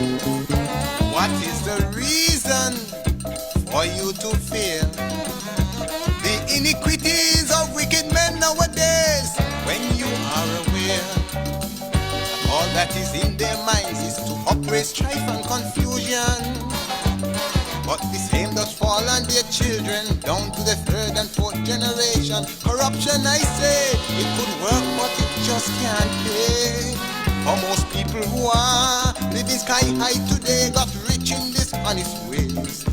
What is the reason for you to fear the iniquities of wicked men nowadays? When you are aware that all that is in their minds is to upraise strife and confusion, but the same does fall on their children down to the third and fourth generation. Corruption, I say, it could work, but it just can't pay. For most people who are living sky high today got rich in dishonest ways,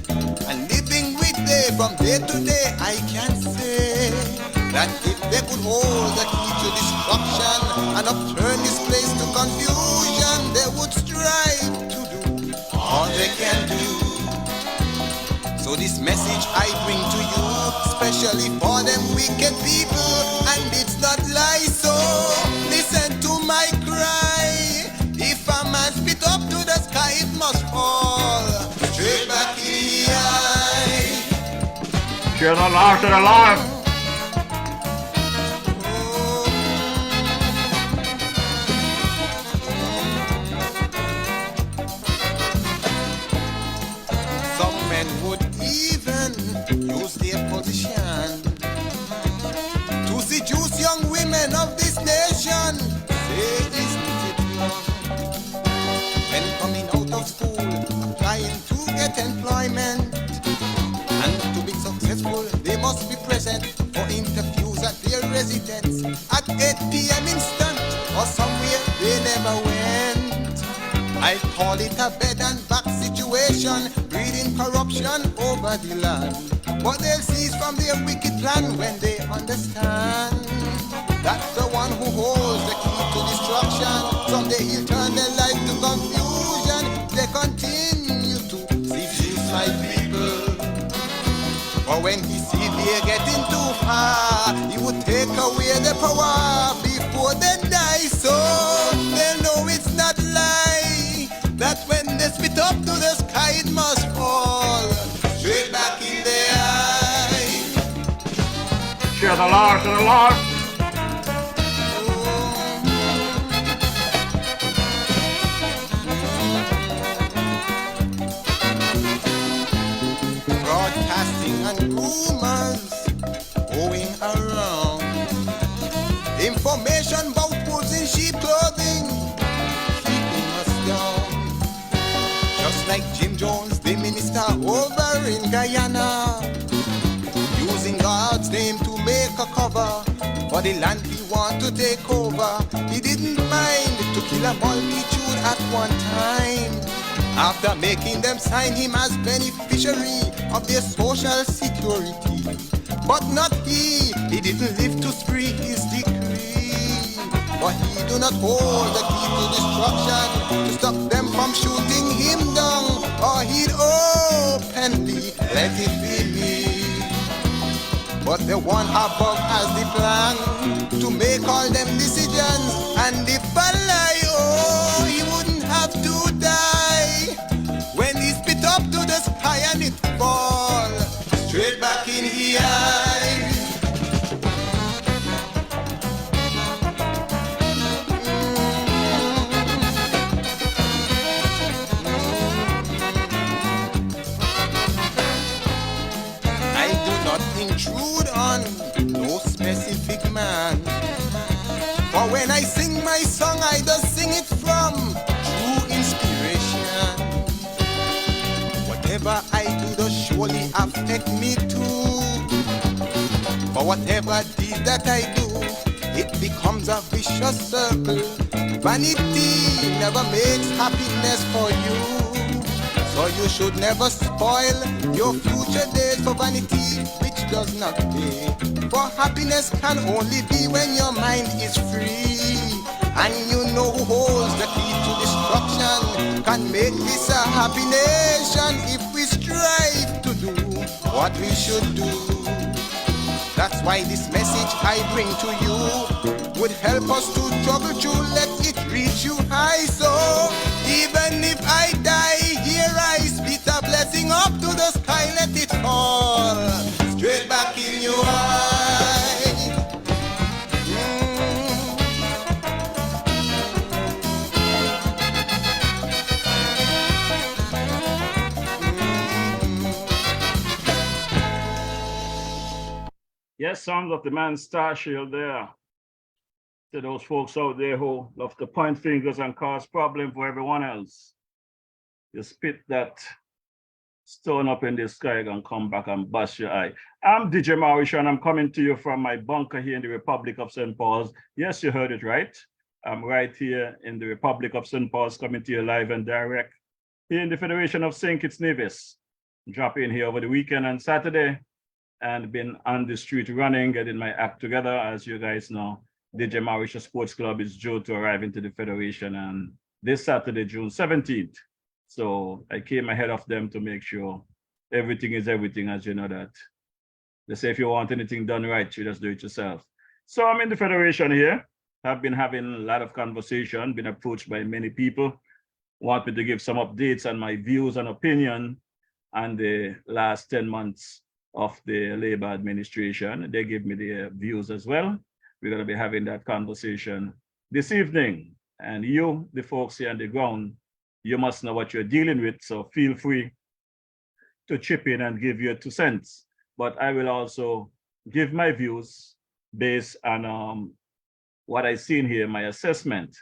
and living with day from day to day, I can say that if they could hold the key to destruction and upturn this place to confusion, they would strive to do all they can do. So this message I bring to you, especially for them wicked people, and it's not lies. So listen to my cry. If a man spit up to the sky, it must fall straight back in the eye. Share the Lord to the Lord. Some men would even use their position to seduce young women of this nation. Say, isn't it wrong? When coming out of school, applying to get employment, and to be successful, they must be present for interviews at their residence at 8 p.m. instant, or somewhere they never went. I call it a bed and back situation, breeding corruption over the land. But they'll cease from their wicked plan when they understand that the one who holds the key to destruction, someday he'll turn their life to confusion. They continue to seduce my people, but when he see they're getting too far, he would take away the power before they die. So they know it's not lie, that when they spit up to the sky, it must fall straight back in the eye. Share the Lord to the Lord. Broadcasting and rumors going around, information about wolves in sheep clothing, keeping us down. Just like Jim Jones, the minister over in Guyana, using God's name to make a cover for the land he want to take over. He didn't mind to kill a multitude at one time, after making them sign him as beneficiary of their social security. But not he didn't live to spree his decree, for he do not hold the key to destruction to stop them from shooting him down, or he'd openly let it be me. But the one above has the plan to make all them decisions, and if I lie, oh, he wouldn't have to die when he spit up to the sky and it fall straight back in the eye. I do not intrude on no specific man, for when I sing my song, I just sing it from true inspiration. Whatever I do does surely affect me too, for whatever deed that I do, it becomes a vicious circle. Vanity never makes happiness for you, so you should never spoil your future days for vanity which does not pay. For happiness can only be when your mind is free, and you know who holds the key to destruction can make this a happy nation if we strive to do what we should do. That's why this message I bring to you would help us to struggle through, let it reach you high. So even if I die here, I spit a blessing up to the sky, let it fall straight back in your eye. Yes, sounds of the man Starshield there. To those folks out there who love to point fingers and cause problem for everyone else. You spit that stone up in the sky and come back and bust your eye. I'm DJ Mauricio and I'm coming to you from my bunker here in the Republic of St. Paul's. Yes, you heard it right. I'm right here in the Republic of St. Paul's, coming to you live and direct here in the Federation of St. Kitts Nevis. Drop in here over the weekend and Saturday and been on the street running, getting my act together. As you guys know, DJ Mauricio Sports Club is due to arrive into the Federation and this Saturday, June 17th. So I came ahead of them to make sure everything is everything, as you know that. They say if you want anything done right, you just do it yourself. So I'm in the Federation here. I've been having a lot of conversation, been approached by many people, want me to give some updates on my views and opinion on the last 10 months of the Labour administration. They give me their views as well. We're going to be having that conversation this evening. And you, the folks here on the ground, you must know what you're dealing with, so feel free to chip in and give your 2 cents. But I will also give my views based on what I've seen here, my assessment.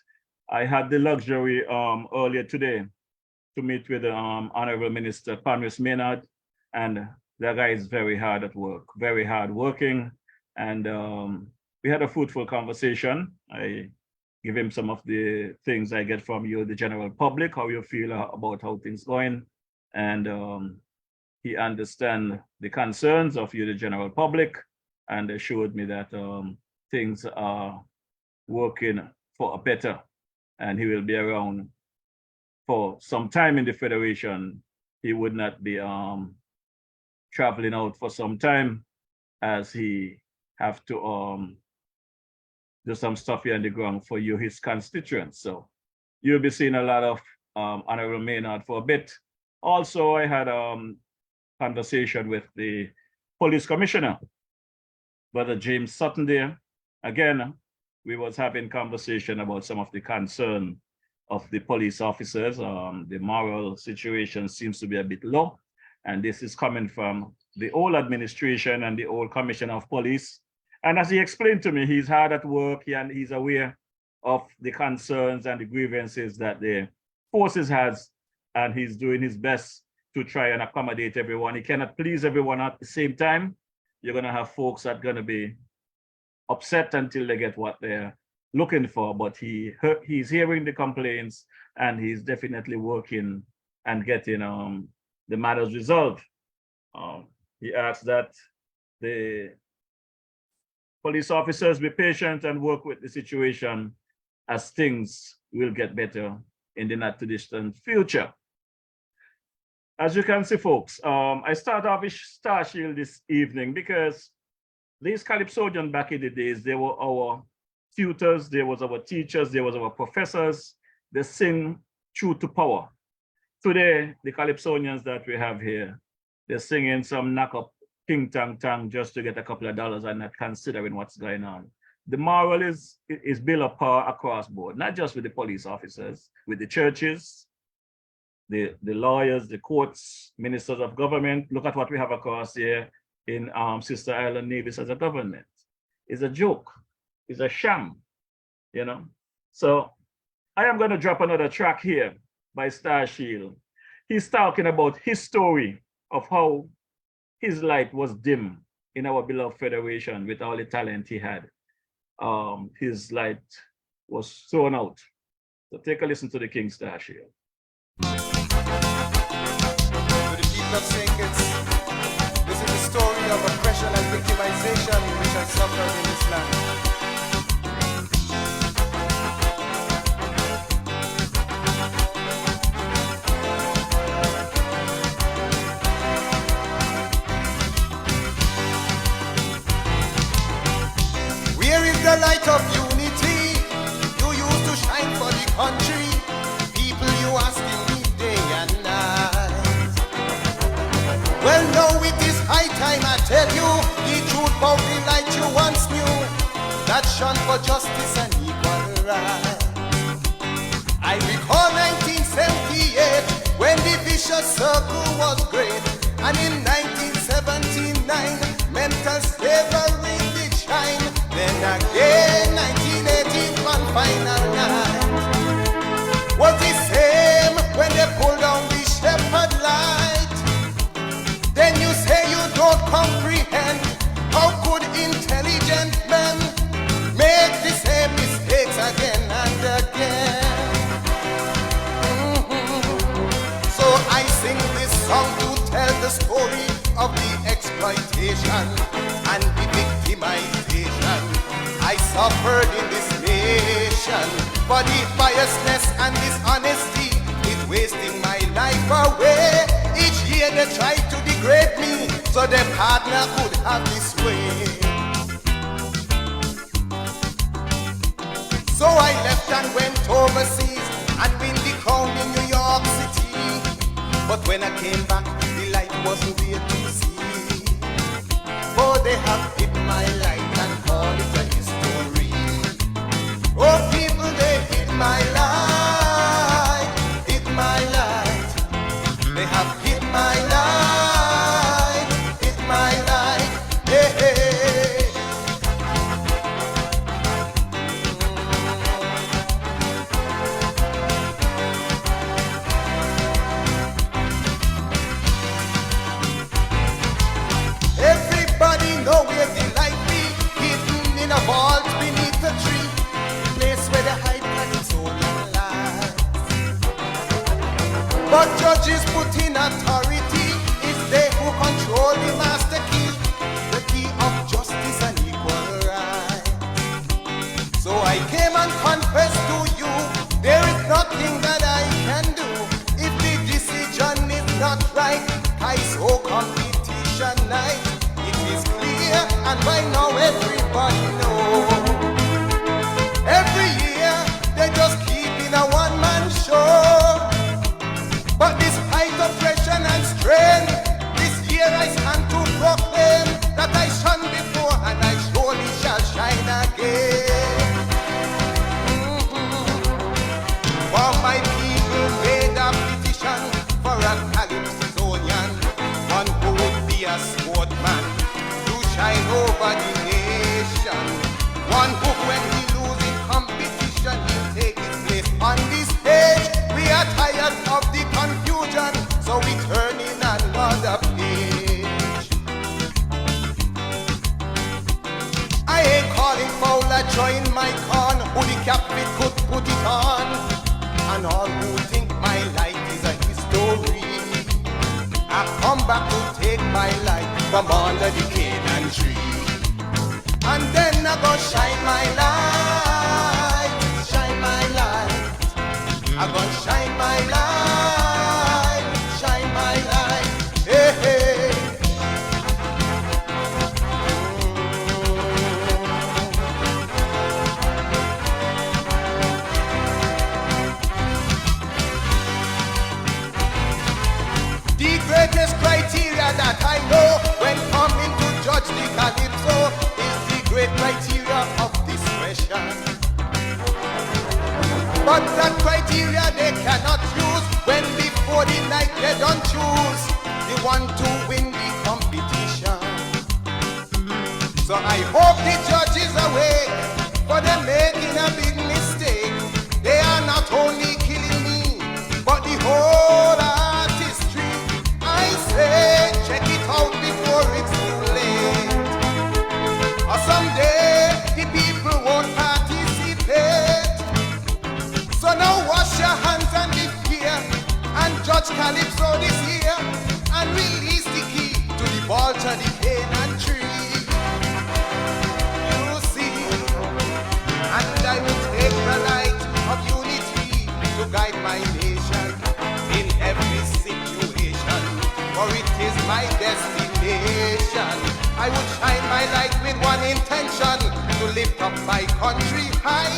I had the luxury earlier today to meet with Honorable Minister Panris Maynard, and that guy is very hard at work, very hard working. And we had a fruitful conversation. I give him some of the things I get from you, the general public, how you feel about how things going. And he understands the concerns of you, the general public, and assured me that things are working for a better, and he will be around for some time in the Federation. He would not be traveling out for some time, as he have to do some stuff here on the ground for you, his constituents. So you'll be seeing a lot of Honorable Maynard for a bit. Also, I had conversation with the police commissioner, Brother James Sutton there. Again, we was having conversation about some of the concern of the police officers. The moral situation seems to be a bit low, and this is coming from the old administration and the old commissioner of police. And as he explained to me, he's hard at work and he's aware of the concerns and the grievances that the forces has, and he's doing his best to try and accommodate everyone. He cannot please everyone at the same time. You're gonna have folks that are gonna be upset until they get what they're looking for, but he's hearing the complaints and he's definitely working and getting the matters resolved. He asks that the police officers be patient and work with the situation, as things will get better in the not too distant future. As you can see, folks, I start off with Starshield this evening because these Calypsonians back in the days, they were our tutors, there was our teachers, there was our professors. They sing true to power. Today, the Calypsonians that we have here, they're singing some knock-up ting tang tang just to get a couple of dollars and not considering what's going on. The moral is built up power across board, not just with the police officers, with the churches, the lawyers, the courts, ministers of government. Look at what we have across here in Sister Island Nevis as a government. It's a joke, it's a sham, you know? So I am going to drop another track here by Starshield. He's talking about his story of how his light was dim in our beloved Federation with all the talent he had. His light was thrown out. So take a listen to the King Starshield. To the people of St. Kitts, this is the story of oppression and victimization which has suffered in this land. The light of unity you used to shine for the country. People, you asking me day and night. Well, now it is high time I tell you the truth about the light you once knew, that shone for justice and equal right. I recall 1978 when the vicious circle was great, and in 1979 mental slavery for the biasness and dishonesty is wasting my life away. Each year they try to degrade me so their partner could have this way. So I left and went overseas and win the crown in New York City. But when I came back, the light wasn't there to see. For they have hid my light and call it a history. Oh, people, they hid my light, hid my light. They have hid my light, hid my light. Hey, hey, hey. Everybody know where the light be, hidden in a vault beneath a tree, place where the hide its own light. But judges put in authority, it's they who control the master key, the key of justice and equal rights. So I came and confessed to you, there is nothing that I can do. If the decision is not right, I so competition night. It is clear and by now everybody knows. Every year they just keep in a one-man show. But despite oppression and strain, this year I stand to proclaim that I shone before and I surely shall shine again. For my people made a petition for a Calypsonian, one who would be a sportsman to shine over the nation, one who when he loses competition he'll take his place on the stage. We are tired of the confusion, so we turn in another page. I ain't calling Fowler join my con, who the captain could put it on. And all who think my light is a history, I come back to take my light from under the Canaan tree. And then I go shine my light, shine my light. I go shine my light, shine my light. Hey, hey. The greatest criteria that I know when coming to judge the Calypso is the great criteria of discretion. But that criteria they cannot use when before the night they don't choose the one to win the competition. So I hope the judge is awake, for they're making a big mistake. They are not only killing me, but the whole artistry. I say, check it out before it's too late. Or someday the people won't participate. So now wash your hands and be fear, and judge Calypso this year, and release the key to the vault of the Canaan tree. You see, and I will take the light of unity to guide my nation in every situation, for it is my destination. I would shine my light with one intention, to lift up my country high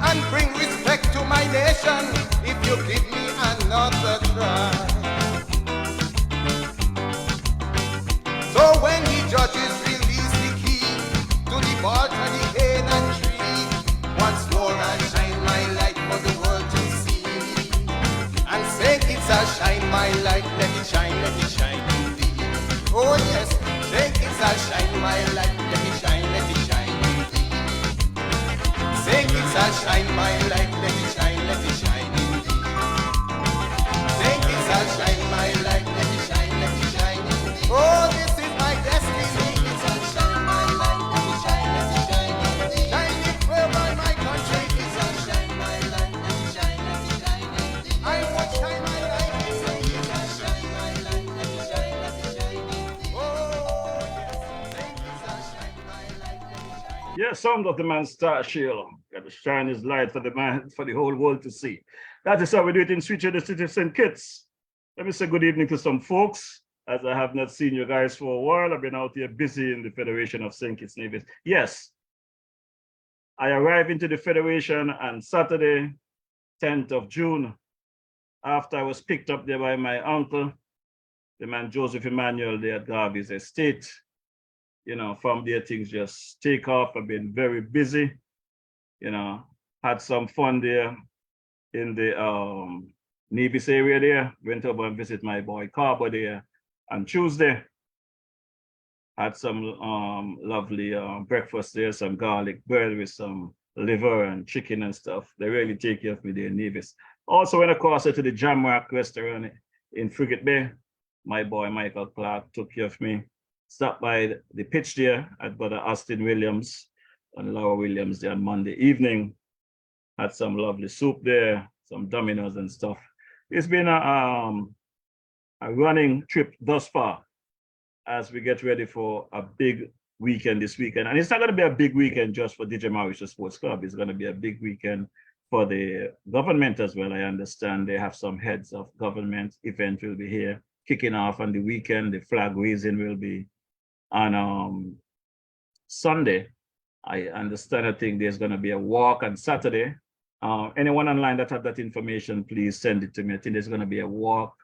and bring respect to my nation, if you give me another try. So when the judges release the key to the vault of the Canaan tree, once more I shine my light for the world to see, and say it's a shine my light, let it shine indeed. Oh yes, say it's a shine my light, let it shine indeed. Say it's a shine my light, let it shine indeed. Say it's a shine my light, let it shine indeed. Oh, this is my destiny. It's a shine my light, let it shine indeed. Shine it wherever my country. It's a shine my light, let it shine indeed. I will shine my light. It's a shine my light, let it shine indeed. Oh yes, say it's a shine my light, let it shine. Yeah, sound of the man Star Shield. Got shine his light for the man, for the whole world to see. That is how we do it in Switcher, the city of St. Kitts. Let me say good evening to some folks, as I have not seen you guys for a while. I've been out here busy in the Federation of St. Kitts Nevis. Yes, I arrived into the Federation on Saturday, 10th of June, after I was picked up there by my uncle, the man Joseph Emmanuel there at Garvey's estate. You know, from there things just take off. I've been very busy, you know, had some fun there in the Nevis area there. Went over and visit my boy Carbo there on Tuesday. Had some lovely breakfast there, some garlic bread with some liver and chicken and stuff. They really take care of me there in Nevis. Also went across to the Jamrock restaurant in Frigate Bay. My boy Michael Clark took care of me. Stopped by the pitch there at Brother Austin Williams and Laura Williams there on Monday evening. Had some lovely soup there, some dominoes and stuff. It's been a running trip thus far as we get ready for a big weekend this weekend. And it's not going to be a big weekend just for DJ Mauritia Sports Club. It's going to be a big weekend for the government as well. I understand they have some heads of government event will be here kicking off on the weekend. The flag raising will be on Sunday. I understand, I think there's going to be a walk on Saturday. Anyone online that have that information, please send it to me. I think there's going to be a walk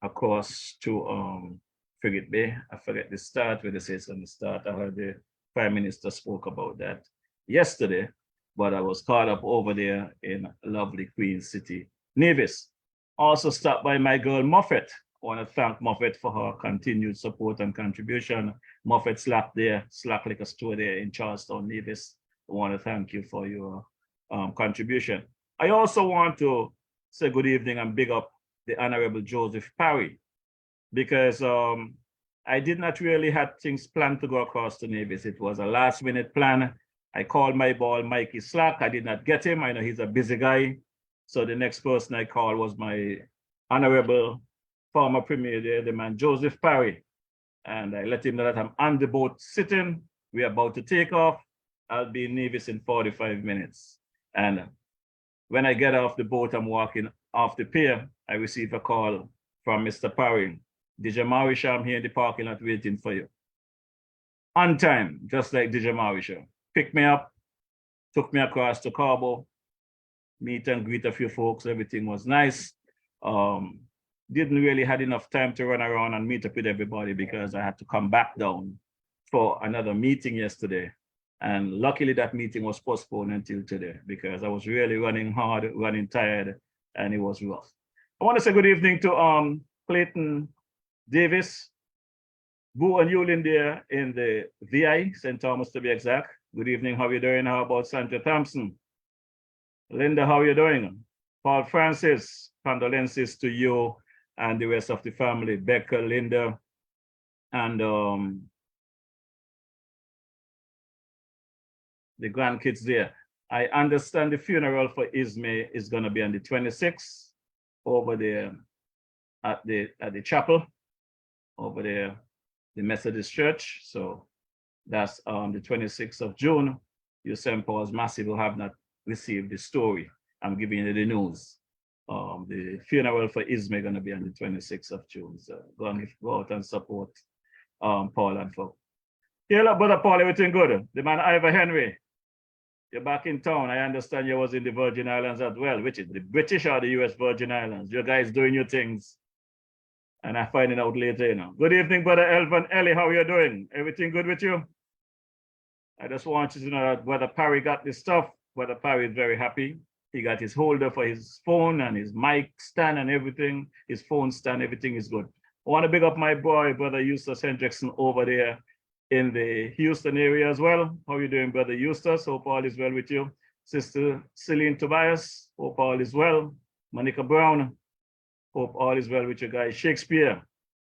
across to Frigate Bay. I forget the start, where they say it's going to start. I heard the Prime Minister spoke about that yesterday, but I was caught up over there in lovely Queen City, Nevis. Also stopped by my girl Moffett. I want to thank Moffett for her continued support and contribution. Moffett Slack there, Slack Liquor Store there in Charlestown, Nevis. I want to thank you for your contribution. I also want to say good evening and big up the Honorable Joseph Parry, because I did not really have things planned to go across to Nevis. It was a last minute plan. I called my boy Mikey Slack. I did not get him. I know he's a busy guy. So the next person I called was my Honorable former Premier there, the man Joseph Parry. And I let him know that I'm on the boat sitting. We're about to take off. I'll be in Nevis in 45 minutes. And when I get off the boat, I'm walking off the pier, I receive a call from Mr. Parry. DJ Mauritia, I'm here in the parking lot waiting for you. On time, just like DJ Mauritia. Picked me up, took me across to Carbo, meet and greet a few folks. Everything was nice. Didn't really had enough time to run around and meet up with everybody because I had to come back down for another meeting yesterday. And luckily that meeting was postponed until today because I was really running hard, running tired, and it was rough. I want to say good evening to Clayton Davis, Boo and Yulin there in the VI, St. Thomas to be exact. Good evening, how are you doing? How about Sandra Thompson? Linda, how are you doing? Paul Francis, condolences to you and the rest of the family, Becca, Linda, and the grandkids there. I understand the funeral for Ismay is going to be on the 26th over there at the chapel over there, the Methodist Church. So that's on the 26th of June. You St. Paul's Massive will have not received the story. I'm giving you the news. The funeral for Ismay going to be on the 26th of June. So go out and support Paul and folk. Yeah, look, brother Paul, everything good? The man Ivor Henry, you're back in town. I understand you was in the Virgin Islands as well, which is the British or the US Virgin Islands. You guys doing your things. And I'm finding out later, you know. Good evening, brother Elvin Ellie. How are you doing? Everything good with you? I just want you to know that brother Parry got this stuff. Brother Parry is very happy. He got his holder for his phone and his mic stand and everything. His phone stand, everything is good. I want to big up my boy, brother Eustace Hendrickson over there in the Houston area as well. How are you doing, brother Eustace? Hope all is well with you. Sister Celine Tobias, hope all is well. Monica Brown, hope all is well with you guys. Shakespeare,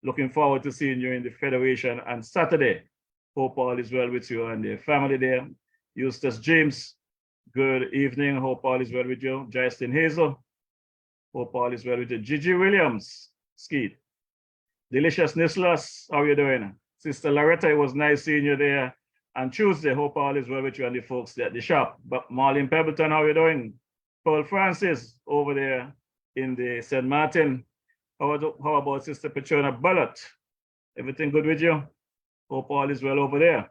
looking forward to seeing you in the Federation on Saturday. Hope all is well with you and the family there. Eustace James, good evening. Hope all is well with you. Justin Hazel, hope all is well with you. Gigi Williams, Skeet. Delicious Nislas, how are you doing? Sister Loretta, it was nice seeing you there and Tuesday. Hope all is well with you and the folks at the shop. But Marlene Pebbleton, how you doing? Paul Francis over there in the St. Martin. How about Sister Petrona Bullett? Everything good with you? Hope all is well over there.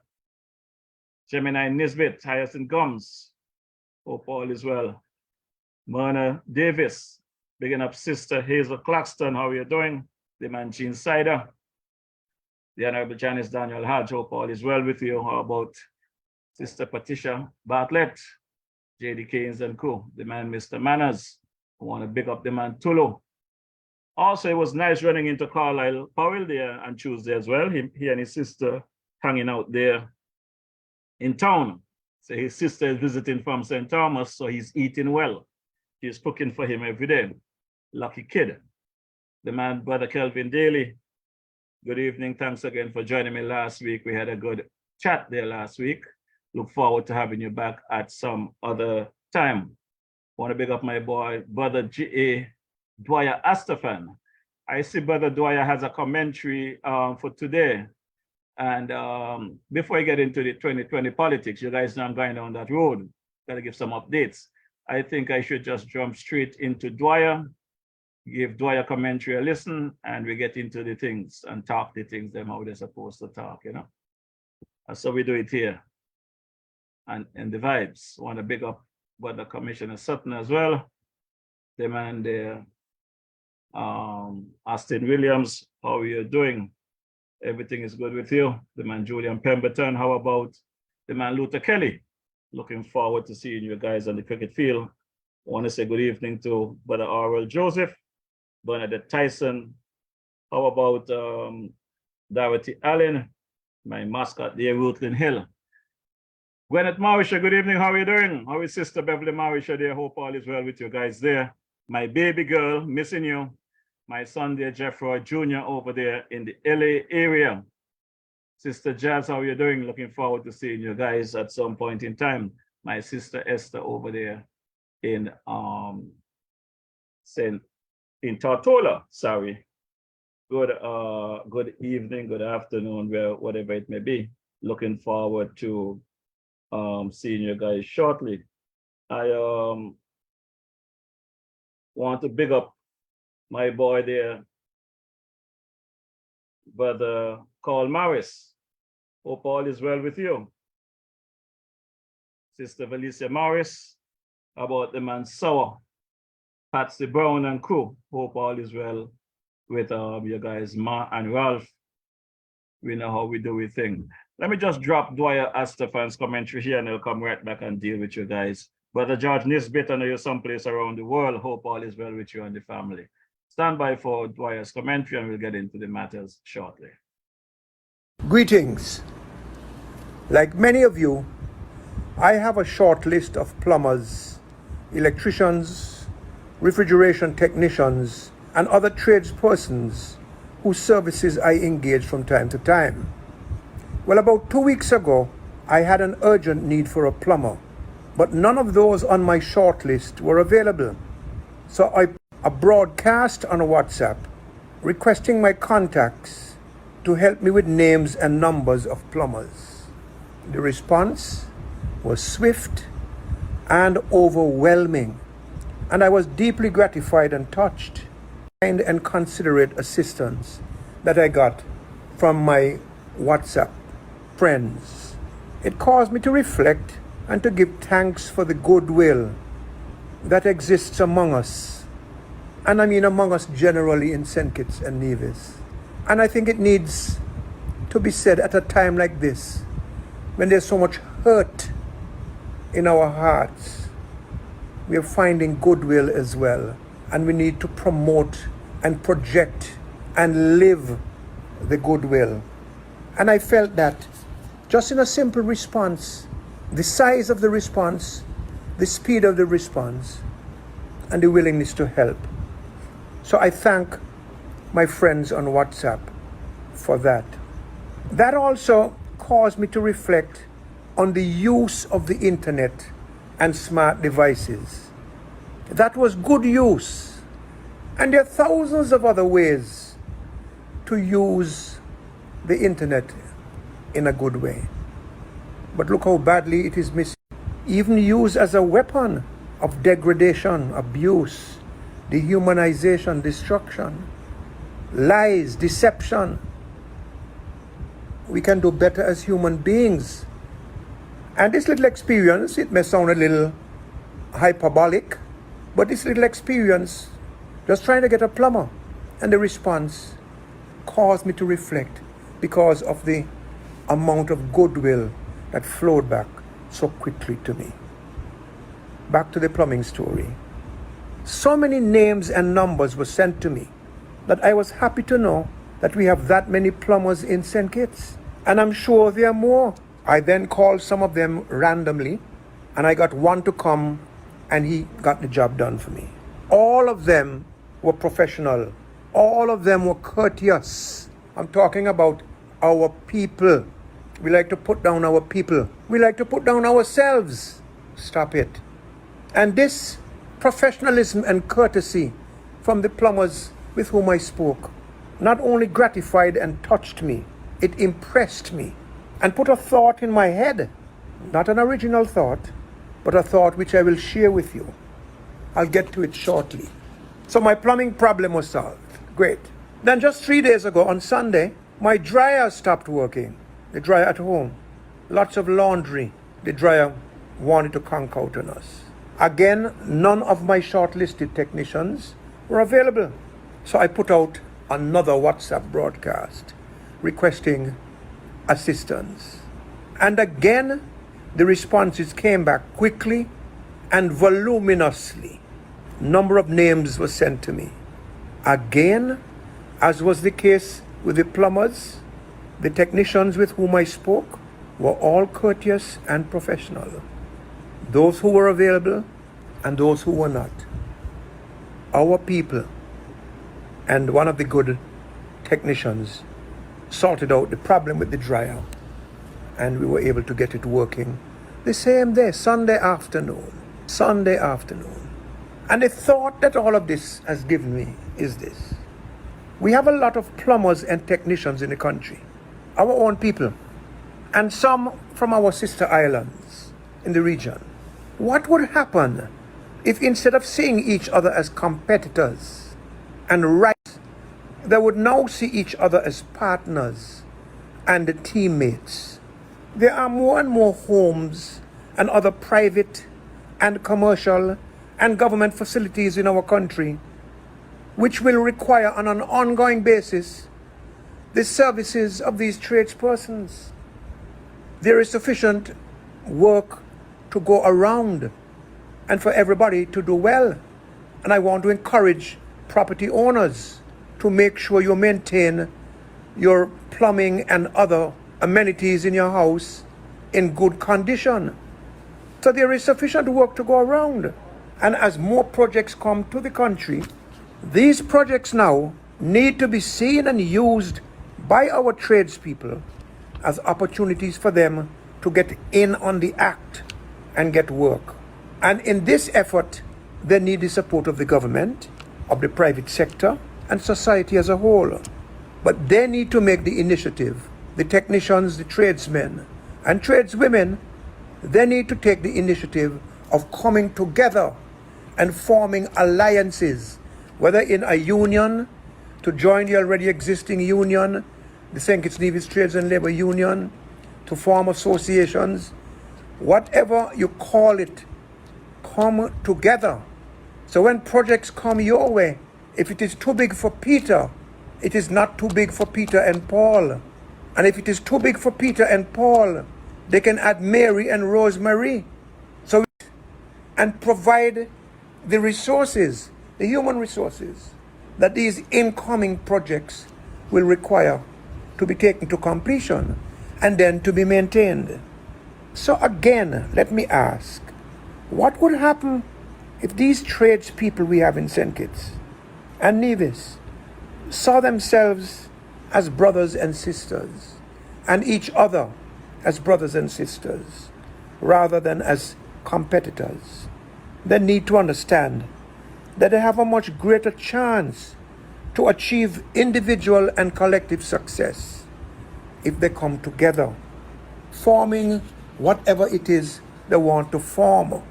Gemini Nisbet, Hyacinth Gums. Hope all is well. Myrna Davis, bigging up Sister Hazel Claxton. How are you doing? The man Gene Sider. The Honorable Janice Daniel Hodge. Hope all is well with you. How about Sister Patricia Bartlett, J.D. Keynes and Co. The man Mr. Manners. I want to big up the man Tulu. Also, it was nice running into Carlisle Powell there on Tuesday as well. He and his sister hanging out there in town. So his sister is visiting from St. Thomas, so he's eating well. She's cooking for him every day. Lucky kid. The man, Brother Kelvin Daly. Good evening. Thanks again for joining me last week. We had a good chat there last week. Look forward to having you back at some other time. Want to big up my boy, Brother G.A. Dwyer Astafan. I see Brother Dwyer has a commentary for today. And before I get into the 2020 politics, you guys know I'm going down that road. Got to give some updates. I think I should just jump straight into Dwyer, give Dwyer commentary a listen, and we get into the things and talk the things them how they're supposed to talk, you know. And so we do it here. And the vibes. Want to big up Brother Commissioner Sutton as well. The man there, Austin Williams, how are you doing? Everything is good with you. The man Julian Pemberton, how about the man Luther Kelly? Looking forward to seeing you guys on the cricket field. I want to say good evening to Brother R.L. Joseph, Bernadette Tyson. How about Dorothy Allen, my mascot there, Ruthlin Hill. Gwyneth Marisha, good evening. How are you doing? How is Sister Beverly Marisha there? Hope all is well with you guys there. My baby girl, missing you. My son there, Jeffroy Jr. over there in the LA area. Sister Jazz, how are you doing? Looking forward to seeing you guys at some point in time. My sister Esther over there in Tortola, sorry. Good evening, good afternoon, whatever it may be. Looking forward to seeing you guys shortly. I want to big up my boy there, Brother Carl Morris. Hope all is well with you. Sister Valicia Morris, about the man Sour, Patsy Brown and crew. Hope all is well with you guys, Ma and Ralph. We know how we do we thing. Let me just drop Dwyer Astafan's commentary here and I'll come right back and deal with you guys. Brother George Nisbet, I know you're someplace around the world. Hope all is well with you and the family. Stand by for Dwyer's commentary and we'll get into the matters shortly. Greetings. Like many of you, I have a short list of plumbers, electricians, refrigeration technicians, and other tradespersons whose services I engage from time to time. Well, about 2 weeks ago, I had an urgent need for a plumber, but none of those on my short list were available. So I broadcast on WhatsApp requesting my contacts to help me with names and numbers of plumbers. The response was swift and overwhelming, and I was deeply gratified and touched by the kind and considerate assistance that I got from my WhatsApp friends. It caused me to reflect and to give thanks for the goodwill that exists among us, and I mean among us generally in St. Kitts and Nevis. And I think it needs to be said at a time like this, when there's so much hurt in our hearts. We are finding goodwill as well, and we need to promote and project and live the goodwill. And I felt that just in a simple response, the size of the response, the speed of the response, and the willingness to help. So I thank my friends on WhatsApp for that. That also caused me to reflect on the use of the internet and smart devices. That was good use. And there are thousands of other ways to use the internet in a good way. but look how badly it is misused. Even used as a weapon of degradation, abuse, dehumanization, destruction, lies, deception. We can do better as human beings. And this little experience, it may sound a little hyperbolic, but this little experience, just trying to get a plumber, and the response caused me to reflect because of the amount of goodwill that flowed back so quickly to me. Back to the plumbing story. So many names and numbers were sent to me that I was happy to know that we have that many plumbers in St. Kitts. And I'm sure there are more. I then called some of them randomly, and I got one to come, and he got the job done for me. All of them were professional. All of them were courteous. I'm talking about our people. We like to put down our people. We like to put down ourselves. Stop it. And this professionalism and courtesy from the plumbers with whom I spoke not only gratified and touched me, it impressed me and put a thought in my head. Not an original thought, but a thought which I will share with you. I'll get to it shortly. So my plumbing problem was solved. Great. Then just 3 days ago on Sunday, my dryer stopped working. The dryer at home. Lots of laundry. The dryer wanted to conk out on us. Again, none of my shortlisted technicians were available. So I put out another WhatsApp broadcast requesting assistance. And again, the responses came back quickly and voluminously. Number of names were sent to me. Again, as was the case with the plumbers, the technicians with whom I spoke were all courteous and professional. Those who were available and those who were not. Our people and one of the good technicians sorted out the problem with the dryer, and we were able to get it working the same day, Sunday afternoon. And the thought that all of this has given me is this. We have a lot of plumbers and technicians in the country, our own people, and some from our sister islands in the region. What would happen if instead of seeing each other as competitors and rivals, they would now see each other as partners and teammates? There are more and more homes and other private and commercial and government facilities in our country which will require on an ongoing basis the services of these tradespersons. There is sufficient work to go around and for everybody to do well. And I want to encourage property owners to make sure you maintain your plumbing and other amenities in your house in good condition. So there is sufficient work to go around. And as more projects come to the country, these projects now need to be seen and used by our tradespeople as opportunities for them to get in on the act and get work. And in this effort, they need the support of the government, of the private sector, and society as a whole. But they need to make the initiative. The technicians, the tradesmen, and tradeswomen, they need to take the initiative of coming together and forming alliances, whether in a union to join the already existing union, the St. Kitts Nevis Trades and Labor Union, to form associations, whatever you call it, come together. So when projects come your way, if it is too big for Peter, it is not too big for Peter and Paul. And if it is too big for Peter and Paul, they can add Mary and Rosemary. So, and provide the resources, the human resources, that these incoming projects will require to be taken to completion and then to be maintained. So again, let me ask, what would happen if these tradespeople we have in St. Kitts and Nevis saw themselves as brothers and sisters, and each other as brothers and sisters, rather than as competitors? They need to understand that they have a much greater chance to achieve individual and collective success if they come together, forming whatever it is they want to form.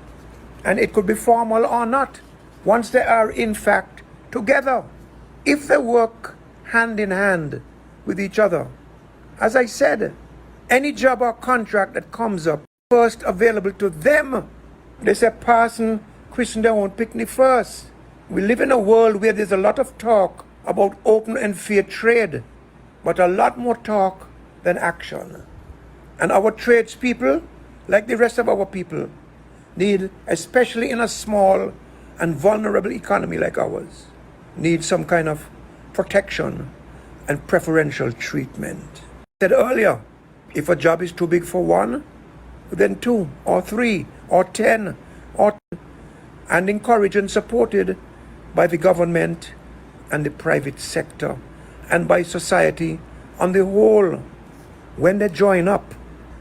And it could be formal or not, once they are in fact together, if they work hand in hand with each other. As I said, any job or contract that comes up first available to them. They say person christen their own picnic first. We live in a world where there's a lot of talk about open and fair trade, but a lot more talk than action. And our tradespeople, like the rest of our people, need, especially in a small and vulnerable economy like ours, need some kind of protection and preferential treatment. I said earlier, if a job is too big for one, then 2 or 3 or 10 or and encouraged and supported by the government and the private sector and by society on the whole. When they join up,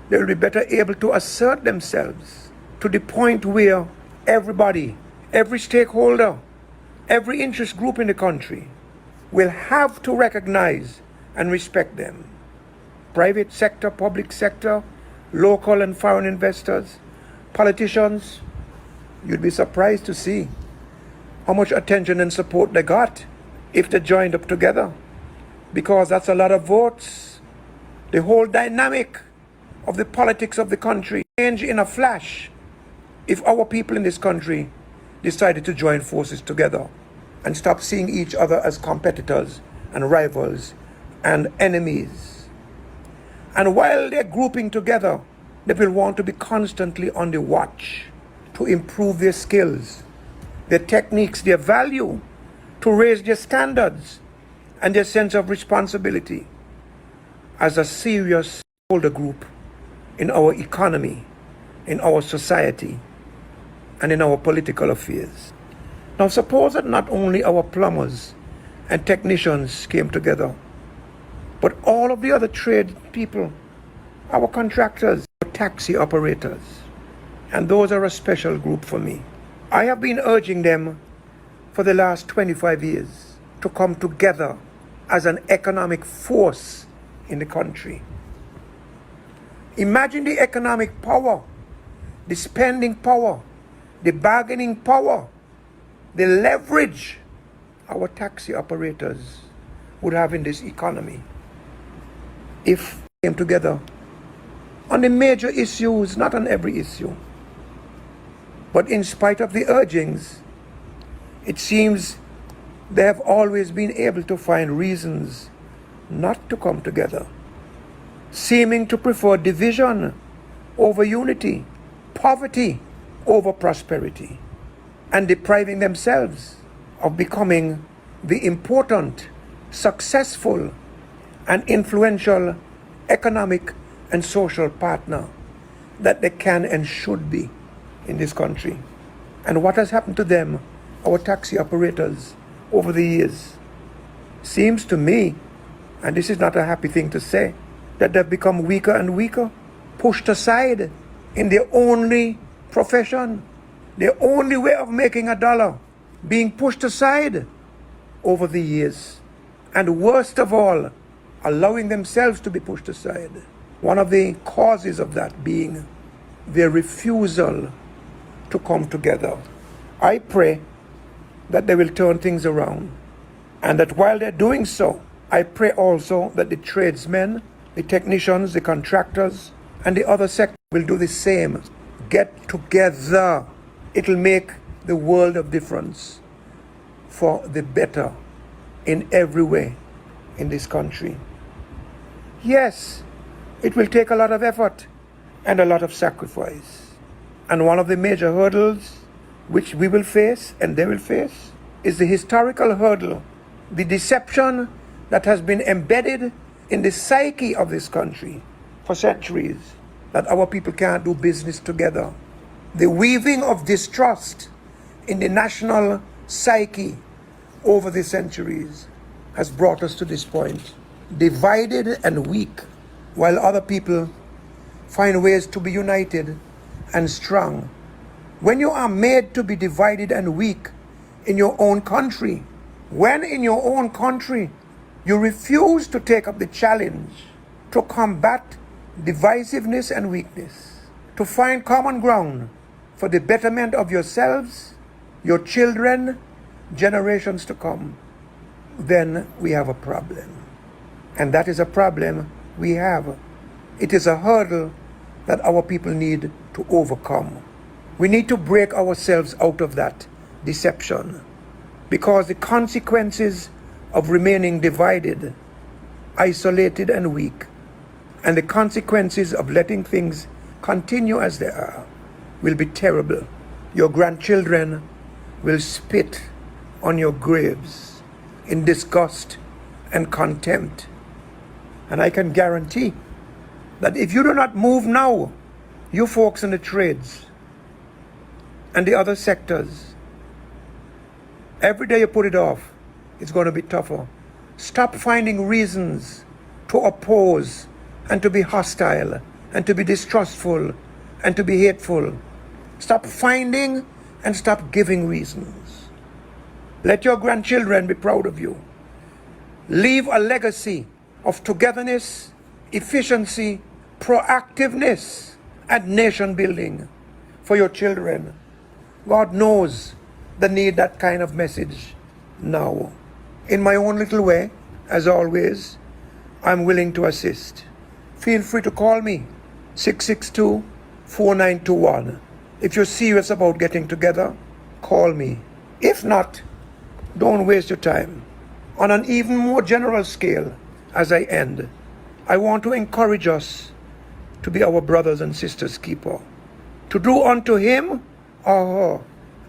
they will be better able to assert themselves to the point where everybody, every stakeholder, every interest group in the country will have to recognize and respect them. Private sector, public sector, local and foreign investors, politicians, you'd be surprised to see how much attention and support they got if they joined up together, because that's a lot of votes. The whole dynamic of the politics of the country change in a flash if our people in this country decided to join forces together and stop seeing each other as competitors and rivals and enemies. And while they're grouping together, they will want to be constantly on the watch to improve their skills, their techniques, their value, to raise their standards and their sense of responsibility as a serious older group in our economy, in our society, and in our political affairs. Now suppose that not only our plumbers and technicians came together, but all of the other trade people, our contractors, taxi operators, and those are a special group for me. I have been urging them for the last 25 years to come together as an economic force in the country. Imagine the economic power, the spending power, the bargaining power, the leverage our taxi operators would have in this economy if they came together on the major issues, not on every issue. But in spite of the urgings, it seems they have always been able to find reasons not to come together, seeming to prefer division over unity, poverty over prosperity, and depriving themselves of becoming the important, successful, and influential economic and social partner that they can and should be in this country. And what has happened to them, our taxi operators, over the years? Seems to me, and this is not a happy thing to say, that they've become weaker and weaker, pushed aside in their only profession, their only way of making a dollar, being pushed aside over the years. And worst of all, allowing themselves to be pushed aside. One of the causes of that being their refusal to come together. I pray that they will turn things around, and that while they're doing so, I pray also that the tradesmen, the technicians, the contractors, and the other sectors will do the same. Get together. It'll make the world of difference for the better in every way in this country. Yes, it will take a lot of effort and a lot of sacrifice. And one of the major hurdles which we will face and they will face is the historical hurdle, the deception that has been embedded in the psyche of this country for centuries, that our people can't do business together. The weaving of distrust in the national psyche over the centuries has brought us to this point, divided and weak, while other people find ways to be united and strong. When you are made to be divided and weak in your own country, when in your own country you refuse to take up the challenge to combat divisiveness and weakness, to find common ground for the betterment of yourselves, your children, generations to come, then we have a problem. And that is a problem we have. It is a hurdle that our people need to overcome. We need to break ourselves out of that deception, because the consequences of remaining divided, isolated and weak, and the consequences of letting things continue as they are will be terrible. Your grandchildren will spit on your graves in disgust and contempt. And I can guarantee that if you do not move now, you folks in the trades and the other sectors, every day you put it off, it's going to be tougher. Stop finding reasons to oppose and to be hostile and to be distrustful and to be hateful. Stop finding and stop giving reasons. Let your grandchildren be proud of you. Leave a legacy of togetherness, efficiency, proactiveness, and nation building for your children. God knows the need that kind of message now. In my own little way, as always, I'm willing to assist. Feel free to call me, 662-4921. If you're serious about getting together, call me. If not, don't waste your time. On an even more general scale, as I end, I want to encourage us to be our brothers and sisters' keeper, to do unto him or her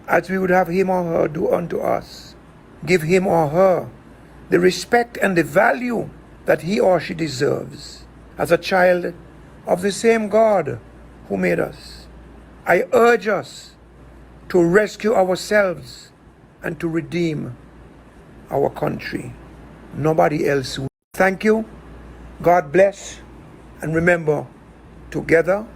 as we would have him or her do unto us. Give him or her the respect and the value that he or she deserves as a child of the same God who made us. I urge us to rescue ourselves and to redeem our country. Nobody else will. Thank you. God bless. And remember, together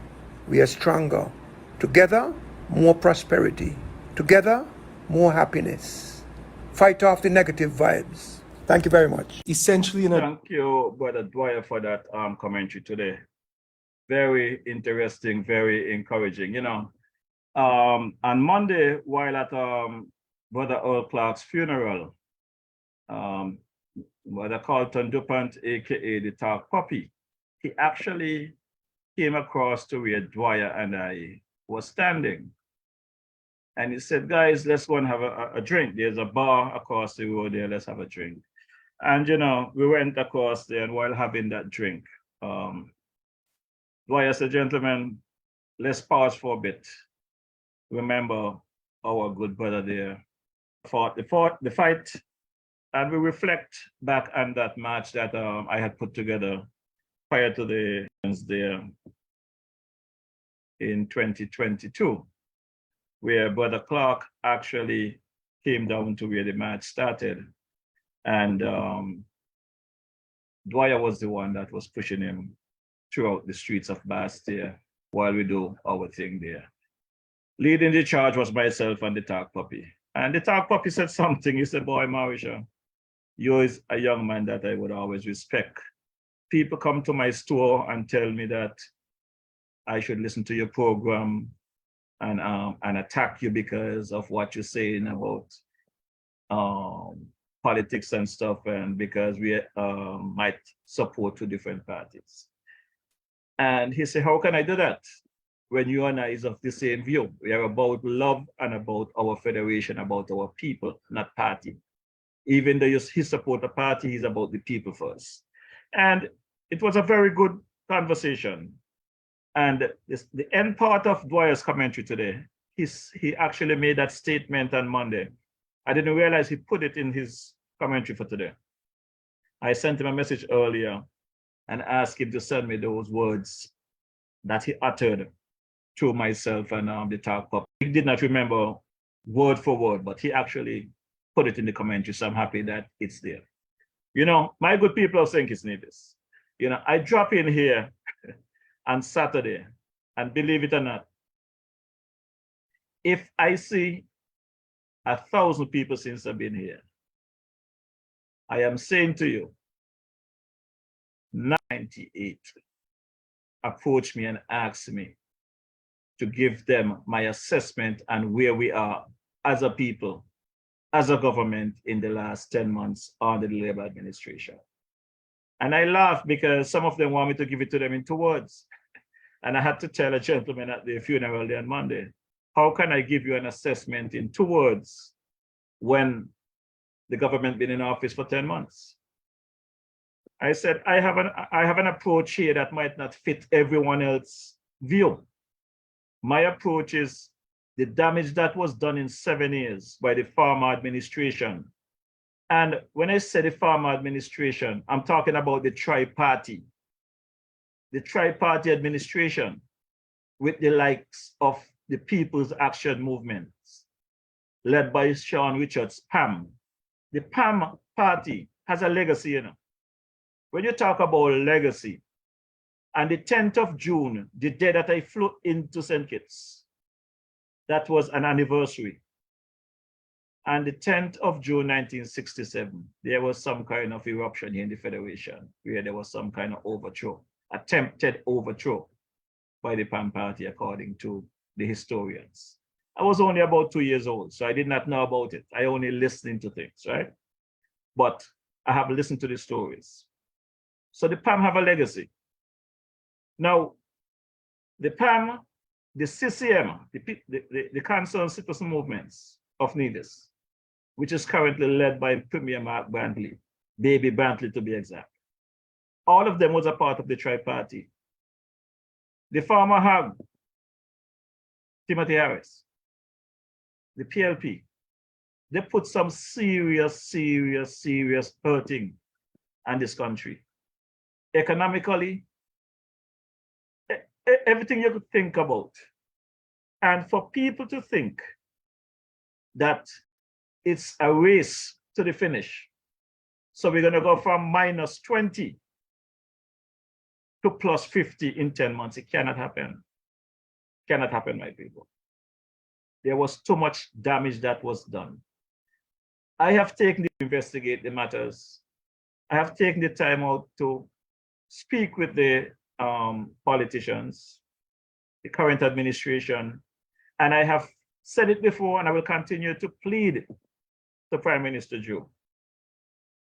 we are stronger. Together, more prosperity. Together, more happiness. Fight off the negative vibes. Thank you very much. Essentially, Thank you, Brother Dwyer, for that commentary today. Very interesting, very encouraging. You know, on Monday, while at Brother Earl Clark's funeral, Brother Carlton DuPont, aka the Talk Puppy, he actually came across to where Dwyer and I was standing. And he said, guys, let's go and have a drink. There's a bar across the road there, let's have a drink. And, you know, we went across there, and while having that drink, Dwyer said, gentlemen, let's pause for a bit. Remember our good brother there fought the fight, and we reflect back on that match that I had put together prior to the there in 2022, where Brother Clark actually came down to where the match started. And Dwyer was the one that was pushing him throughout the streets of Bastia while we do our thing there. Leading the charge was myself and the Talk Puppy. And the Talk Puppy said something. He said, boy, Marisha, you're a young man that I would always respect. People come to my store and tell me that I should listen to your program and attack you because of what you're saying about politics and stuff, and because we might support two different parties. And he said, how can I do that when you and I is of the same view? We are about love and about our federation, about our people, not party. Even though he support a party, he's about the people first. And it was a very good conversation. And the end part of Dwyer's commentary today, he actually made that statement on Monday. I didn't realize he put it in his commentary for today. I sent him a message earlier and asked him to send me those words that he uttered through myself and the Talk Puppy. He did not remember word for word, but he actually put it in the commentary, so I'm happy that it's there. You know, my good people of St. Kitts Nevis, you know, I drop in here on Saturday, and believe it or not, if I see 1,000 people since I've been here, I am saying to you, 98 approach me and ask me, to give them my assessment and where we are as a people, as a government in the last 10 months under the Labour administration. And I laugh because some of them want me to give it to them in 2 words. And I had to tell a gentleman at the funeral day on Monday, how can I give you an assessment in 2 words when the government been in office for 10 months? I said, I have an approach here that might not fit everyone else's view. My approach is the damage that was done in 7 years by the former administration. And when I say the former administration, I'm talking about the tri-party administration with the likes of the People's Action Movement, led by Sean Richards, PAM. The PAM party has a legacy, you know. When you talk about legacy, and the 10th of June, the day that I flew into St. Kitts, that was an anniversary. And the 10th of June, 1967, there was some kind of eruption here in the Federation, where there was some kind of overthrow, attempted overthrow by the PAM party, according to the historians. I was only about 2 years old, so I did not know about it. I only listened to things, right? But I have listened to the stories. So the PAM have a legacy. Now, the PAM, the CCM, the Concerned Citizen Movements of Nevis, which is currently led by Premier Mark Brantley, Baby Brantley to be exact. All of them was a part of the tri-party. The former HAG, Timothy Harris, the PLP, they put some serious hurting on this country. Economically, everything you could think about. And for people to think that it's a race to the finish, so we're gonna go from -20 to +50 in 10 months, it cannot happen. Cannot happen, my people. There was too much damage that was done. I have taken to investigate the matters. I have taken the time out to speak with the politicians, the current administration, and I have said it before and I will continue to plead to Prime Minister Joe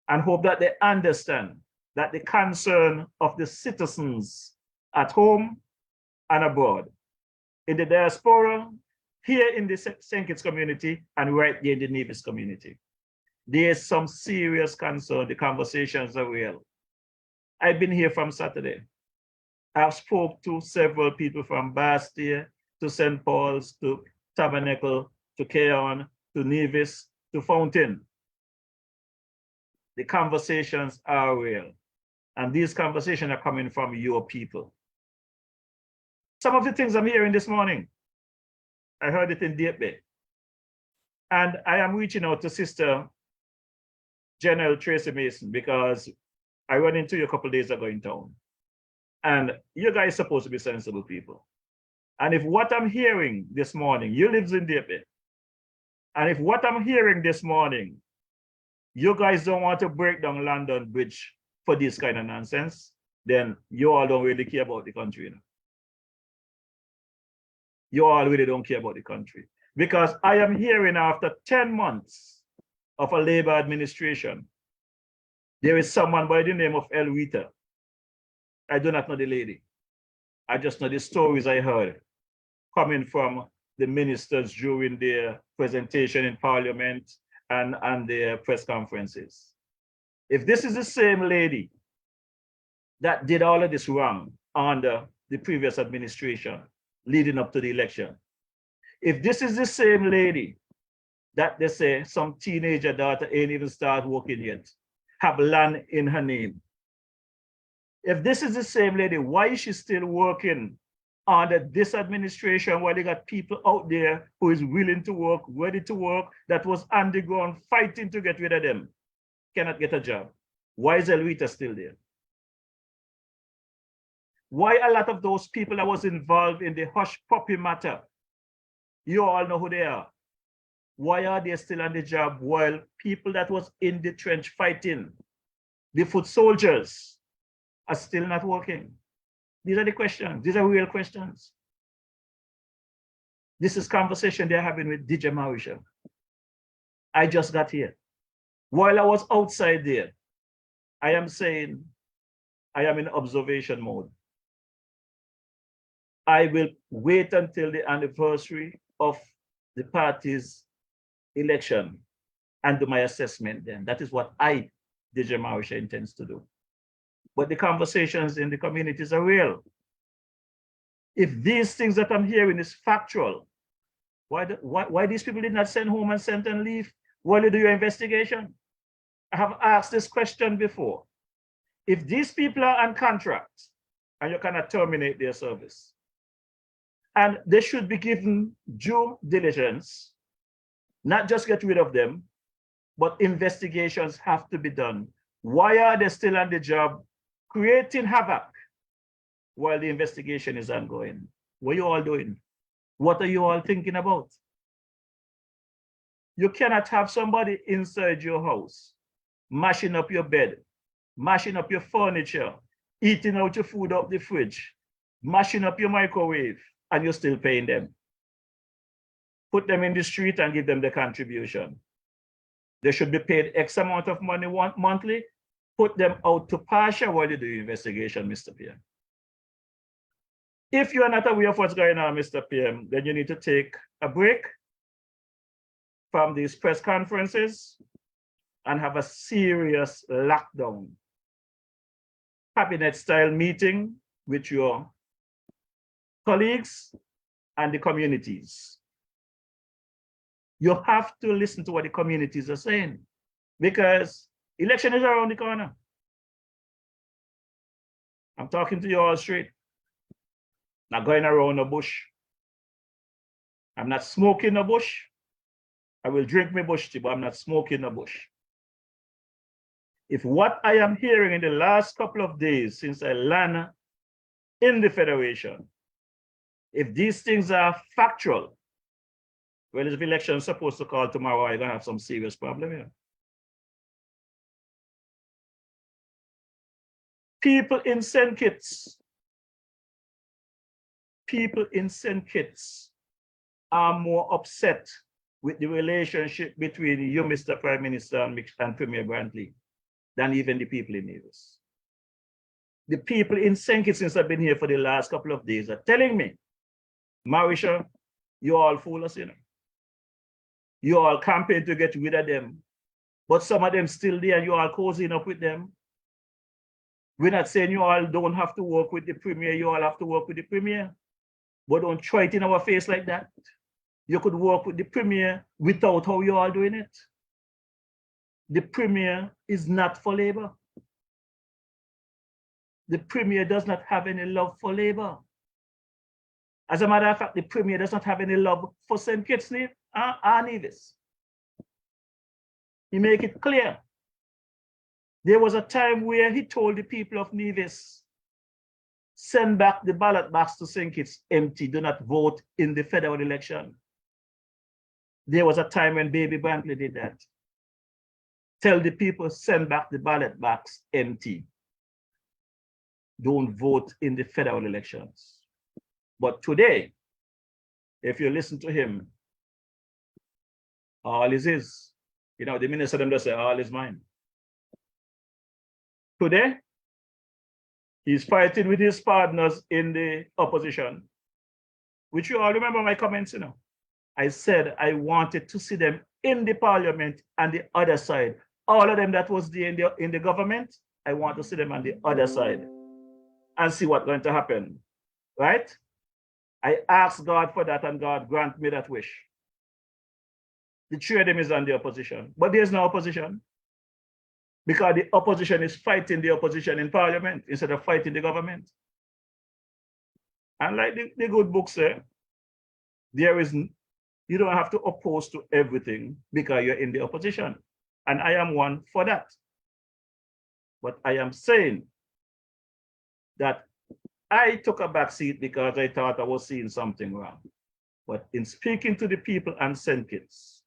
and hope that they understand that the concern of the citizens at home and abroad, in the diaspora, here in the St. Kitts community, and right there in the Nevis community, there's some serious concern. The conversations are real. I've been here from Saturday. I've spoke to several people from Bastia to St. Paul's to Tabernacle to Keon to Nevis to Fountain. The conversations are real. And these conversations are coming from your people. Some of the things I'm hearing this morning, I heard it in Deep Bay. And I am reaching out to Sister General Tracy Mason because I ran into you a couple of days ago in town. And you guys are supposed to be sensible people. And if what I'm hearing this morning, you live in Deep Bay, and if what I'm hearing this morning, you guys don't want to break down London Bridge for this kind of nonsense, then you all don't really care about the country. You know? You all really don't care about the country. Because I am hearing after 10 months of a Labour administration, there is someone by the name of Elwita. I do not know the lady. I just know the stories I heard coming from the ministers during their presentation in Parliament and their press conferences. If this is the same lady that did all of this wrong under the previous administration leading up to the election, if this is the same lady that they say some teenager daughter ain't even start working yet, have land in her name, if this is the same lady, why is she still working under this administration while they got people out there who is willing to work, ready to work, that was underground fighting to get rid of them, cannot get a job? Why is Elwita still there? Why a lot of those people that was involved in the hush puppy matter, you all know who they are. Why are they still on the job while people that was in the trench fighting, the foot soldiers, are still not working? These are the questions. These are real questions. This is conversation they're having with DJ Mauricio. I just got here. While I was outside there, I am saying I am in observation mode. I will wait until the anniversary of the party's election and do my assessment then. That is what I, DJ Mauricio, intends to do. But the conversations in the communities are real. If these things that I'm hearing is factual, why these people did not send home and send and leave while you do your investigation? I have asked this question before. If these people are on contract and you cannot terminate their service, and they should be given due diligence, not just get rid of them, but investigations have to be done. Why are they still on the job creating havoc while the investigation is ongoing? What are you all doing? What are you all thinking about? You cannot have somebody inside your house mashing up your bed, mashing up your furniture, eating out your food up the fridge, mashing up your microwave, and you're still paying them. Put them in the street and give them the contribution. They should be paid X amount of money monthly. Put them out to pasture while you do your investigation, Mr. PM. If you are not aware of what's going on, Mr. PM, then you need to take a break from these press conferences and have a serious lockdown, cabinet-style meeting with your colleagues and the communities. You have to listen to what the communities are saying because election is around the corner. I'm talking to you all straight. Not going around the bush. I'm not smoking the bush. I will drink my bush tea, but I'm not smoking the bush. If what I am hearing in the last couple of days since I landed in the Federation, if these things are factual, well, if the election is supposed to call tomorrow, I'm going to have some serious problem here. People in St. Kitts are more upset with the relationship between you, Mr. Prime Minister, and Premier Brantley than even the people in Nevis. The people in St. Kitts, since I've been here for the last couple of days, are telling me, Mauricio, you all fool us, you know. You all campaign to get rid of them, but some of them still there, you all cozying up with them. We're not saying you all don't have to work with the Premier, you all have to work with the Premier, but don't try it in our face like that. You could work with the Premier without how you all doing it. The Premier is not for Labour. The Premier does not have any love for Labour. As a matter of fact, the Premier does not have any love for St. Kitts or Nevis. He make it clear. There was a time where he told the people of Nevis, send back the ballot box to St. Kitts empty, do not vote in the federal election. There was a time when Baby Brantley did that. Tell the people, send back the ballot box empty. Don't vote in the federal elections. But today, if you listen to him, all is his. You know, the minister them just say, all is mine. Today, he's fighting with his partners in the opposition, which you all remember my comments, you know. I said I wanted to see them in the parliament and the other side. All of them that was there in the government, I want to see them on the other side and see what's going to happen, right? I asked God for that and God grant me that wish. The three of them is on the opposition, but there's no opposition because the opposition is fighting the opposition in parliament instead of fighting the government. And like the good book says, you don't have to oppose to everything because you're in the opposition. And I am one for that. But I am saying that I took a back seat because I thought I was seeing something wrong. But in speaking to the people and St. Kitts,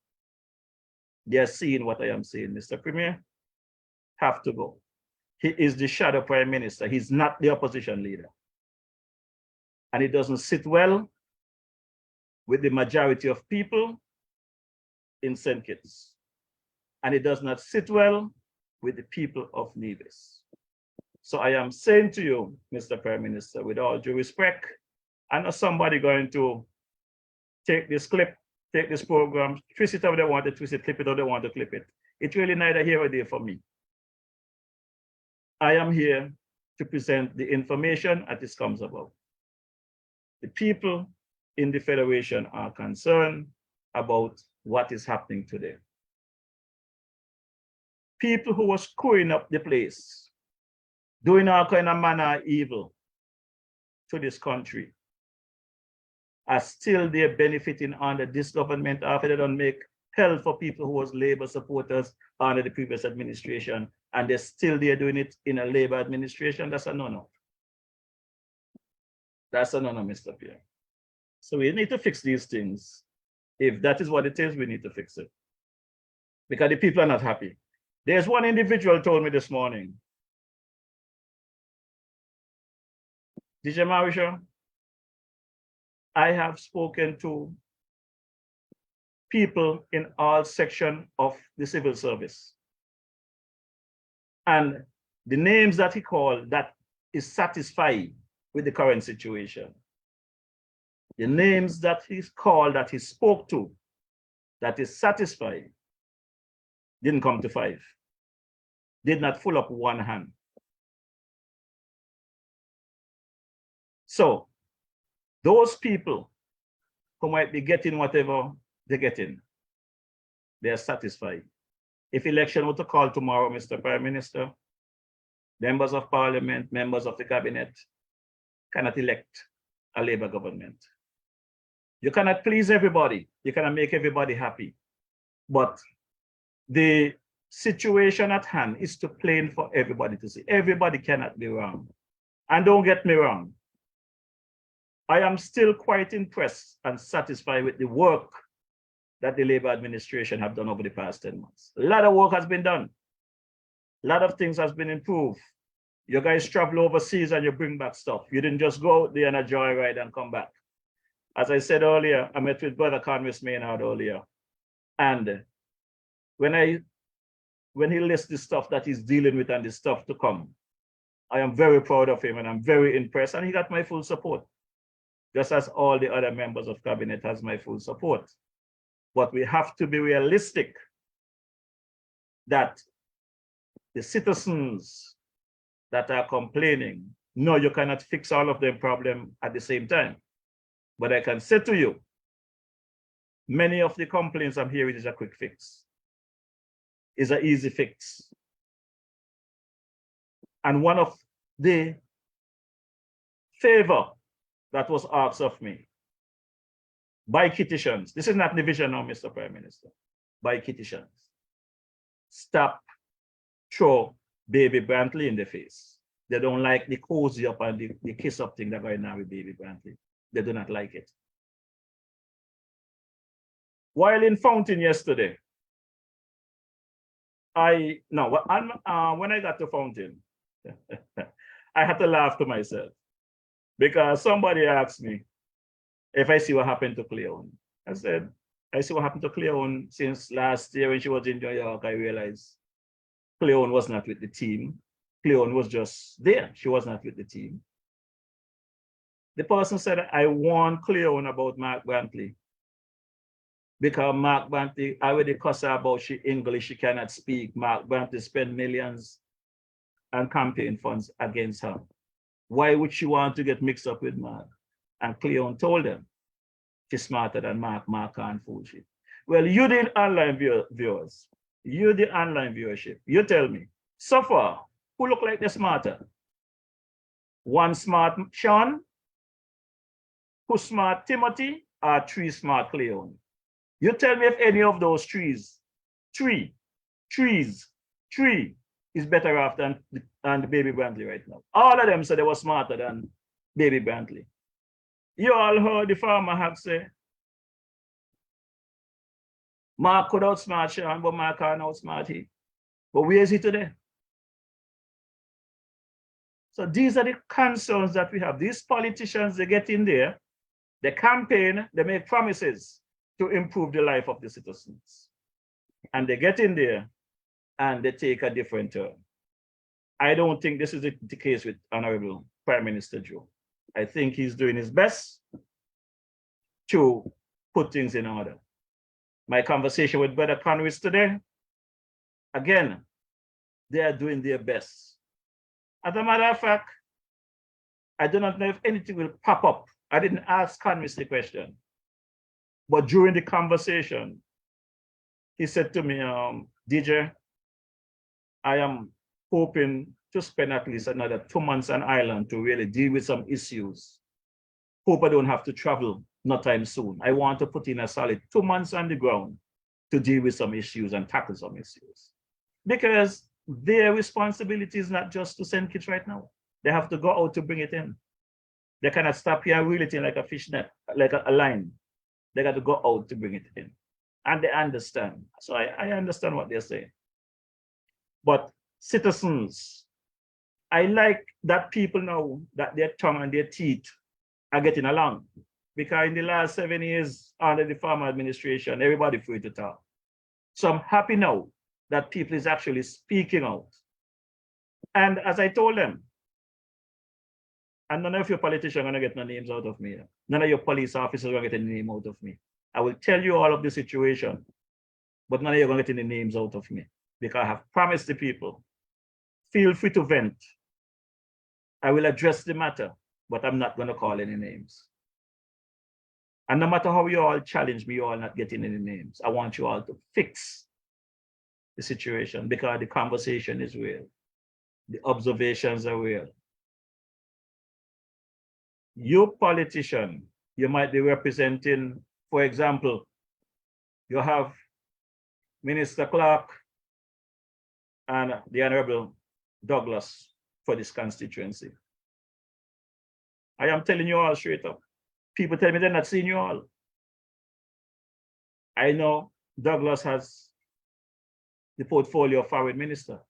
they are seeing what I am saying. Mr. Premier, have to go. He is the shadow prime minister. He's not the opposition leader. And it doesn't sit well with the majority of people in St. Kitts. And it does not sit well with the people of Nevis. So I am saying to you, Mr. Prime Minister, with all due respect, I know somebody going to take this clip, take this program, twist it how they want to twist it, clip it how they want to clip it. It's really neither here or there for me. I am here to present the information as this comes about. The people in the Federation are concerned about what is happening today. People who were screwing up the place, doing all kind of manner of evil to this country, are still there benefiting under this government after they don't make hell for people who was Labour supporters under the previous administration, and they're still there doing it in a Labour administration. That's a no-no. That's a no-no, Mr. Pierre. So we need to fix these things. If that is what it is, we need to fix it. Because the people are not happy. There's one individual told me this morning, DJ Marisha, I have spoken to people in all sections of the civil service. And the names that he called that is satisfied with the current situation. The names that he's called, that he spoke to, that is satisfied, didn't come to 5. Did not full up one hand. So those people who might be getting whatever they're getting, they're satisfied. If election were to call tomorrow, Mr. Prime Minister, members of parliament, members of the cabinet cannot elect a Labour government. You cannot please everybody. You cannot make everybody happy. But the situation at hand is to plain for everybody to see. Everybody cannot be wrong. And don't get me wrong, I am still quite impressed and satisfied with the work that the Labour administration have done over the past 10 months. A lot of work has been done. A lot of things has been improved. You guys travel overseas and you bring back stuff. You didn't just go out there on a joyride and come back. As I said earlier, I met with Brother Conwys Maynard earlier. And when he lists the stuff that he's dealing with and the stuff to come, I am very proud of him and I'm very impressed. And he got my full support, just as all the other members of cabinet has my full support. But we have to be realistic that the citizens that are complaining, no, you cannot fix all of their problems at the same time. But I can say to you, many of the complaints I'm hearing is a quick fix. Is an easy fix. And one of the favor that was asked of me by Kittitians, this is not division now, Mr. Prime Minister, by Kittitians, stop throw Baby Brantley in the face. They don't like the cozy up and the kiss up thing that going on with Baby Brantley. They do not like it. While in Fountain yesterday, when I got to Fountain, I had to laugh to myself because somebody asked me if I see what happened to Cleone. I said, I see what happened to Cleone since last year when she was in New York. I realized Cleone was not with the team. Cleone was just there. She was not with the team. The person said, I warned Cleone about Mark Brantley because Mark Brantley already cussed her about she English, she cannot speak. Mark Brantley spent millions and campaign funds against her. Why would she want to get mixed up with Mark? And Cleone told them, she's smarter than Mark. Mark can't fool she. Well, you the online viewers, you the online viewership, you tell me, so far, who look like the smarter? One smart Sean, who smart Timothy, or 3 smart Cleone? You tell me if any of those trees is better off than Baby Brantley right now. All of them said they were smarter than Baby Brantley. You all heard the farmer have say, Mark could outsmart Sean, but Mark can't outsmart he. But where is he today? So these are the concerns that we have. These politicians, they get in there They campaign, they make promises to improve the life of the citizens. And they get in there and they take a different turn. I don't think this is the case with Honorable Prime Minister Joe. I think he's doing his best to put things in order. My conversation with Brother Conway today, again, they are doing their best. As a matter of fact, I do not know if anything will pop up. I didn't ask Conway the question, but during the conversation, he said to me, DJ, I am hoping to spend at least another 2 months on island to really deal with some issues. Hope I don't have to travel no time soon. I want to put in a solid 2 months on the ground to deal with some issues and tackle some issues. Because their responsibility is not just to send kids right now. They have to go out to bring it in. They cannot stop here and reel it in like a fish net, like a line. They got to go out to bring it in. And they understand. So I understand what they're saying. But citizens, I like that people know that their tongue and their teeth are getting along. Because in the last 7 years under the former administration, everybody free to talk. So I'm happy now that people is actually speaking out. And as I told them, and none of your politicians are going to get no names out of me. None of your police officers are going to get any name out of me. I will tell you all of the situation, but none of you are going to get any names out of me because I have promised the people, feel free to vent. I will address the matter, but I'm not going to call any names. And no matter how you all challenge me, you all not getting any names. I want you all to fix the situation because the conversation is real. The observations are real. You politician, you might be representing, for example, you have Minister Clark and the Honorable Douglas for this constituency. I am telling you all straight up. People tell me they're not seeing you all. I know Douglas has the portfolio of foreign minister,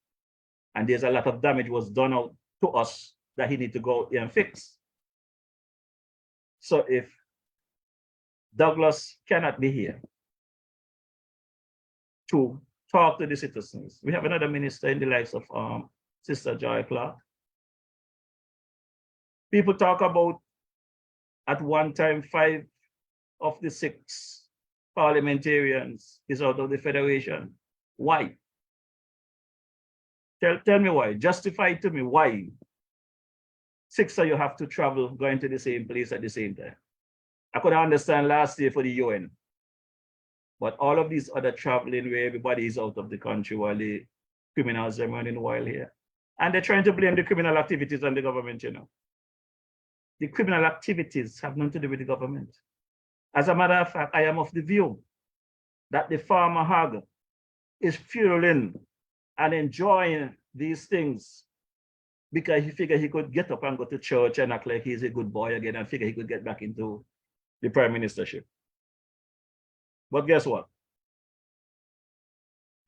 and there's a lot of damage was done out to us that he need to go here and fix. So if Douglas cannot be here to talk to the citizens, we have another minister in the likes of Sister Joy Clark. People talk about at one time 5 of the 6 parliamentarians is out of the Federation. Why? Tell me why. Justify to me why 6 of you have to travel going to the same place at the same time. I could understand last year for the UN, but all of these other traveling where everybody is out of the country while the criminals are running wild here. And they're trying to blame the criminal activities on the government, you know. The criminal activities have nothing to do with the government. As a matter of fact, I am of the view that the farmer hog is fueling and enjoying these things because he figured he could get up and go to church and act like he's a good boy again and figure he could get back into the prime ministership. But guess what?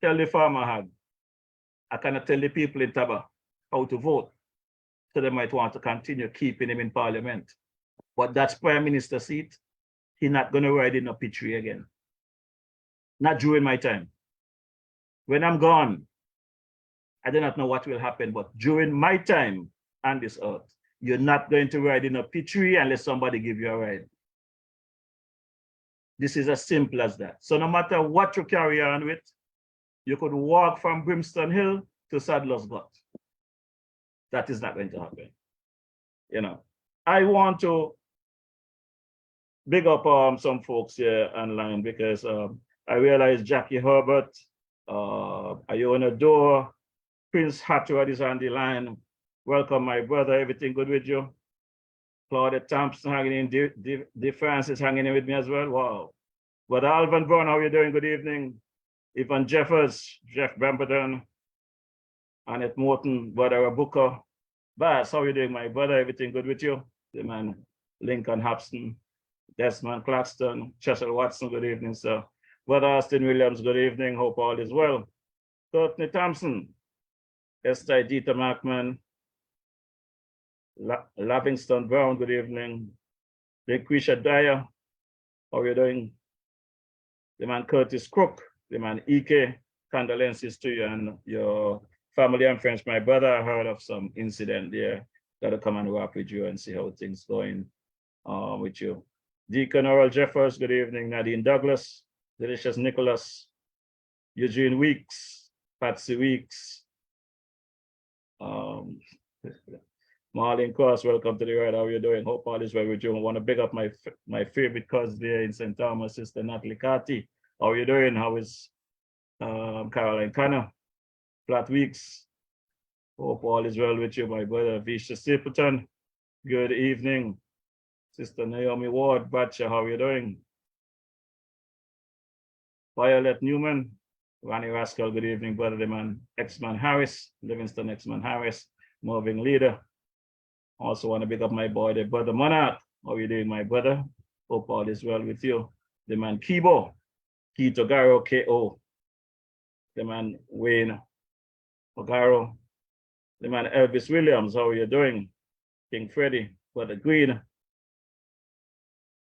Tell the farmer hog, I cannot tell the people in Taba how to vote. So they might want to continue keeping him in parliament. But that's prime minister seat. He's not going to ride in a pitchery again. Not during my time. When I'm gone, I do not know what will happen, but during my time on this earth, you're not going to ride in a pitchery unless somebody give you a ride. This is as simple as that. So no matter what you carry on with, you could walk from Brimstone Hill to Sadler's Gut. That is not going to happen. You know, I want to big up some folks here online because I realize Jackie Herbert, Iona Door, Prince Hatchard is on the line. Welcome, my brother. Everything good with you? Claudia Thompson hanging in. De France is hanging in with me as well. Wow. Brother Alvin Brown, how are you doing? Good evening. Ivan Jeffers, Jeff Bamberton, Annette Morton, Brother Booker. Bass, how are you doing, my brother? Everything good with you? The man Lincoln Hobson, Desmond Claxton, Cheshire Watson, good evening, sir. Brother Austin Williams, good evening. Hope all is well. Courtney Thompson, Esther Dieter Markman, Lavingston Brown, good evening. Laquisha Dyer, how are you doing? The man Curtis Crook, the man Ike, condolences to you and your family and friends. My brother, I heard of some incident there. Gotta come and work with you and see how things going with you. Deacon Oral Jeffers, good evening. Nadine Douglas, Delicious Nicholas, Eugene Weeks, Patsy Weeks, Marlene Cross, welcome to the ride. How are you doing? Hope all is well with you. I want to big up my favorite cousin there in St. Thomas, Sister Natalie Carty. How are you doing? How is Caroline Connor? Flat Weeks. Hope all is well with you, my brother. Visha Stapleton. Good evening. Sister Naomi Ward, Batcha, how are you doing? Violet Newman, Ronnie Rascal, good evening, brother. The man, X-Man Harris, Livingston X-Man Harris, Moving Leader. Also want to pick up my boy, the brother Monarch. How are you doing, my brother? Hope all is well with you. The man Kibo, Kitogaro KO. The man Wayne Ogaro. The man Elvis Williams, how are you doing? King Freddy, brother Green.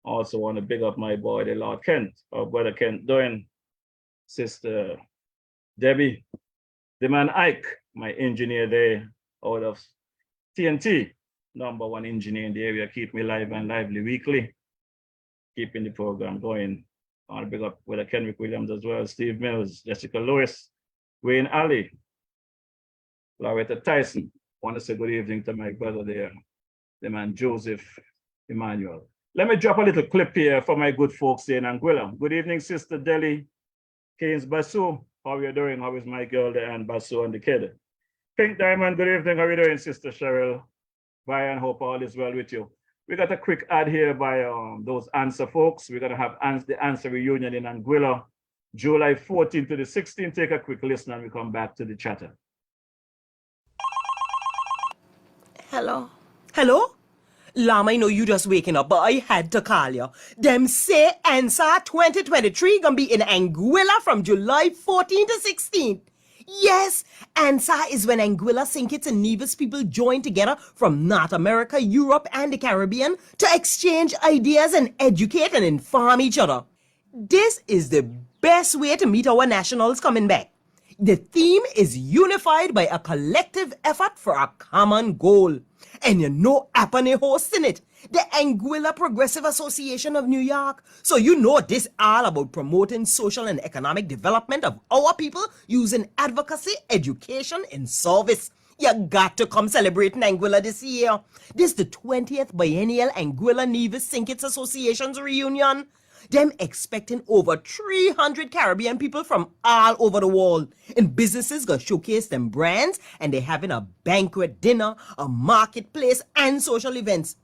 Also want to big up my boy, the Lord Kent, or brother Kent doing. Sister Debbie, the man Ike, my engineer there out of TNT, #1 engineer in the area, keep me live and lively weekly, keeping the program going. I want to big up with Kenrick Williams as well, Steve Mills, Jessica Lewis, Wayne Alley, Loretta Tyson. Want to say good evening to my brother there, the man Joseph Emmanuel. Let me drop a little clip here for my good folks here in Anguilla. Good evening, Sister Deli Keynes Basu. How are you doing? How is my girl there and Basu and the kid? Pink Diamond, good evening. How are you doing, Sister Cheryl? Brian, hope all is well with you. We got a quick ad here by those answer folks. We're gonna have the answer reunion in Anguilla, July 14th to the 16th. Take a quick listen and we come back to the chatter. Hello? Hello? Lam, I know you just waking up, but I had to call you. Them say ANSA 2023 gonna be in Anguilla from July 14th to 16th. Yes, ANSA is when Anguilla, St. Kitts and Nevis people join together from North America, Europe, and the Caribbean to exchange ideas and educate and inform each other. This is the best way to meet our nationals coming back. The theme is unified by a collective effort for a common goal. And you know APANE hosting it, the Anguilla Progressive Association of New York. So you know this all about promoting social and economic development of our people using advocacy, education, and service. You got to come celebrating Anguilla this year. This is the 20th biennial Anguilla Nevis St. Kitts Association's reunion. Them expecting over 300 Caribbean people from all over the world. And businesses gonna showcase them brands, and they having a banquet dinner, a marketplace, and social events.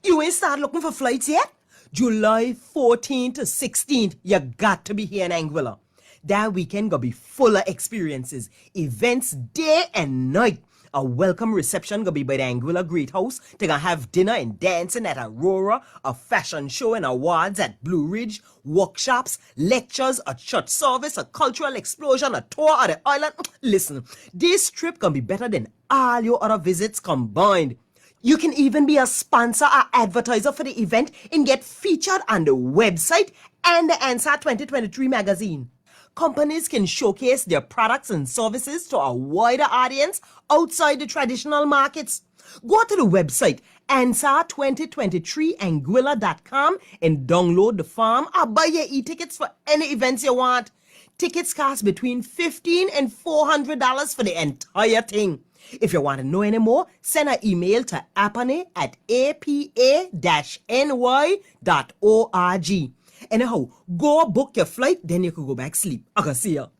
You ain't start looking for flights yet? July 14th to 16th, you got to be here in Anguilla. That weekend gonna be full of experiences, events day and night. A welcome reception gonna be by the Anguilla Great House. They gonna have dinner and dancing at Aurora, a fashion show and awards at Blue Ridge, workshops, lectures, a church service, a cultural explosion, a tour of the island. Listen, this trip gonna be better than all your other visits combined. You can even be a sponsor or advertiser for the event and get featured on the website and the ANSA 2023 magazine. Companies can showcase their products and services to a wider audience outside the traditional markets. Go to the website ANSA2023anguilla.com and download the form or buy your e-tickets for any events you want. Tickets cost between $15 and $400 for the entire thing. If you want to know any more, send an email to apane@apa-ny.org. Anyhow, go book your flight, then you can go back sleep. I can see you.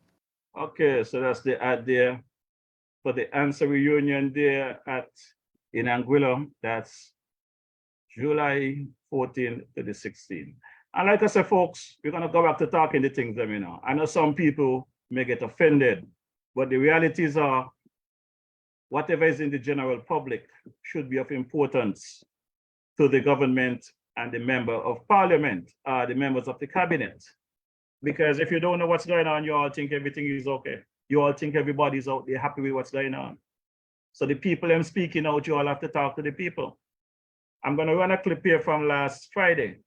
Okay, so that's the ad there for the answer reunion there in Anguilla. That's July 14th to the 16th. And like I said, folks, we're gonna go back to talking the things that we know. I know some people may get offended, but the realities are whatever is in the general public should be of importance to the government and the member of parliament, the members of the cabinet. Because if you don't know what's going on, you all think everything is okay. You all think everybody's out there happy with what's going on. So the people I'm speaking out, you all have to talk to the people. I'm going to run a clip here from last Friday.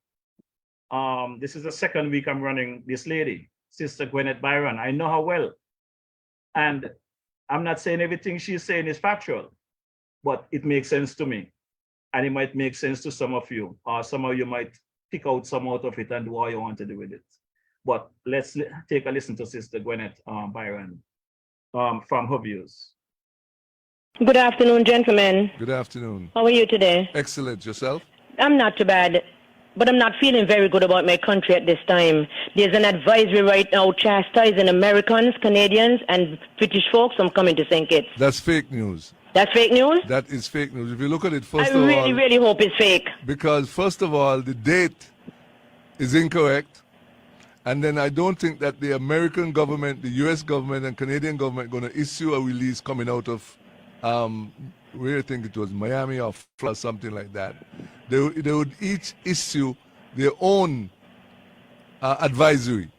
This is the second week I'm running this lady, Sister Gwyneth Byron. I know her well. And I'm not saying everything she's saying is factual, but it makes sense to me. And it might make sense to some of you, or some of you might pick out some out of it and do what you want to do with it. But let's take a listen to Sister Gwyneth Byron from her views. Good afternoon, gentlemen. Good afternoon. How are you today? Excellent. Yourself? I'm not too bad, but I'm not feeling very good about my country at this time. There's an advisory right now chastising Americans, Canadians, and British folks from coming to St. Kitts. That's fake news. That's fake news? That is fake news. If you look at it, I really hope it's fake. Because first of all, the date is incorrect. And then I don't think that the American government, the US government, and Canadian government are going to issue a release coming out of, where I think it was Miami or Florida, something like that. They would each issue their own advisory.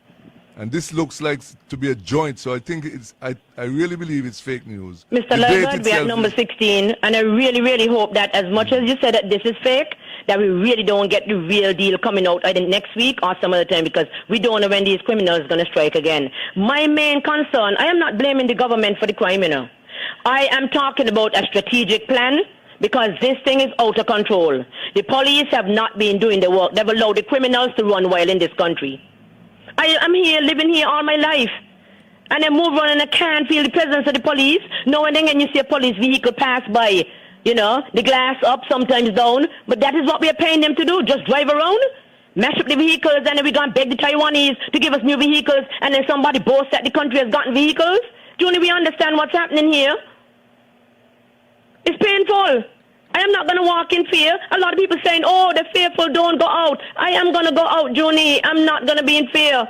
And this looks like to be a joint, so I think I really believe it's fake news. Mr. Lizard, we're at number 16, and I really hope that as much as you said that this is fake, that we really don't get the real deal coming out either next week or some other time, because we don't know when these criminals are going to strike again. My main concern, I am not blaming the government for the crime, you know. I am talking about a strategic plan, because this thing is out of control. The police have not been doing the work. They've allowed the criminals to run wild in this country. I'm here, living here all my life. And I move around and I can't feel the presence of the police. Now and then you see a police vehicle pass by, you know, the glass up, sometimes down. But that is what we are paying them to do, just drive around, mash up the vehicles, and then we're going to beg the Taiwanese to give us new vehicles, and then somebody boasts that the country has gotten vehicles. Junior, we understand what's happening here. It's painful. I am not going to walk in fear. A lot of people saying, oh, they're fearful, don't go out. I am going to go out, Junie. I'm not going to be in fear.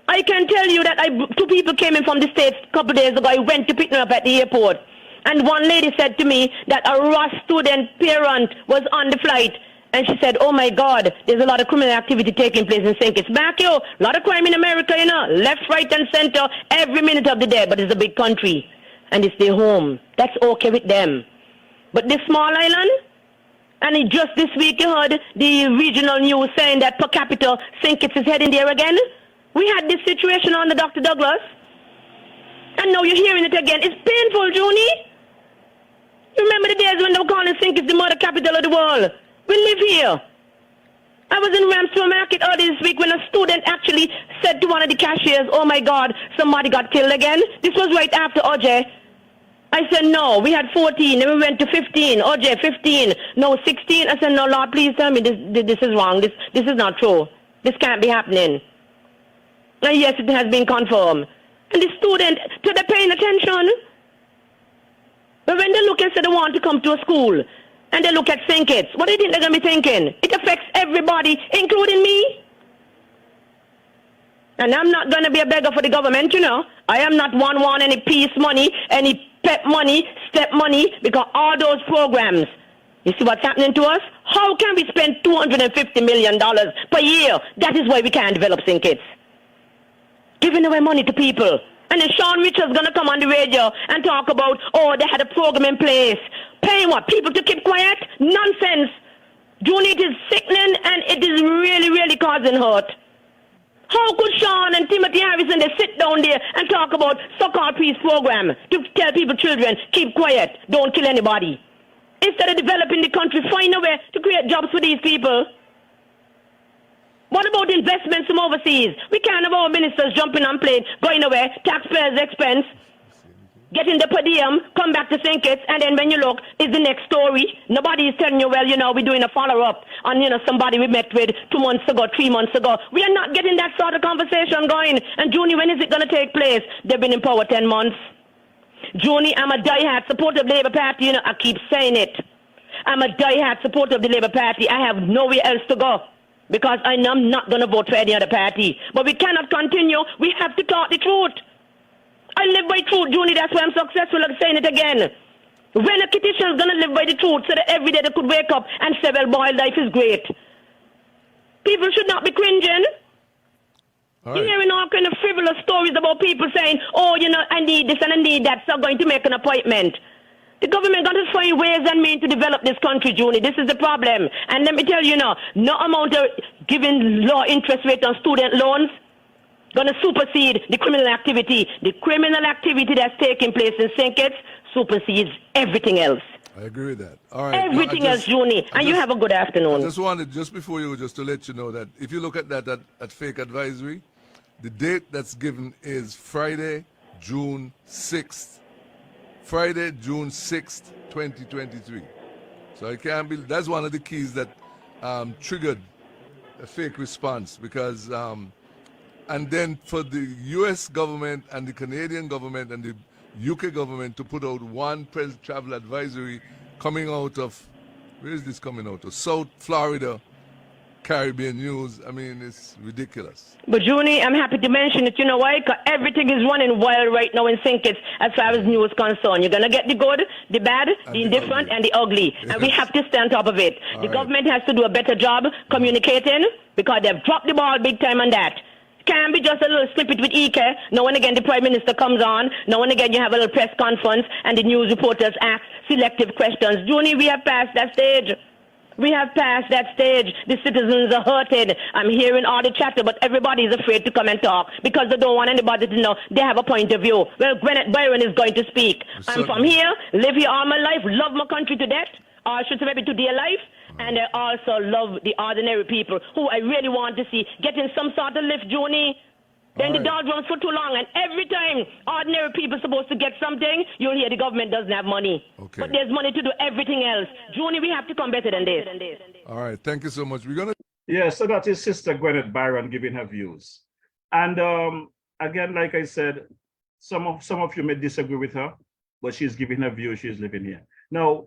I can tell you that two people came in from the States a couple of days ago. I went to pick them up at the airport. And one lady said to me that a Ross student parent was on the flight. And she said, oh, my God, there's a lot of criminal activity taking place in St. Kitts. Back here, a lot of crime in America, you know, left, right, and center, every minute of the day. But it's a big country. And it's their home. That's okay with them. But this small island, and just this week you heard the regional news saying that per capita St. Kitts is heading there again. We had this situation on the Dr. Douglas, and now you're hearing it again. It's painful, Junie. You remember the days when they were calling St. Kitts the murder capital of the world? We live here. I was in Ramsey Market earlier this week when a student actually said to one of the cashiers, oh my God, somebody got killed again. This was right after OJ. I said, no, we had 14, then we went to 15, OJ 15, no 16. I said, no, Lord, please tell me this is wrong. This is not true. This can't be happening. And yes, it has been confirmed. And the student, so they're paying attention. But when they look and say they want to come to a school, and they look at St. Kitts, what do you think they're going to be thinking? It affects everybody, including me. And I'm not going to be a beggar for the government, you know. I am not want any peace money, any PEP money, STEP money, because all those programs, you see what's happening to us? How can we spend $250 million per year? That is why we can't develop St. Kitts. Giving away money to people. And then Sean Richards going to come on the radio and talk about, oh, they had a program in place. Paying what? People to keep quiet? Nonsense. Junie, it is sickening and it is really causing hurt. How could Sean and Timothy Harrison, they sit down there and talk about so-called peace program to tell people, children, keep quiet, don't kill anybody. Instead of developing the country, find a way to create jobs for these people. What about investments from overseas? We can't have our ministers jumping on planes, going away, taxpayers' expense, getting the per diem, come back to St. Kitts, and then when you look, it's the next story. Nobody is telling you, well, you know, we're doing a follow-up on, you know, somebody we met with 2 months ago, 3 months ago. We are not getting that sort of conversation going. And Junie, when is it going to take place? They've been in power 10 months. Junie, I'm a die-hard supporter of the Labour Party. You know, I keep saying it. I'm a die-hard supporter of the Labour Party. I have nowhere else to go, because I know I'm not going to vote for any other party. But we cannot continue. We have to talk the truth. I live by truth, Junie. That's why I'm successful at saying it again. When a Kittitian is going to live by the truth, so that every day they could wake up and say, well, boy, life is great. People should not be cringing. You're hearing all kind of frivolous stories about people saying, oh, you know, I need this and I need that, so I'm going to make an appointment. The government got to find ways and means to develop this country, Junie. This is the problem. And let me tell you now, no amount of giving low interest rate on student loans going to supersede the criminal activity. The criminal activity that's taking place in St. Kitts supersedes everything else. I agree with that. All right. Everything else, Junie. And you have a good I afternoon. just wanted, just before you, just to let you know that if you look at that at fake advisory, the date that's given is Friday, June 6th. Friday, June 6th, 2023. So it can't be, that's one of the keys that triggered a fake response because, and then for the US government and the Canadian government and the UK government to put out one travel advisory coming out of, where is this coming out of? South Florida, Caribbean news. I mean, it's ridiculous. But Junie, I'm happy to mention it. You know why? 'Cause everything is running wild right now in St. Kitts as far as news concerned. You're going to get the good, the bad, the indifferent, and the ugly. And we have to stay on top of it. The government has to do a better job communicating because they've dropped the ball big time on that. Can't be just a little snippet with Ike. Now and again the Prime Minister comes on. Now and again you have a little press conference and the news reporters ask selective questions. Junie, we have passed that stage. We have passed that stage. The citizens are hurted. I'm hearing all the chatter, but everybody is afraid to come and talk because they don't want anybody to know they have a point of view. Well, Gwyneth Byron is going to speak. I'm from here, live here all my life, love my country to death, or should maybe to dear life. And I also love the ordinary people who I really want to see getting some sort of lift, Junie. Then the doldrums for too long, and every time ordinary people are supposed to get something, you'll hear the government doesn't have money. Okay. But there's money to do everything else. Junie, we have to come better than this. All right. Thank you so much. We're going to. Yeah, so that is Sister Gwyneth Byron giving her views. And again, like I said, some of you may disagree with her, but she's giving her view. She's living here. Now,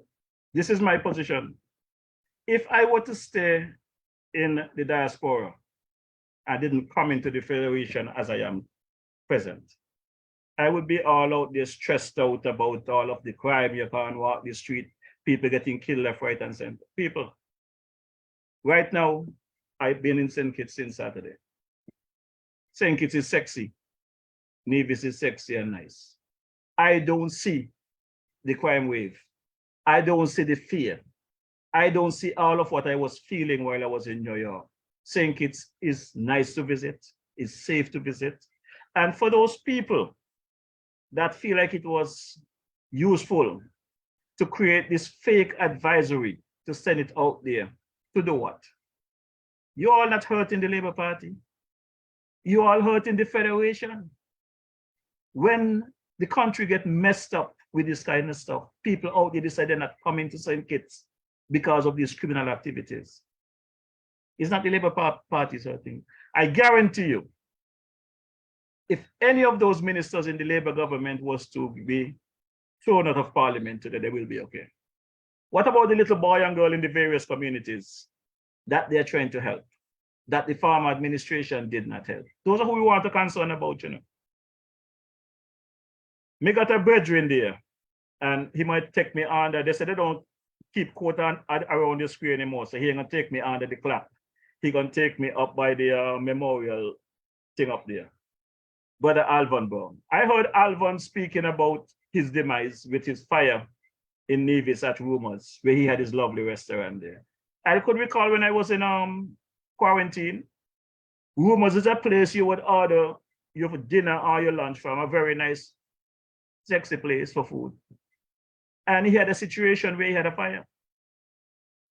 this is my position. If I were to stay in the diaspora, I didn't come into the Federation as I am present, I would be all out there stressed out about all of the crime. You can't walk the street, people getting killed left, right, and center. People, right now, I've been in St. Kitts since Saturday. St. Kitts is sexy. Nevis is sexy and nice. I don't see the crime wave. I don't see the fear. I don't see all of what I was feeling while I was in New York. St. Kitts is nice to visit, is safe to visit. And for those people that feel like it was useful to create this fake advisory, to send it out there, to do what? You all not hurting the Labour Party. You all hurting the Federation. When the country get messed up with this kind of stuff, people out there decide they're not coming to St. Kitts because of these criminal activities. It's not the Labour Party's hurting. I guarantee you, if any of those ministers in the Labour government was to be thrown out of Parliament today, they will be okay. What about the little boy and girl in the various communities that they're trying to help, that the farmer administration did not help? Those are who we want to concern about, you know. Me got a brethren there, and he might take me under. They said they don't keep quote around the square anymore, so he ain't gonna take me under the clock. He gonna take me up by the memorial thing up there. Brother Alvan Brown. I heard Alvan speaking about his demise with his fire in Nevis at Rumors, where he had his lovely restaurant there. I could recall when I was in quarantine, Rumors is a place you would order your dinner or your lunch from, a very nice, sexy place for food. And he had a situation where he had a fire.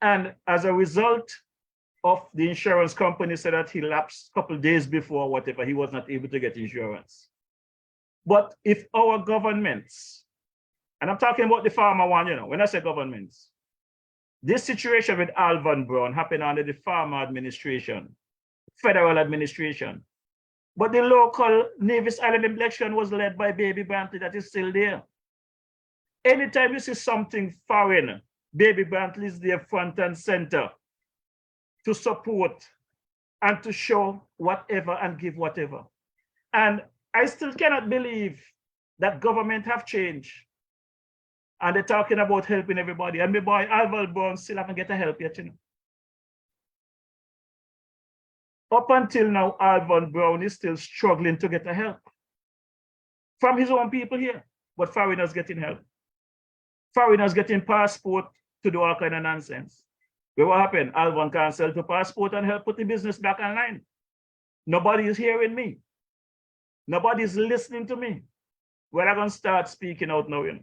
And as a result of the insurance company said that he lapsed a couple of days before, whatever, he was not able to get insurance. But if our governments, and I'm talking about the farmer one, you know, when I say governments, this situation with Alvan Brown happened under the farmer administration, federal administration. But the local Nevis Island election was led by Baby Brantley, that is still there. Anytime you see something foreign, Baby Brantley is there front and center to support and to show whatever and give whatever. And I still cannot believe that government have changed. And they're talking about helping everybody. And my boy Alvan Brown still haven't get a help yet, you know. Up until now, Alvan Brown is still struggling to get a help from his own people here, but foreigners getting help. Foreigners getting passport to do all kind of nonsense. But what happened? Alvan can't sell the passport and help put the business back online. Nobody is hearing me. Nobody is listening to me. We're not going to start speaking out now. You know.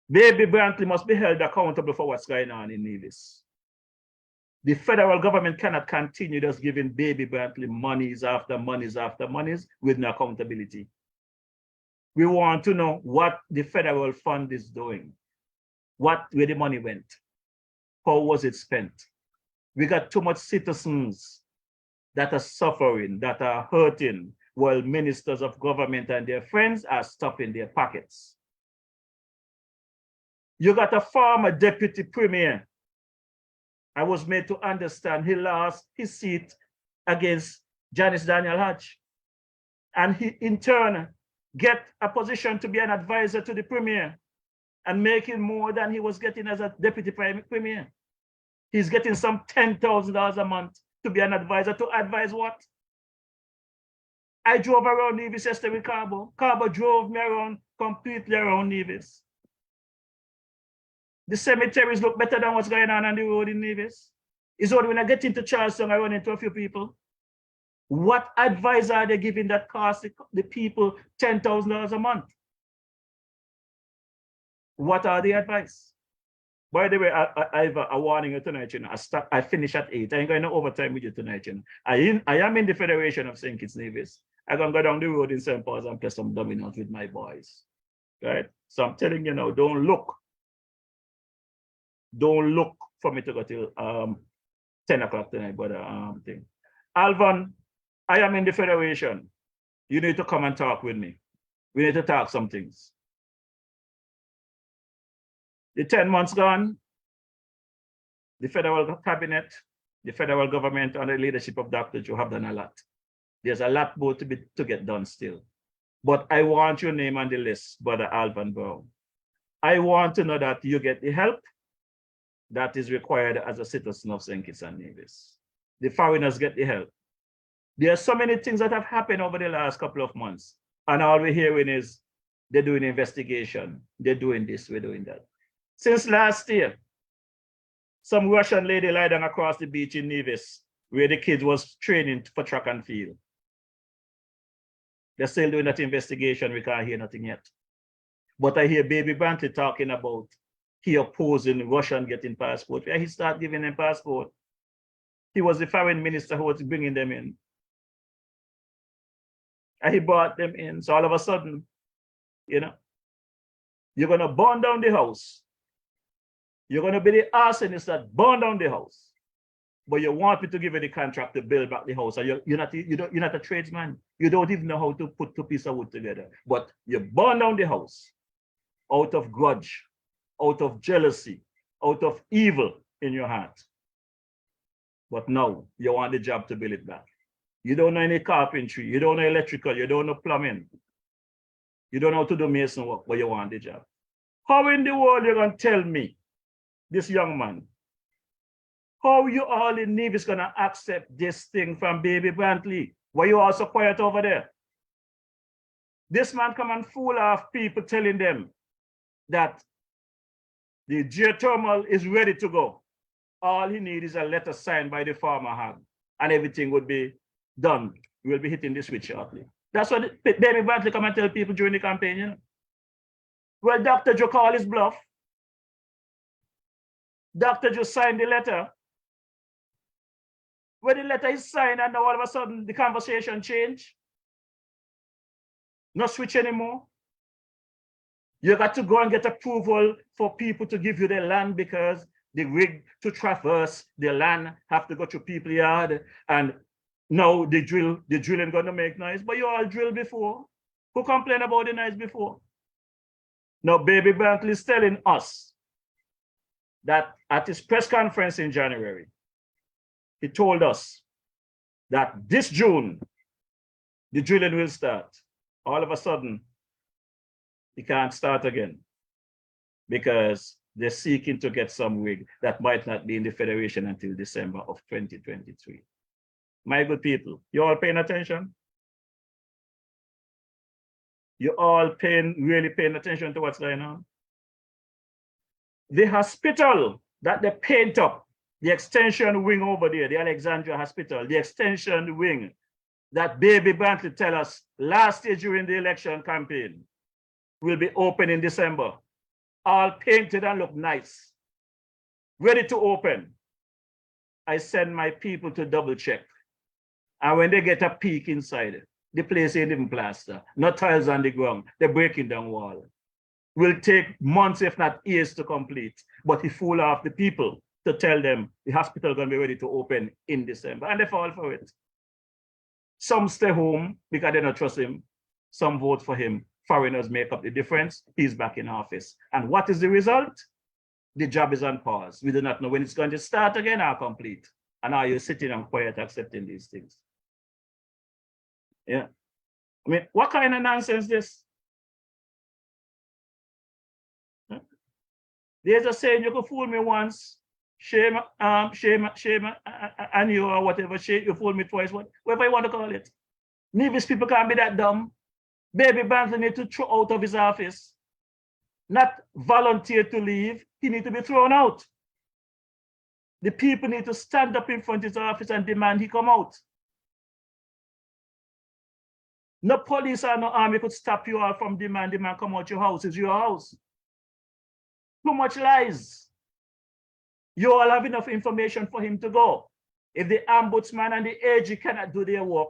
Baby Brantley must be held accountable for what's going on in Nevis. The federal government cannot continue just giving Baby Brantley monies after monies after monies with no accountability. We want to know what the federal fund is doing, where the money went, how was it spent. We got too much citizens that are suffering, that are hurting, while ministers of government and their friends are stuffing their pockets. You got a former deputy premier. I was made to understand he lost his seat against Janice Daniel Hodge. And he in turn get a position to be an advisor to the premier and making more than he was getting as a deputy premier. He's getting some $10,000 a month to be an advisor. To advise what? I drove around Nevis yesterday with Carbo. Carbo drove me around, completely around Nevis. The cemeteries look better than what's going on the road in Nevis. It's only when I get into Charleston, I run into a few people. What advice are they giving that costs the people $10,000 a month? What are the advice? By the way, I have a warning tonight. You know, I finish at 8. I ain't going to overtime with you tonight. You know, I am in the Federation of St. Kitts Nevis. I'm going to go down the road in St. Paul's and play some dominoes with my boys. Right? So I'm telling you now, don't look for me to go till 10 o'clock tonight, but thing. Alvan, I am in the Federation. You need to come and talk with me. We need to talk some things. The 10 months gone, the federal cabinet, the federal government under the leadership of Dr. Joe have done a lot. There's a lot more to get done still. But I want your name on the list, Brother Alvan Brown. I want to know that you get the help that is required as a citizen of St. Kitts and Nevis. The foreigners get the help. There are so many things that have happened over the last couple of months. And all we're hearing is they're doing investigation. They're doing this, we're doing that. Since last year, some Russian lady lied down across the beach in Nevis where the kids was training for track and field. They're still doing that investigation. We can't hear nothing yet. But I hear Baby Brantley talking about he opposing Russian getting passport. Yeah, he started giving them passport. He was the foreign minister who was bringing them in. And he brought them in. So all of a sudden, you know, you're going to burn down the house. You're going to be the arsonist that burn down the house. But you want me to give you the contract to build back the house. And you're not a tradesman. You don't even know how to put two pieces of wood together. But you burn down the house out of grudge, out of jealousy, out of evil in your heart. But now you want the job to build it back. You don't know any carpentry, you don't know electrical, you don't know plumbing. You don't know how to do mason work, but you want the job. How in the world you going to tell me, this young man, how you all in Nevis going to accept this thing from Baby Brantley? Why you all so quiet over there? This man come and fool off people telling them that the geothermal is ready to go. All he needs is a letter signed by the farmer Hag, and everything would be done. We'll be hitting the switch shortly. That's what Baby Brantley come and tell people during the campaign, you know. Well, Dr. Joe called his bluff. Dr. Joe signed the letter. When the letter is signed, and now all of a sudden the conversation changed. No switch anymore. You got to go and get approval for people to give you their land because the rig to traverse the land have to go to people's yard. And now the drilling gonna make noise, but you all drilled before. Who complained about the noise before? Now Baby Brantley is telling us that at his press conference in January, he told us that this June, the drilling will start. All of a sudden, he can't start again because they're seeking to get some rig that might not be in the Federation until December of 2023. My good people, you all paying attention? You all really paying attention to what's going on? The hospital that they paint up, the extension wing over there, the Alexandria Hospital, the extension wing that Baby Brantley tell us last year during the election campaign will be open in December. All painted and look nice, ready to open. I send my people to double check. And when they get a peek inside, the place ain't even plaster, no tiles on the ground, they're breaking down wall. Will take months, if not years, to complete. But he fool off the people to tell them the hospital is going to be ready to open in December, and they fall for it. Some stay home because they don't trust him. Some vote for him. Foreigners make up the difference. He's back in office. And what is the result? The job is on pause. We do not know when it's going to start again or complete. And now you're sitting and quiet accepting these things. Yeah. I mean, what kind of nonsense is this? Huh? There's a saying, you could fool me once, shame and you or whatever, shame, you fool me twice, whatever you want to call it. Nevis people can't be that dumb. Baby Brantley need to throw out of his office, not volunteer to leave. He need to be thrown out. The people need to stand up in front of his office and demand he come out. No police or no army could stop you all from demanding man come out your house. It's your house. Too much lies. You all have enough information for him to go. If the ombudsman and the AG cannot do their work,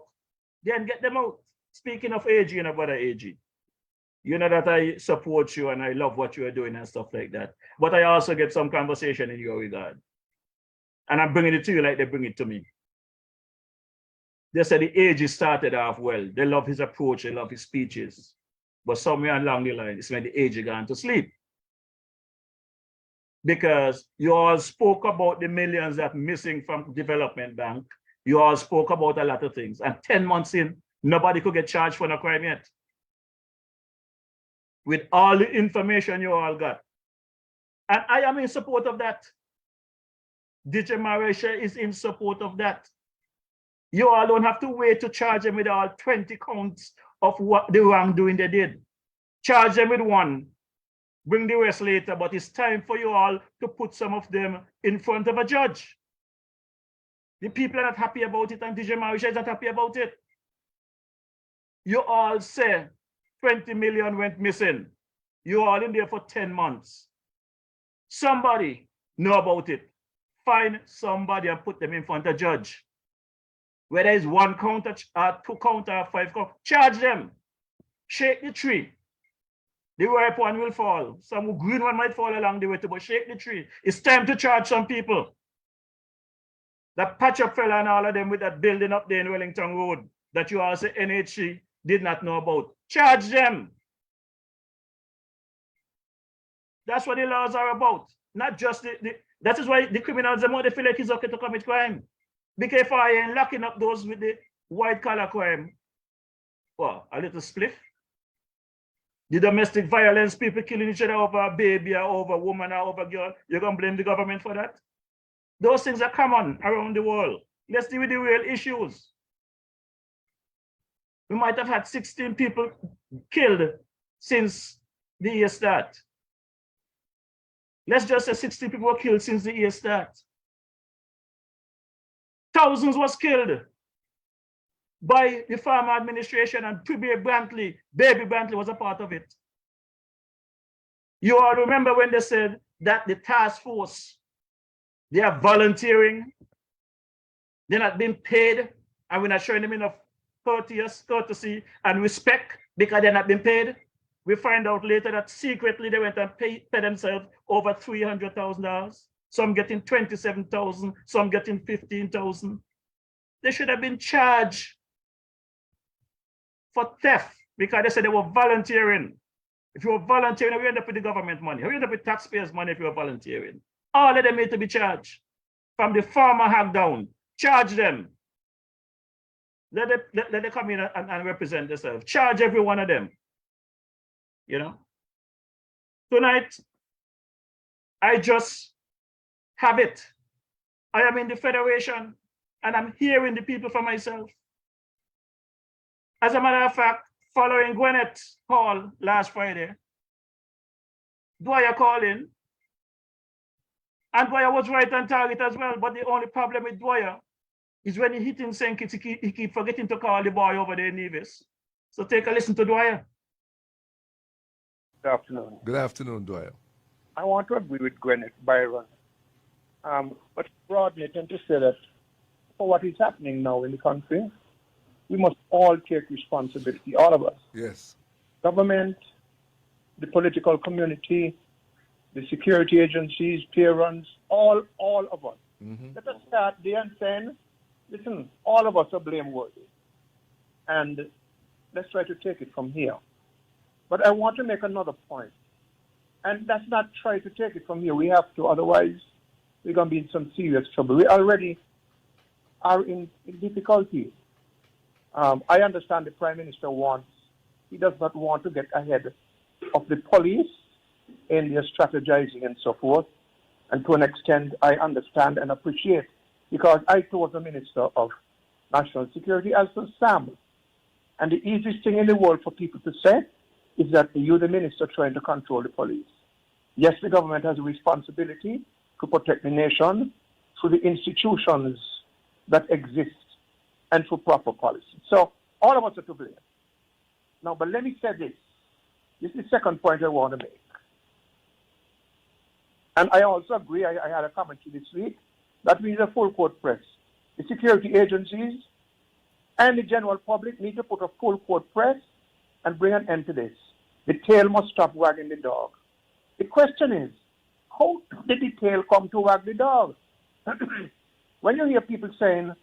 then get them out. Speaking of AG, you know, brother AG, you know that I support you and I love what you are doing and stuff like that. But I also get some conversation in your regard. And I'm bringing it to you like they bring it to me. They said the AG started off well. They love his approach, they love his speeches. But somewhere along the line, it's when the AG gone to sleep. Because you all spoke about the millions that missing from Development Bank. You all spoke about a lot of things. And 10 months in, nobody could get charged for no crime yet. With all the information you all got. And I am in support of that. DJ Marisha is in support of that. You all don't have to wait to charge them with all 20 counts of what the wrongdoing they did. Charge them with one. Bring the rest later, but it's time for you all to put some of them in front of a judge. The people are not happy about it, and DJ Marisha is not happy about it. You all say 20 million went missing. You all in there for 10 months. Somebody know about it. Find somebody and put them in front of a judge. Whether it's 1 count or 2 count or 5 count, charge them. Shake the tree. The ripe one will fall. Some green one might fall along the way too, but shake the tree. It's time to charge some people. That patch up fella and all of them with that building up there in Wellington Road that you all say NHC did not know about. Charge them. That's what the laws are about. Not just that is why the criminals, the more they feel like it's okay to commit crime. Because if I ain't locking up those with the white collar crime, well, a little spliff. The domestic violence, people killing each other over a baby or over a woman or over a girl, you're going to blame the government for that? Those things are common around the world. Let's deal with the real issues. We might have had 16 people killed since the year start. Let's just say 60 people were killed since the year start. Thousands was killed by the farmer administration, and Baby Brantley was a part of it. You all remember when they said that the task force, they are volunteering, they're not being paid, and we're not showing them enough courtesy and respect because they're not being paid. We find out later that secretly they went and paid themselves over $300,000. Some getting 27,000, some getting 15,000. They should have been charged for theft because they said they were volunteering. If you were volunteering, we end up with the government money. We end up with taxpayers' money if you were volunteering. All of them need to be charged. From the farmer hack down, charge them. Let them come in and represent themselves. Charge every one of them. You know? Tonight, I just have it. I am in the Federation and I'm hearing the people for myself. As a matter of fact, following Gwyneth's call last Friday, Dwyer called in, and Dwyer was right on target as well. But the only problem with Dwyer is when he hit in St. Kitts, he keep forgetting to call the boy over there in Nevis. So take a listen to Dwyer. Good afternoon. Good afternoon, Dwyer. I want to agree with Gwyneth Byron. But broadly, I tend to say that for what is happening now in the country, we must all take responsibility, all of us. Yes. Government, the political community, the security agencies, parents, all of us. Let us start there and saying, listen, all of us are blameworthy. And let's try to take it from here. But I want to make another point. And that's not try to take it from here. We have to, otherwise we're going to be in some serious trouble. We already are in difficulty. I understand the Prime Minister he does not want to get ahead of the police in their strategizing and so forth. And to an extent, I understand and appreciate, because I told the Minister of National Security, as does Sam. And the easiest thing in the world for people to say is that you're the minister trying to control the police. Yes, the government has a responsibility to protect the nation through the institutions that exist and through proper policy. So all of us are to blame. Now, but let me say this. This is the second point I want to make. And I also agree, I had a commentary this week, that we need a full court press. The security agencies and the general public need to put a full court press and bring an end to this. The tail must stop wagging the dog. The question is, how did the tail come to wag the dog? When you hear people saying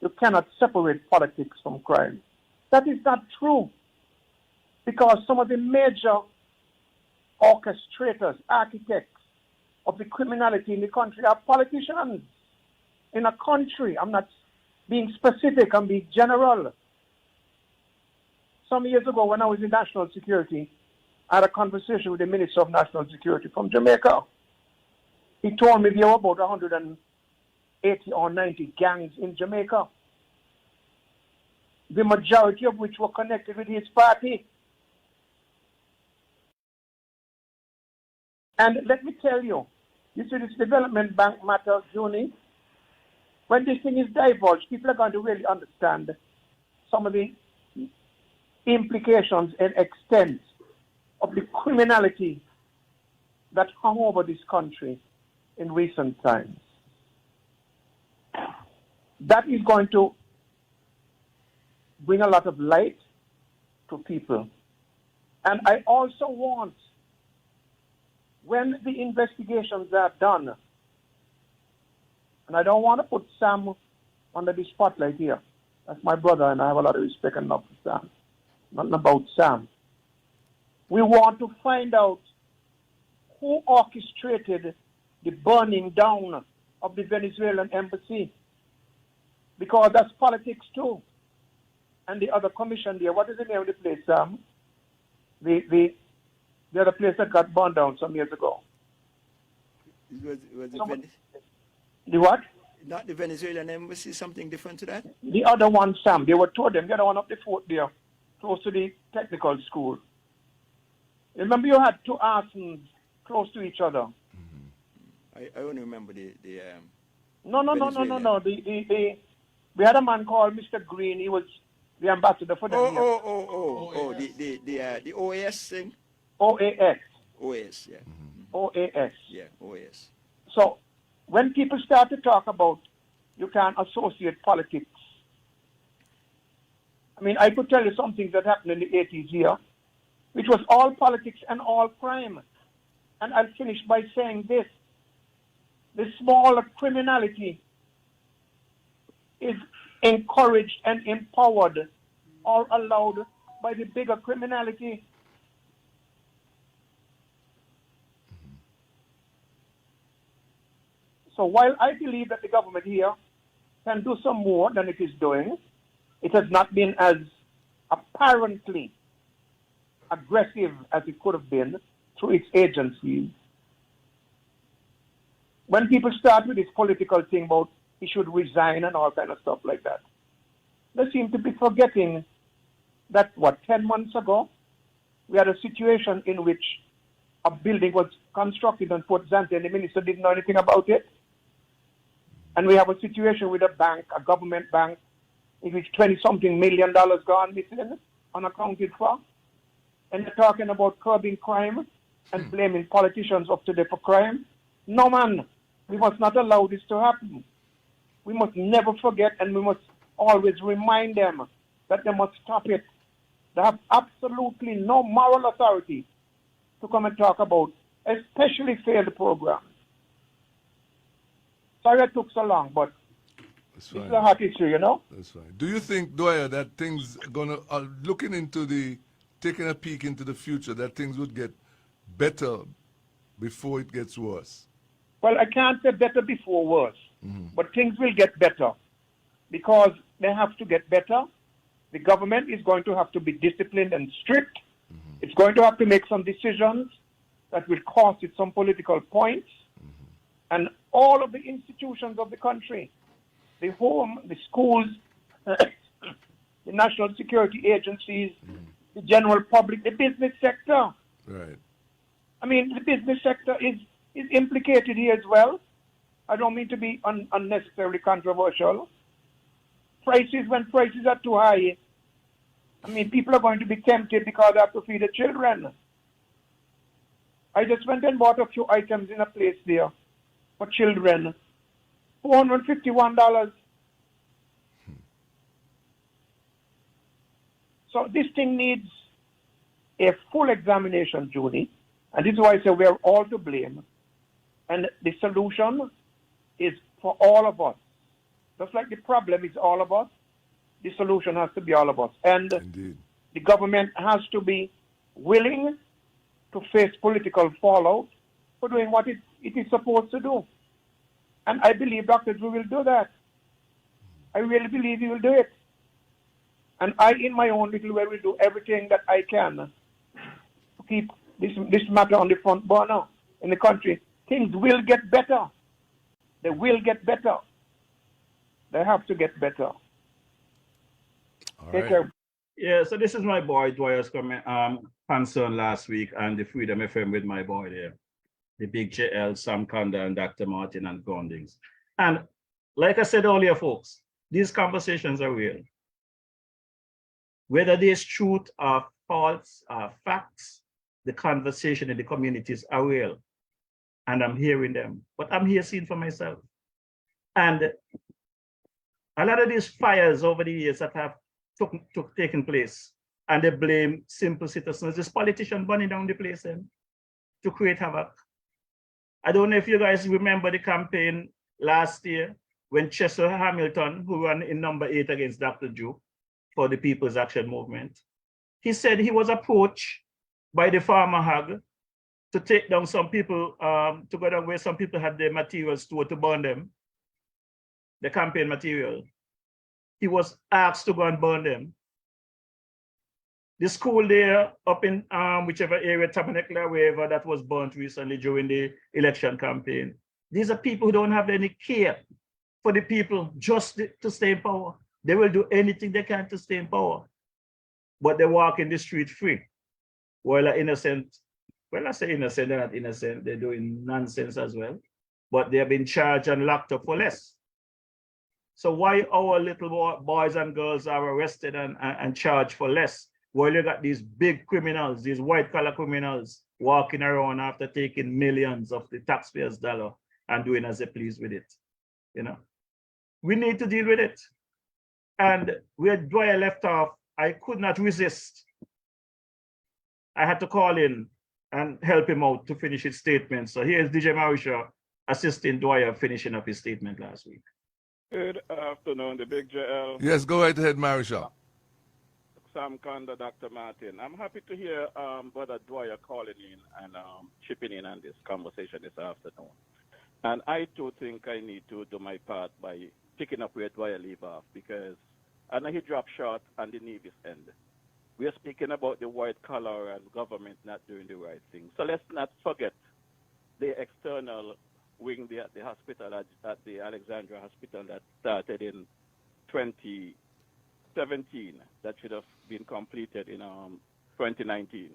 you cannot separate politics from crime, that is not true. Because some of the major orchestrators, architects of the criminality in the country are politicians in a country. I'm not being specific, I'm being general. Some years ago, when I was in national security, I had a conversation with the Minister of National Security from Jamaica. He told me there were about 180 or 90 gangs in Jamaica, the majority of which were connected with his party. And let me tell you, this development bank matter, Juni, when this thing is divulged, people are going to really understand some of the implications and extent of the criminality that hung over this country in recent times. That is going to bring a lot of light to people. And I also want, when the investigations are done, and I don't want to put Sam under the spotlight here. That's my brother, and I have a lot of respect and love for Sam. Nothing about Sam. We want to find out who orchestrated the burning down of the Venezuelan embassy, because that's politics too. And the other commission there, what is the name of the place, Sam? The other place that got burned down some years ago. The what? Not the Venezuelan embassy, something different to that? The other one, Sam. There were two of them. The other one up the fort there, close to the technical school. Remember you had two arsons close to each other. I only remember the No. We had a man called Mr. Green. He was the ambassador for them. The OAS thing? OAS. OAS, yeah. OAS. Yeah, OAS. So when people start to talk about you can't associate politics, I mean, I could tell you something that happened in the 80s here, which was all politics and all crime. And I'll finish by saying this. The smaller criminality is encouraged and empowered or allowed by the bigger criminality. So while I believe that the government here can do some more than it is doing, it has not been as apparently aggressive as it could have been through its agencies. When people start with this political thing about he should resign and all kind of stuff like that, they seem to be forgetting that, 10 months ago, we had a situation in which a building was constructed on Port Zante and the minister didn't know anything about it. And we have a situation with a bank, a government bank, in which 20-something million gone missing, unaccounted for. And they're talking about curbing crime and blaming politicians up to date for crime. No, man, we must not allow this to happen. We must never forget, and we must always remind them that they must stop it. They have absolutely no moral authority to come and talk about, especially failed programs. Sorry it took so long, but That's this fine. is a hot issue, you know? That's fine. Do you think, Dwyer, that things are looking into taking a peek into the future, that things would get better before it gets worse? Well, I can't say better before worse, but things will get better because they have to get better. The government is going to have to be disciplined and strict. It's going to have to make some decisions that will cost it some political points. And all of the institutions of the country, the home, the schools, the national security agencies, the general public, the business sector. Right. I mean, the business sector is implicated here as well. I don't mean to be unnecessarily controversial. When prices are too high, I mean, people are going to be tempted because they have to feed the children. I just went and bought a few items in a place there for children. $451. So this thing needs a full examination, Judy. And this is why I say we are all to blame. And the solution is for all of us. Just like the problem is all of us, the solution has to be all of us. And Indeed. the government has to be willing to face political fallout for doing what it is supposed to do. And I believe Dr. Drew will do that. I really believe he will do it. And I, in my own little way, will do everything that I can to keep this matter on the front burner in the country. Things will get better. They will get better. They have to get better. All Take right. care. Yeah, so this is my boy Dwyer's concern last week and the Freedom FM with my boy there. The Big JL, Sam Kanda, and Dr. Martin and Gondings. And like I said earlier, folks, these conversations are real. Whether there's truth or false or facts, the conversation in the communities are real. And I'm hearing them, but I'm here seeing for myself. And a lot of these fires over the years that have taken place, and they blame simple citizens, this politician burning down the place to create havoc. I don't know if you guys remember the campaign last year when Chester Hamilton, who ran in number 8 against Dr. Drew for the People's Action Movement, he said he was approached by the farmer hag to take down some people, to go down where some people had their materials stored to burn them, the campaign material. He was asked to go and burn them. The school there up in whichever area, Tabernacle or wherever, that was burnt recently during the election campaign. These are people who don't have any care for the people just to stay in power. They will do anything they can to stay in power. But they walk in the street free. While are innocent, well, I say innocent, they're not innocent, they're doing nonsense as well. But they have been charged and locked up for less. So why our little boys and girls are arrested and charged for less? Well, you got these big criminals, these white-collar criminals walking around after taking millions of the taxpayers' dollar and doing as they please with it. You know, we need to deal with it. And where Dwyer left off, I could not resist. I had to call in and help him out to finish his statement. So here's DJ Marisha assisting Dwyer finishing up his statement last week. Good afternoon, the Big JL. Yes, go right ahead, Marisha. Sam Kanda, Dr. Martin. I'm happy to hear Brother Dwyer calling in and chipping in on this conversation this afternoon. And I too think I need to do my part by picking up where Dwyer leave off, because I know he dropped short on the Nevis end. We are speaking about the white collar and government not doing the right thing. So let's not forget the external wing at the hospital, at the Alexandria Hospital, that started in 20 17 that should have been completed in 2019.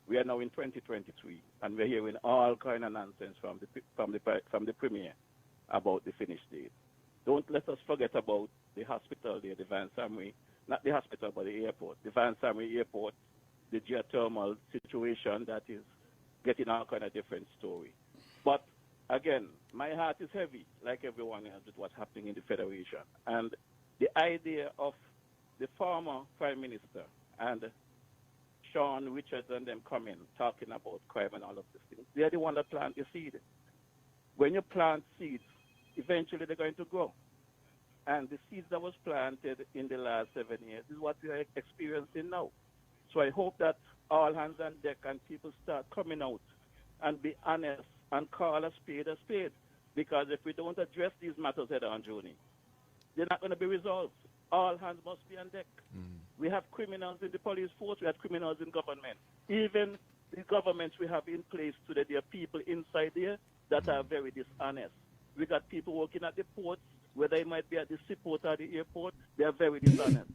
We are now in 2023, and we're hearing all kind of nonsense from the premier about the finish date. Don't let us forget about the hospital there, the Van Samry, not the hospital, but the airport, the Van Samry Airport, the geothermal situation that is getting all kind of different story. But again, my heart is heavy, like everyone else, with what's happening in the Federation. And the idea of the former Prime Minister and Sean Richards and them coming, talking about crime and all of these things, they're the one that plant the seed. When you plant seeds, eventually they're going to grow. And the seeds that was planted in the last 7 years is what we are experiencing now. So I hope that all hands on deck and people start coming out and be honest and call a spade a spade. Because if we don't address these matters head on, Joni, they're not going to be resolved. All hands must be on deck. We have criminals in the police force, we have criminals in government. Even the governments we have in place today, there are people inside there that are very dishonest. We got people working at the ports, whether it might be at the seaport or the airport, they are very dishonest.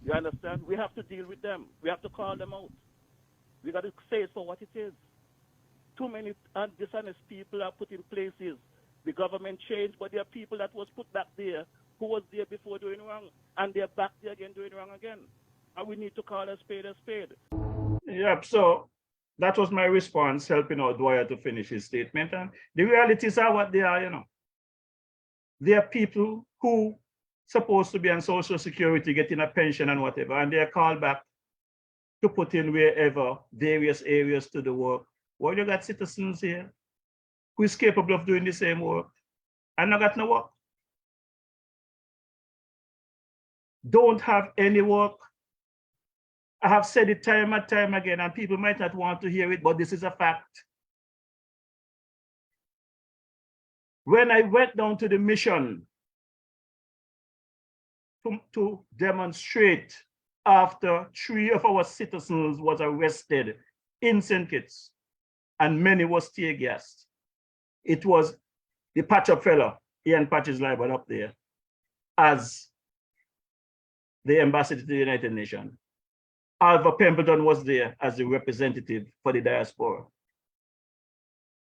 You understand? We have to deal with them. We have to call them out. We got to say it for what it is. Too many dishonest people are put in places. The government changed, but there are people that was put back there who was there before doing wrong, and they're back there again doing wrong again. And we need to call a spade a spade. Yep, so that was my response, helping out Dwyer to finish his statement. And the realities are what they are, you know. There are people who supposed to be on Social Security, getting a pension and whatever, and they're called back to put in wherever, various areas to the work. Well, you got citizens here who is capable of doing the same work and not got no work. Don't have any work. I have said it time and time again, and people might not want to hear it, but this is a fact. When I went down to the mission to demonstrate after 3 of our citizens was arrested in St. Kitts, and many was tear gassed. It was the patch-up fellow, Ian Patches Library up there, as the ambassador to the United Nations. Alva Pemberton was there as the representative for the diaspora.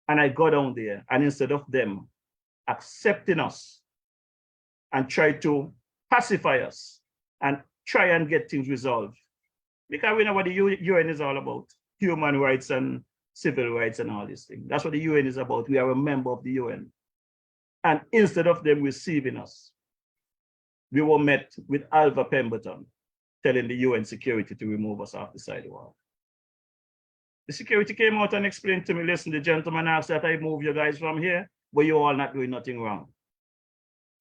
And I got down there, and instead of them accepting us and try to pacify us and try and get things resolved, because we know what the UN is all about, human rights and civil rights and all these things. That's what the UN is about. We are a member of the UN. And instead of them receiving us, we were met with Alva Pemberton telling the UN security to remove us off the sidewalk. The security came out and explained to me, listen, the gentleman asked that I move you guys from here, but you all not doing nothing wrong.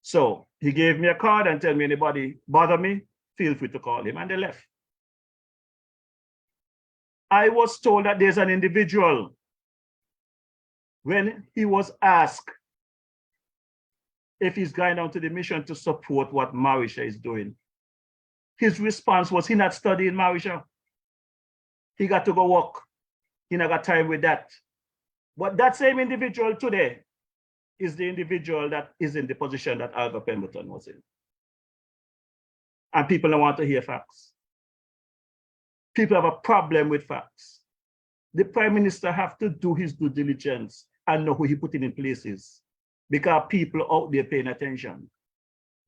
So he gave me a card and told me, anybody bother me, feel free to call him, and they left. I was told that there's an individual, when he was asked if he's going down to the mission to support what Marisha is doing, his response was he not studying Marisha. He got to go work. He not got time with that. But that same individual today is the individual that is in the position that Alva Pemberton was in. And people don't want to hear facts. People have a problem with facts. The Prime Minister have to do his due diligence and know who he put in places, because people out there paying attention.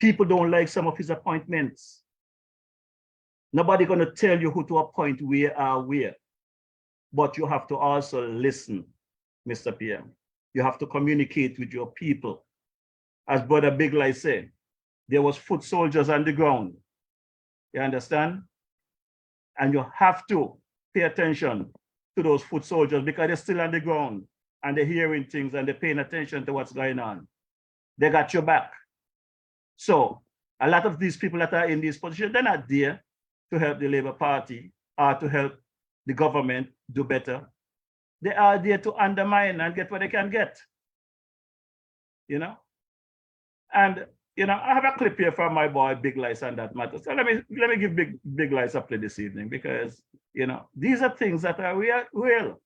People don't like some of his appointments. Nobody gonna tell you who to appoint where. But you have to also listen, Mr. PM. You have to communicate with your people. As Brother Big Lie said, there was foot soldiers on the ground. You understand? And you have to pay attention to those foot soldiers, because they're still on the ground and they're hearing things and they're paying attention to what's going on. They got your back. So a lot of these people that are in these positions, they're not there to help the Labour Party or to help the government do better. They are there to undermine and get what they can get. You know? And you know, I have a clip here from my boy Big Lies on that matter. So let me give Big Lies a play this evening, because you know, these are things that are real.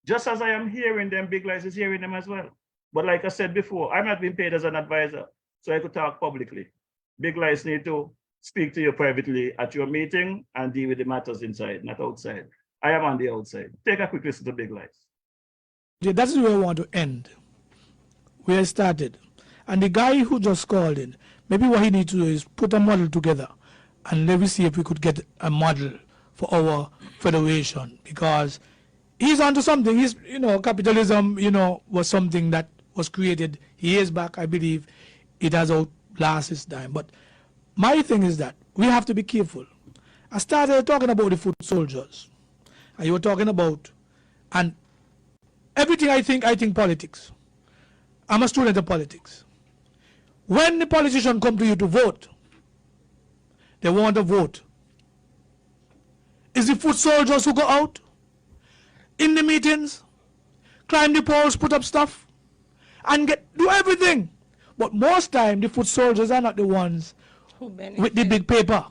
Just as I am hearing them, Big Lies is hearing them as well. But like I said before, I'm not being paid as an advisor, so I could talk publicly. Big Lies need to speak to you privately at your meeting and deal with the matters inside, not outside. I am on the outside. Take a quick listen to Big Lies. Yeah, that's where I want to end, where I started. And the guy who just called in, maybe what he needs to do is put a model together and let me see if we could get a model for our federation, because he's onto something. He's, capitalism, was something that was created years back. I believe it has outlasted its time. But my thing is that we have to be careful. I started talking about the foot soldiers, and you were talking about, and everything I think politics. I'm a student of politics. When the politicians come to you to vote, they want to vote. Is the foot soldiers who go out in the meetings, climb the poles, put up stuff, and do everything. But most time, the foot soldiers are not the ones with the big paper.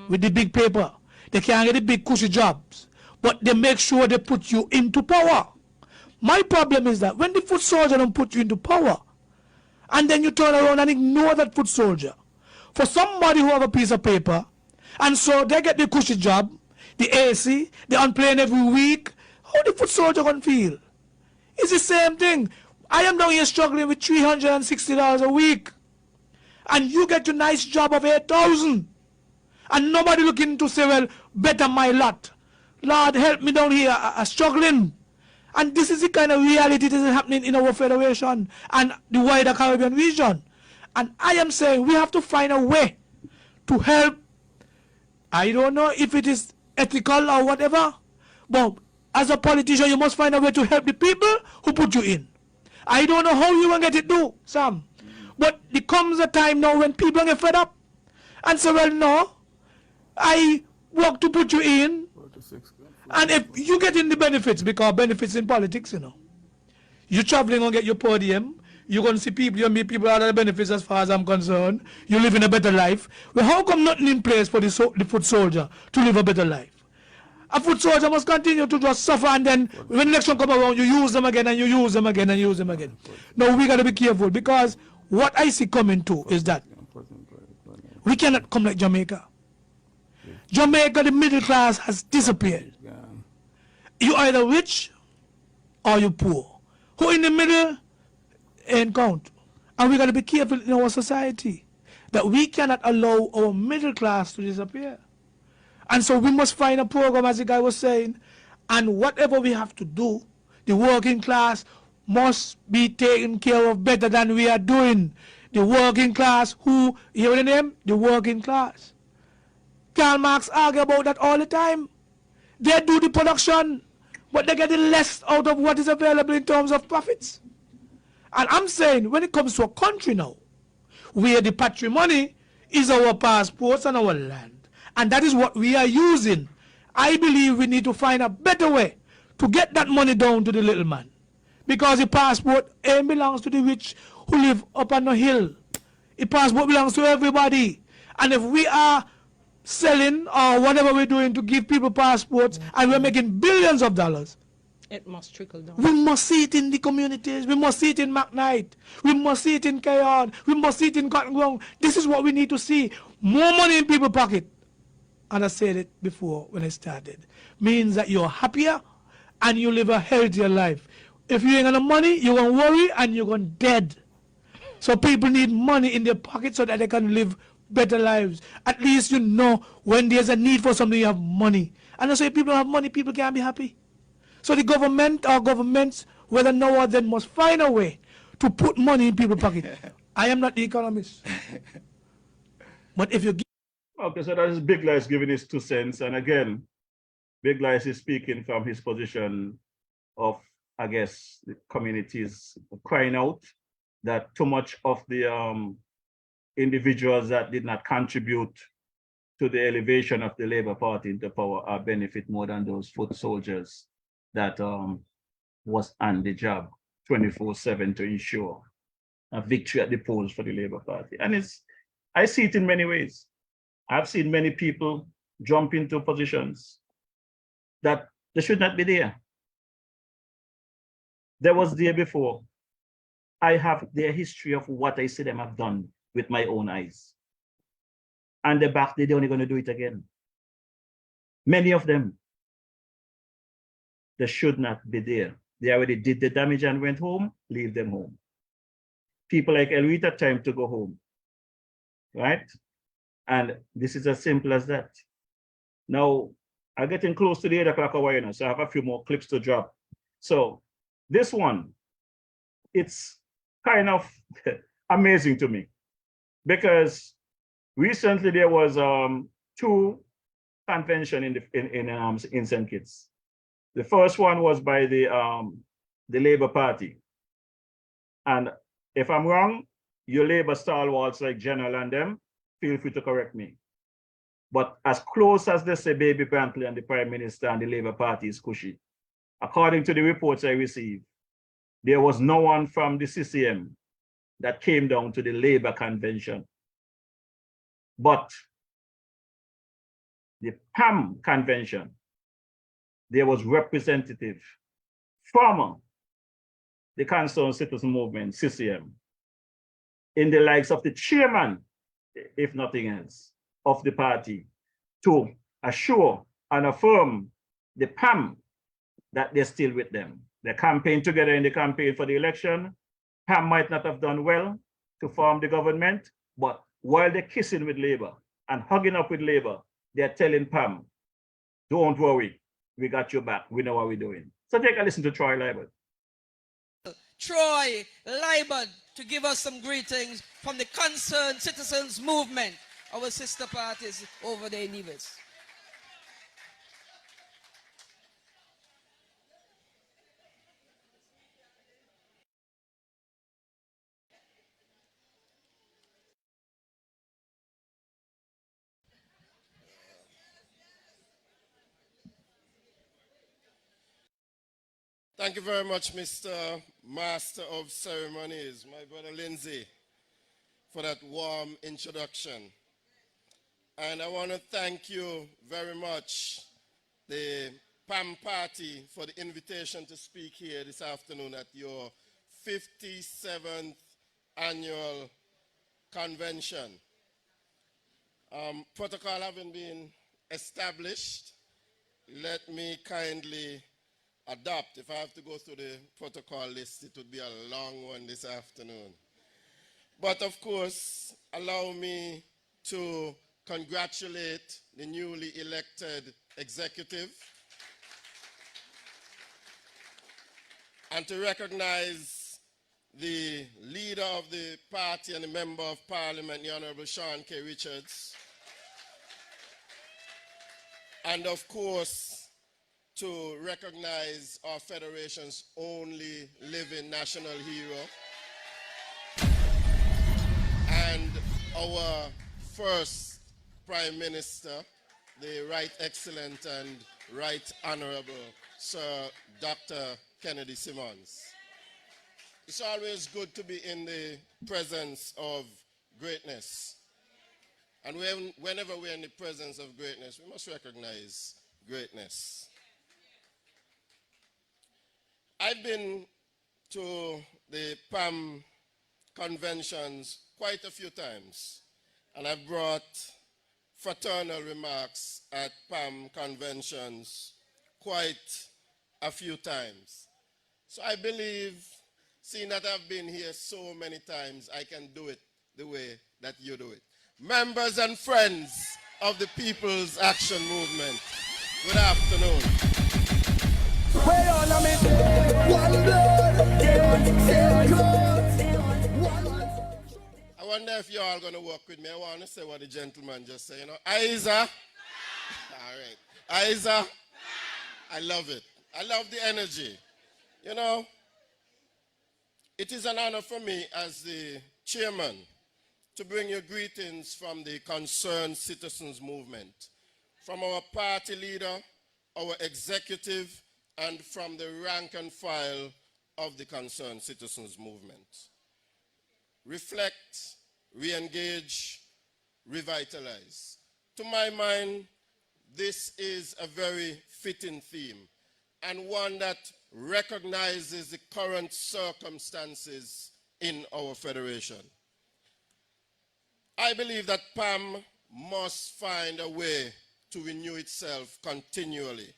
With the big paper. They can't get the big cushy jobs, but they make sure they put you into power. My problem is that when the foot soldier don't put you into power, and then you turn around and ignore that foot soldier for somebody who have a piece of paper, and so they get the cushy job, the AC, they on plane every week, how the foot soldier gonna feel? It's the same thing. I am down here struggling with $360 a week, and you get your nice job of 8,000, and nobody looking to say, well, better my lot. Lord, help me down here, struggling. And this is the kind of reality that is happening in our federation and the wider Caribbean region. And I am saying we have to find a way to help. I don't know if it is ethical or whatever, but as a politician, you must find a way to help the people who put you in. I don't know how you will get it do, Sam. But there comes a time now when people get fed up and say, well, no, I work to put you in. And if you get in the benefits, because benefits in politics, you're traveling and get your podium, you're going to see people, you meet people out of the benefits as far as I'm concerned, you live in a better life. Well, how come nothing in place for the foot soldier to live a better life? A foot soldier must continue to just suffer, and then when election come around, you use them again, and you use them again, and use them again. No, we got to be careful, because what I see coming to is that we cannot come like Jamaica. Jamaica, the middle class has disappeared. You either rich or you poor. Who in the middle ain't count. And we got to be careful in our society that we cannot allow our middle class to disappear. And so we must find a program, as the guy was saying, and whatever we have to do, the working class must be taken care of better than we are doing. The working class, who, you hear the name? The working class. Karl Marx argue about that all the time. They do the production, but they get the less out of what is available in terms of profits. And I'm saying, when it comes to a country now, where the patrimony is our passports and our land, and that is what we are using, I believe we need to find a better way to get that money down to the little man. Because the passport ain't belongs to the rich who live up on the hill. The passport belongs to everybody. And if we are selling or whatever we're doing to give people passports, and we're making billions of dollars, it must trickle down. We must see it in the communities. We must see it in McKnight. We must see it in Kayon. We must see it in Cotton Ground. This is what we need to see. More money in people's pocket. And I said it before when I started. Means that you're happier and you live a healthier life. If you ain't got no money, you're going to worry and you're going to dead. So people need money in their pocket so that they can live better lives. At least you know when there's a need for something, you have money. And I say people have money, people can't be happy. So the government or governments, whether now or then, must find a way to put money in people's pocket. I am not the economist. But if you give... Okay, so that is Big Lies giving his 2 cents. And again, Big Lies is speaking from his position of, I guess, the communities crying out that too much of the individuals that did not contribute to the elevation of the Labour Party into power are benefit more than those foot soldiers that was on the job 24/7 to ensure a victory at the polls for the Labour Party. And I see it in many ways. I've seen many people jump into positions that they should not be there. There was there before. I have their history of what I see them have done with my own eyes. and they're back, they're only going to do it again. Many of them, they should not be there. They already did the damage and went home, leave them home. People like Elrita, time to go home, right? And this is as simple as that. Now, I'm getting close to the 8 o'clock hour, so I have a few more clips to drop. So this one, it's kind of amazing to me because recently there was 2 conventions in St. Kitts. The first one was by the Labour Party. And if I'm wrong, your Labour stalwarts like General and them, feel free to correct me. But as close as they say Baby Brantley and the Prime Minister and the Labour Party is cushy, according to the reports I received, there was no one from the CCM that came down to the Labour convention. But the PAM convention, there was representative from the Concerned Citizen Movement, CCM, in the likes of the chairman, if nothing else, of the party, to assure and affirm the PAM that they're still with them. They campaigned together in the campaign for the election. PAM might not have done well to form the government, but while they're kissing with Labour and hugging up with Labour, they're telling PAM, don't worry, we got your back, we know what we're doing. So take a listen to Troy Liburd. Troy Liburd to give us some greetings from the Concerned Citizens Movement, our sister parties over there in Nevis. Thank you very much, Mr. Master of Ceremonies, my brother Lindsay, for that warm introduction. And I want to thank you very much, the PAM party, for the invitation to speak here this afternoon at your 57th annual convention. Protocol having been established, let me kindly adopt. If I have to go through the protocol list, it would be a long one this afternoon. But of course, allow me to congratulate the newly elected executive and to recognize the leader of the party and the member of parliament, the Honorable Sean K. Richards. And of course, to recognize our federation's only living national hero and our first Prime Minister, the Right Excellent and Right Honorable Sir Dr. Kennedy Simmons. It's always good to be in the presence of greatness. And whenever we're in the presence of greatness, we must recognize greatness. I've been to the PAM conventions quite a few times, and I've brought fraternal remarks at PAM conventions quite a few times. So I believe, seeing that I've been here so many times, I can do it the way that you do it. Members and friends of the People's Action Movement, good afternoon. I wonder if you're all going to work with me. I want to say what the gentleman just said. You know, Isa. All right. Isa. I love it. I love the energy. You know, it is an honor for me as the chairman to bring you greetings from the Concerned Citizens Movement, from our party leader, our executive, and from the rank and file of the Concerned Citizens Movement. Reflect, re-engage, revitalize. To my mind, this is a very fitting theme and one that recognizes the current circumstances in our federation. I believe that PAM must find a way to renew itself continually.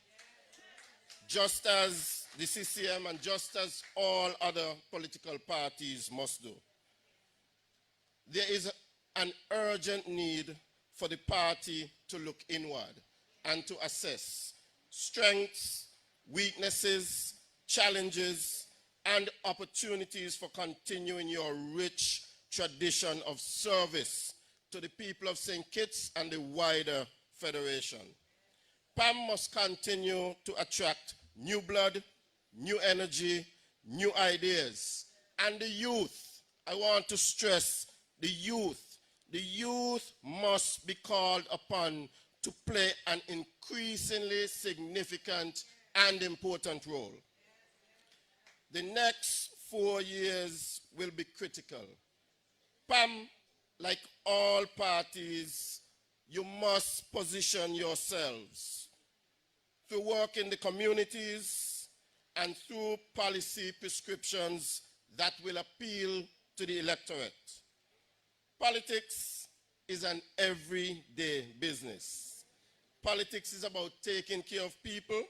Just as the CCM and just as all other political parties must do. There is an urgent need for the party to look inward and to assess strengths, weaknesses, challenges, and opportunities for continuing your rich tradition of service to the people of St. Kitts and the wider Federation. PAM must continue to attract new blood, new energy, new ideas, and the youth. I want to stress the youth. The youth must be called upon to play an increasingly significant and important role. The next 4 years will be critical. PAM, like all parties, you must position yourselves through work in the communities and through policy prescriptions that will appeal to the electorate. Politics is an everyday business. Politics is about taking care of people,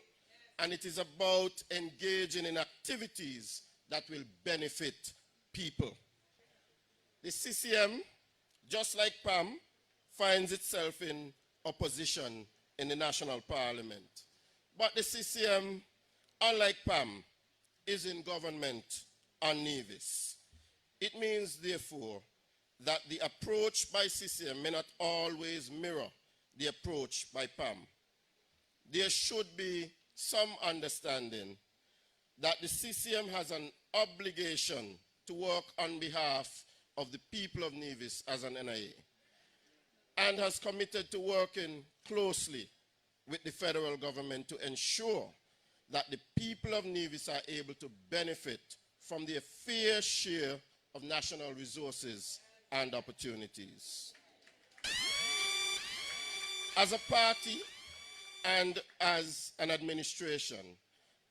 and it is about engaging in activities that will benefit people. The CCM, just like PAM, finds itself in opposition in the National Parliament. But the CCM, unlike PAM, is in government on Nevis. It means, therefore, that the approach by CCM may not always mirror the approach by PAM. There should be some understanding that the CCM has an obligation to work on behalf of the people of Nevis as an NIA, and has committed to working closely with the federal government to ensure that the people of Nevis are able to benefit from their fair share of national resources and opportunities. As a party and as an administration,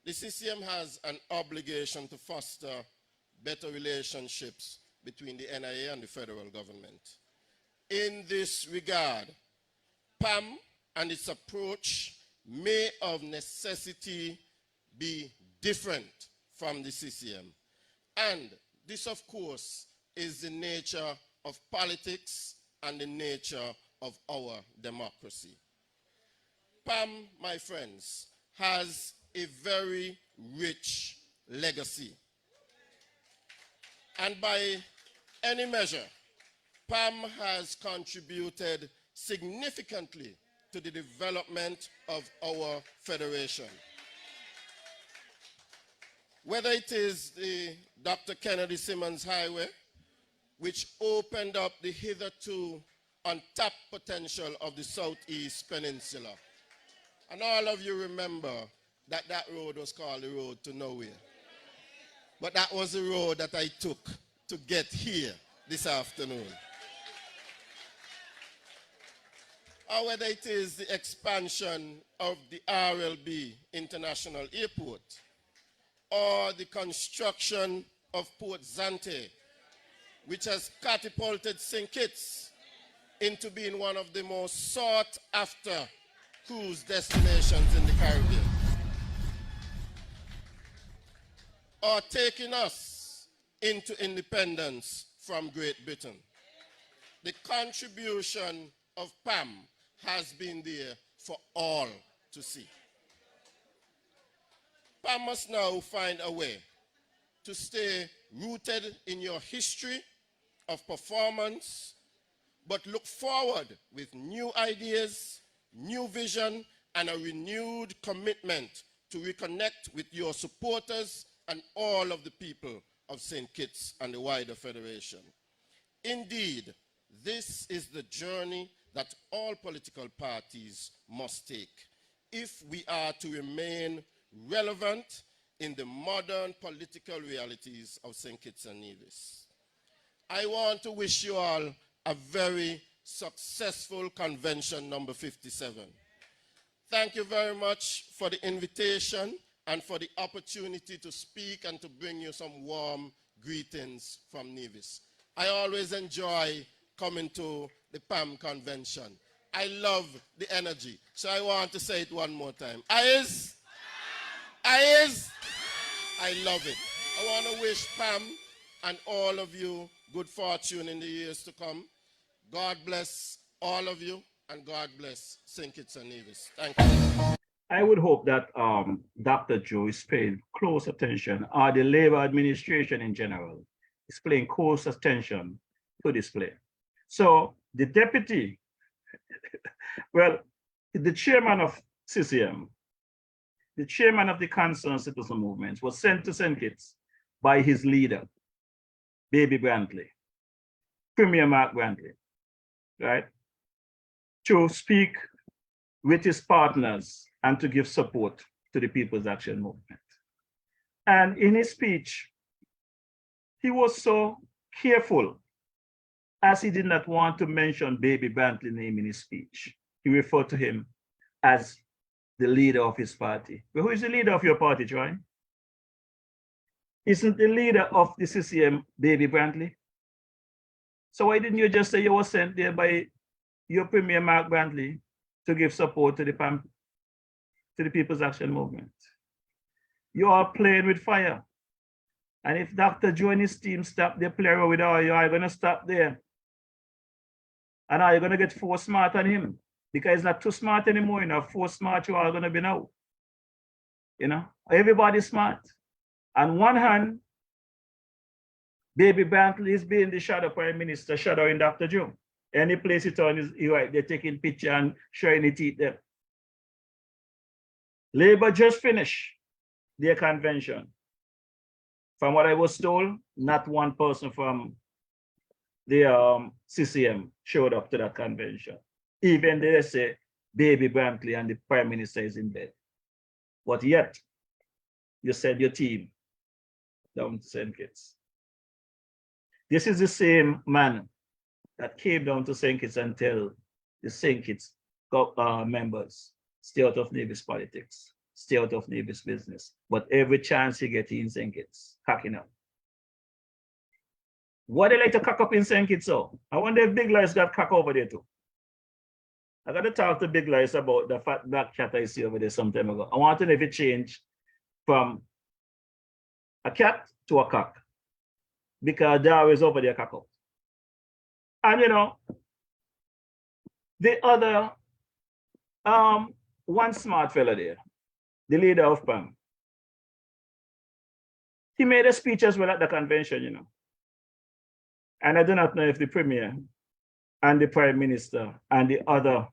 the CCM has an obligation to foster better relationships between the NIA and the federal government. In this regard, PAM and its approach may of necessity be different from the CCM. And this, of course, is the nature of politics and the nature of our democracy. PAM, my friends, has a very rich legacy. And by any measure, PAM has contributed significantly to the development of our federation. Whether it is the Dr. Kennedy Simmons Highway, which opened up the hitherto untapped potential of the Southeast Peninsula. And all of you remember that that road was called the road to nowhere. But that was the road that I took to get here this afternoon. Or whether it is the expansion of the RLB International Airport, or the construction of Port Zante, which has catapulted St. Kitts into being one of the most sought-after cruise destinations in the Caribbean, or taking us into independence from Great Britain. The contribution of PAM has been there for all to see. PAM must now find a way to stay rooted in your history of performance, but look forward with new ideas, new vision, and a renewed commitment to reconnect with your supporters and all of the people of St. Kitts and the wider Federation. Indeed, this is the journey that all political parties must take if we are to remain relevant in the modern political realities of St. Kitts and Nevis. I want to wish you all a very successful convention number 57. Thank you very much for the invitation and for the opportunity to speak and to bring you some warm greetings from Nevis. I always enjoy coming to the PAM convention. I love the energy. So I want to say it one more time. I love it. I want to wish Pam and all of you good fortune in the years to come. God bless all of you, and God bless St. Kitts and Nevis. Thank you. I would hope that Dr. Joe is paying close attention, or the Labor administration in general is paying close attention to this play. So the deputy, well, the chairman of CCM, the chairman of the Concerned Citizen Movement, was sent to St. Kitts by his leader, Baby Brantley, Premier Mark Brantley, right, to speak with his partners and to give support to the People's Action Movement. And in his speech, he was so careful, as he did not want to mention Baby Brantley's name in his speech. He referred to him as the leader of his party. But who is the leader of your party, Troy? Isn't the leader of the CCM Baby Brantley? So why didn't you just say you were sent there by your Premier Mark Brantley to give support to the People's Action Movement? You are playing with fire. And if Dr. Joe and his team stop their play with all, you are going to stop there. And are you going to get force smart on him? Because he's not too smart anymore, you know. Force smart you are going to be now. You know, everybody's smart. On one hand, Baby Brantley is being the shadow prime minister, shadowing Dr. Joe. Any place it on is right, they're taking picture and showing it teeth there. Labour just finished their convention. From what I was told, not one person from the CCM showed up to that convention. Even they say Baby Brantley and the Prime Minister is in bed. But yet, you send your team down to St. Kitts. This is the same man that came down to St. Kitts and tell the St. Kitts members, stay out of Nevis politics, stay out of Nevis business. But every chance you get in St. Kitts, cocking up. What they like to cock up in St. Kitts, so I wonder if Big Lies got cock over there too. I got to talk to Big Lies about the fat black cat I see over there some time ago. I want to know if it changed from a cat to a cock, because they're always over there cock up. And you know, the other, one smart fella there, the leader of PAM, he made a speech as well at the convention, you know. And I do not know if the Premier and the Prime Minister and the other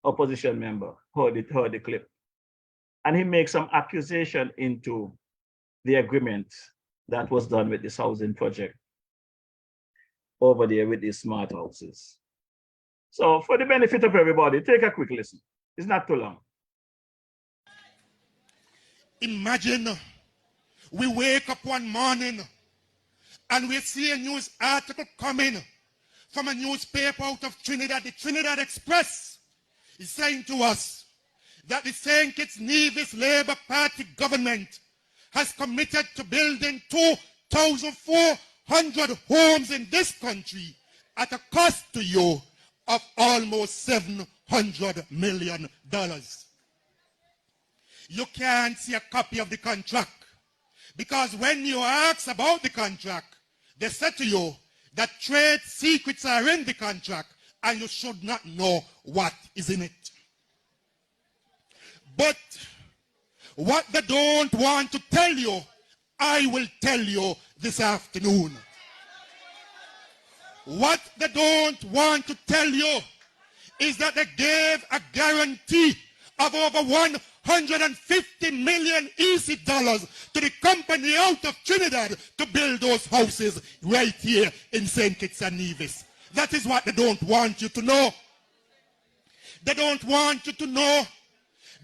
opposition member heard the clip. And he makes some accusation into the agreement that was done with this housing project over there with these smart houses. So for the benefit of everybody, take a quick listen. It's not too long. Imagine we wake up one morning and we see a news article coming from a newspaper out of Trinidad, the Trinidad Express, is saying to us that the St. Kitts Nevis Labour Party government has committed to building 2,400 homes in this country at a cost to you of almost $700 million. You can't see a copy of the contract, because when you ask about the contract, they said to you that trade secrets are in the contract and you should not know what is in it. But what they don't want to tell you, I will tell you this afternoon. What they don't want to tell you is that they gave a guarantee of over $150 million EC dollars to the company out of Trinidad to build those houses right here in St. Kitts and Nevis. That is what they don't want you to know. They don't want you to know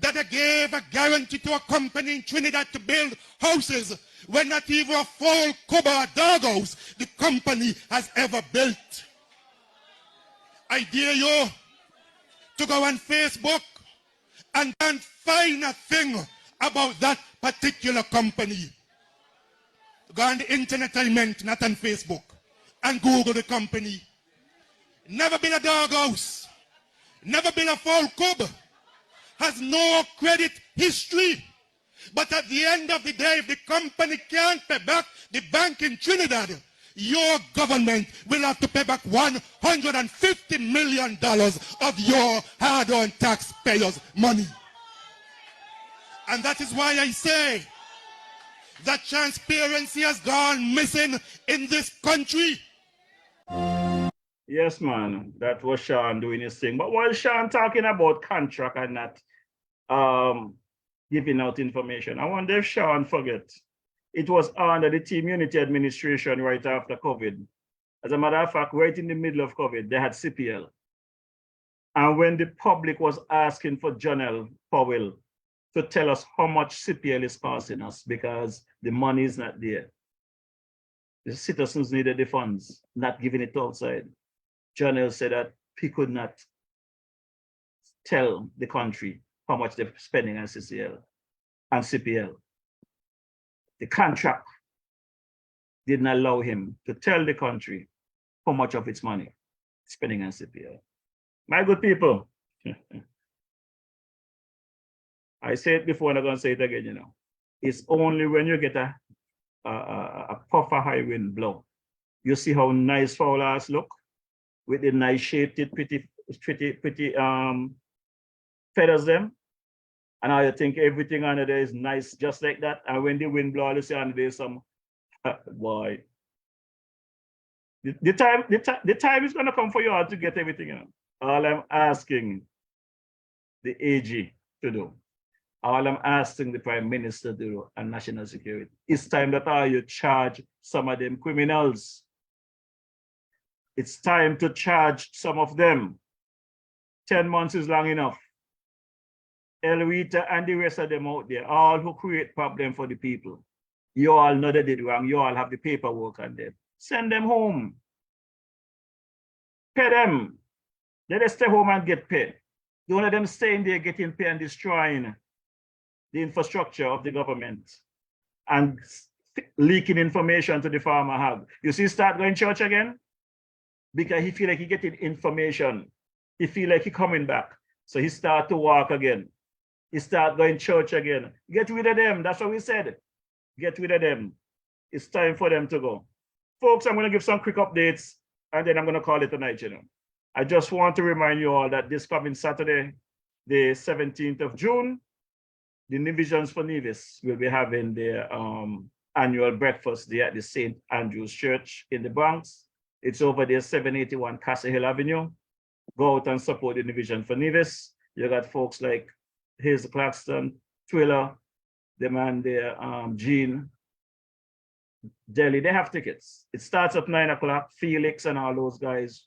that they gave a guarantee to a company in Trinidad to build houses when not even a full Cuba doghouse the company has ever built. I dare you to go on Facebook and then find a thing about that particular company. Go on the internet, I meant, not on Facebook, and Google the company. Never been a doghouse, never been a foul cub, has no credit history. But at the end of the day, if the company can't pay back the bank in Trinidad, your government will have to pay back $150 million of your hard-earned taxpayers' money. And that is why I say that transparency has gone missing in this country. Yes, man, that was Sean doing his thing. But while Sean talking about contract and not giving out information, I wonder if Sean forget it was under the Team Unity administration right after COVID. As a matter of fact, right in the middle of COVID, they had CPL. And when the public was asking for Janelle Powell to tell us how much CPL is costing us because the money is not there, the citizens needed the funds, not giving it outside. Janelle said that he could not tell the country how much they're spending on CCL and CPL. The contract didn't allow him to tell the country how much of its money spending on CPL. My good people, I said it before and I'm gonna say it again, you know, it's only when you get a puff of high wind blow, you see how nice Fowlers look with the nice shaped, pretty feathers them. And I think everything under there is nice, just like that. And when the wind blows, you see under there some, boy. The time is gonna come for you all to get everything, you know. All I'm asking the AG to do, all I'm asking the Prime Minister to do and National Security, it's time that all you charge some of them criminals. It's time to charge some of them. 10 months is long enough. El Rita and the rest of them out there, all who create problem for the people. You all know they did wrong. You all have the paperwork on them. Send them home. Pay them. Let them stay home and get paid. Don't let them stay in there getting paid and destroying the infrastructure of the government and leaking information to the farmer hub. You see, start going to church again because he feel like he getting information. He feel like he coming back. So he start to walk again. He start going to church again. Get rid of them. That's what we said. Get rid of them. It's time for them to go. Folks, I'm going to give some quick updates and then I'm going to call it a night, you know. I just want to remind you all that this coming Saturday, the 17th of June, the Nivisions for Nevis will be having their annual breakfast there at the St. Andrew's Church in the Bronx. It's over there, 781 Castle Hill Avenue. Go out and support the Nivision for Nevis. You got folks like Hazel Claxton, Twiller, the man there, Gene, Delhi, they have tickets. It starts at 9 o'clock. Felix and all those guys,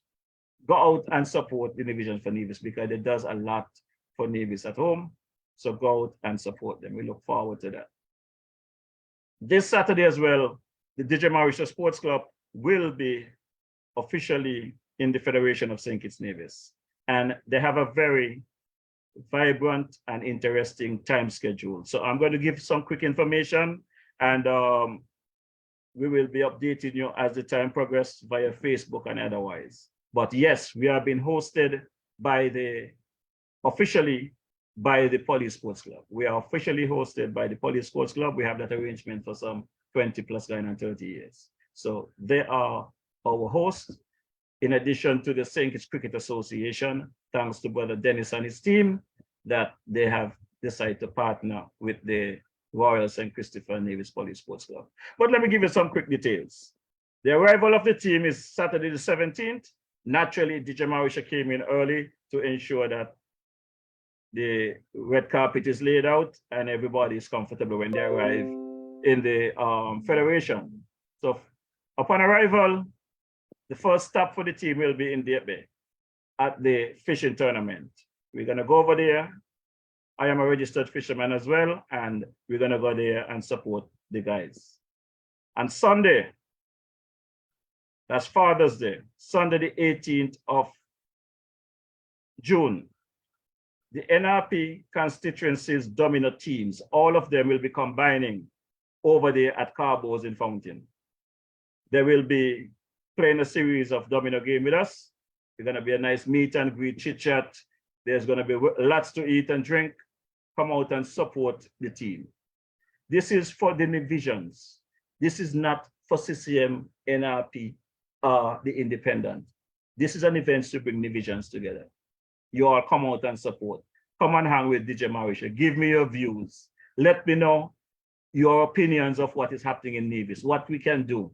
go out and support the Nivision for Nevis because it does a lot for Nevis at home. So go out and support them. We look forward to that. This Saturday as well, the DJ Mauritia Sports Club will be officially in the Federation of St. Kitts Nevis. And they have a very vibrant and interesting time schedule. So I'm going to give some quick information and we will be updating you as the time progresses via Facebook and otherwise. But yes, we are being hosted officially by the Police Sports Club. We are officially hosted by the Police Sports Club. We have that arrangement for some 20 plus going on 30 years. So they are our hosts. In addition to the St. Kitts Cricket Association, thanks to Brother Dennis and his team, that they have decided to partner with the Royal St. Christopher Nevis Police Sports Club. But let me give you some quick details. The arrival of the team is Saturday the 17th. Naturally, DJ Mauritia came in early to ensure that the red carpet is laid out and everybody is comfortable when they arrive in the Federation. So upon arrival, the first stop for the team will be in Deep Bay at the fishing tournament. We're gonna go over there. I am a registered fisherman as well, and we're gonna go there and support the guys. And Sunday, that's Father's Day, Sunday the 18th of June, the NRP constituencies domino teams, all of them will be combining over there at Carbo's in Fountain. They will be playing a series of domino game with us. It's gonna be a nice meet and greet, chit chat, There's going to be lots to eat and drink. Come out and support the team. This is for the divisions. This is not for CCM, NRP, the independent. This is an event to bring divisions together. You all come out and support. Come and hang with DJ Marisha. Give me your views. Let me know your opinions of what is happening in Nevis, what we can do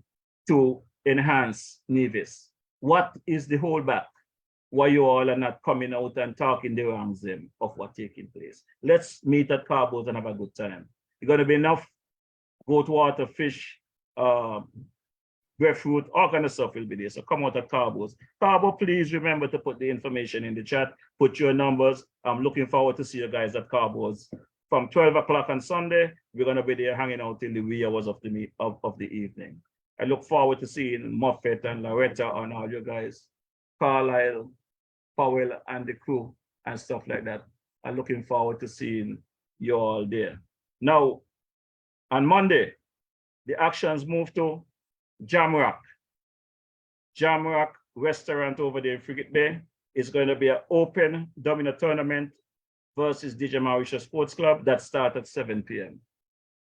to enhance Nevis. What is the holdback? Why you all are not coming out and talking the wrongs of what's taking place? Let's meet at Carbos and have a good time. It's going to be enough goat water, fish, breadfruit, all kind of stuff will be there. So come out at Carbos. Carbo, please remember to put the information in the chat. Put your numbers. I'm looking forward to see you guys at Carbos. From 12 o'clock on Sunday, we're going to be there hanging out till the wee hours of the evening. I look forward to seeing Moffett and Loretta and all you guys, Carlisle, Powell, and the crew and stuff like that. I'm looking forward to seeing you all there. Now, on Monday, the actions move to Jamrock. Jamrock restaurant over there in Frigate Bay is going to be an open domino tournament versus DJ Marisha Sports Club that starts at 7 p.m.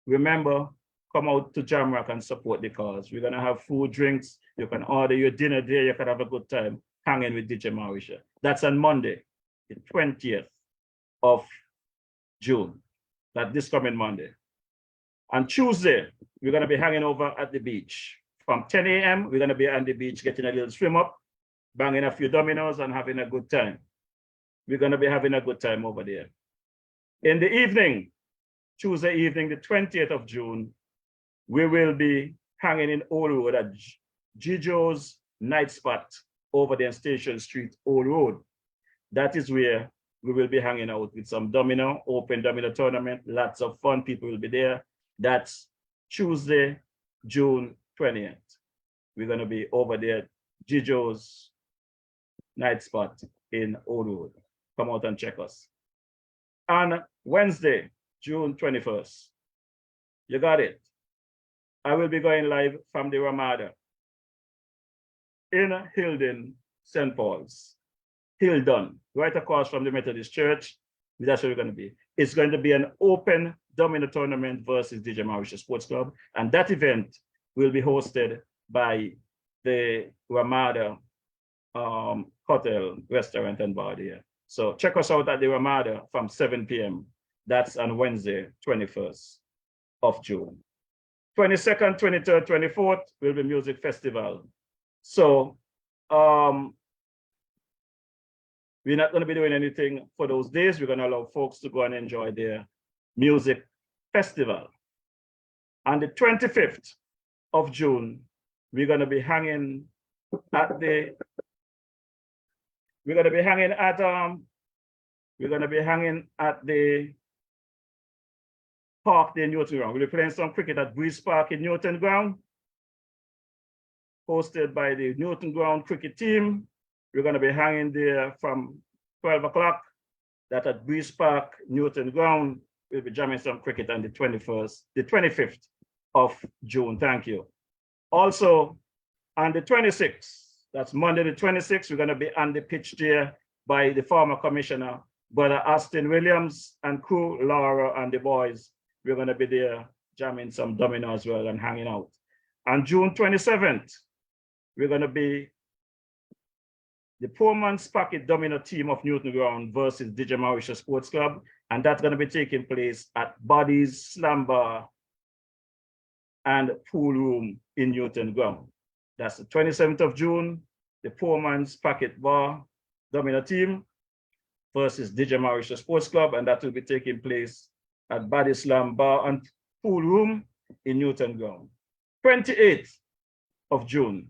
Remember, come out to Jamrock and support the cause. We're going to have food, drinks. You can order your dinner there. You can have a good time hanging with DJ Marisha. That's on Monday, the 20th of June. That's this coming Monday. On Tuesday, we're going to be hanging over at the beach. From 10 a.m., we're going to be on the beach getting a little swim up, banging a few dominoes and having a good time. We're going to be having a good time over there. In the evening, Tuesday evening, the 20th of June, we will be hanging in Old Road at Gijo's Night Spot over there on Station Street, Old Road. That is where we will be hanging out with some domino, open domino tournament. Lots of fun. People will be there. That's Tuesday, June 20th. We're going to be over there at Gijo's Night Spot in Old Road. Come out and check us. On Wednesday, June 21st, you got it. I will be going live from the Ramada in Hilden, St. Paul's. Hildon, right across from the Methodist Church. That's where we're going to be. It's going to be an open domino tournament versus DJ Marisha Sports Club. And that event will be hosted by the Ramada Hotel, Restaurant, and Bar there. So check us out at the Ramada from 7 p.m. That's on Wednesday, 21st of June. 22nd, 23rd, 24th will be music festival. So we're not going to be doing anything for those days. We're going to allow folks to go and enjoy their music festival. On the 25th of June, we're going to be hanging at the park there in Newton Ground. We'll be playing some cricket at Breeze Park in Newton Ground, hosted by the Newton Ground cricket team. We're going to be hanging there from 12 o'clock. That at Breeze Park, Newton Ground. We'll be jamming some cricket on the 25th of June. Thank you. Also, on the 26th, that's Monday the 26th, we're going to be on the pitch there by the former commissioner, Brother Austin Williams and crew, Laura and the boys. We're going to be there jamming some domino as well and hanging out. On June 27th, we're going to be the Poor Man's Pocket Domino team of Newton Ground versus DJ Marisha Sports Club. And that's going to be taking place at Buddy's Slam Bar and Pool Room in Newton Ground. That's the 27th of June, the Poor Man's Pocket Bar Domino team versus DJ Marisha Sports Club. And that will be taking place at Buddy's Slam Bar and Pool Room in Newton Ground. 28th of June.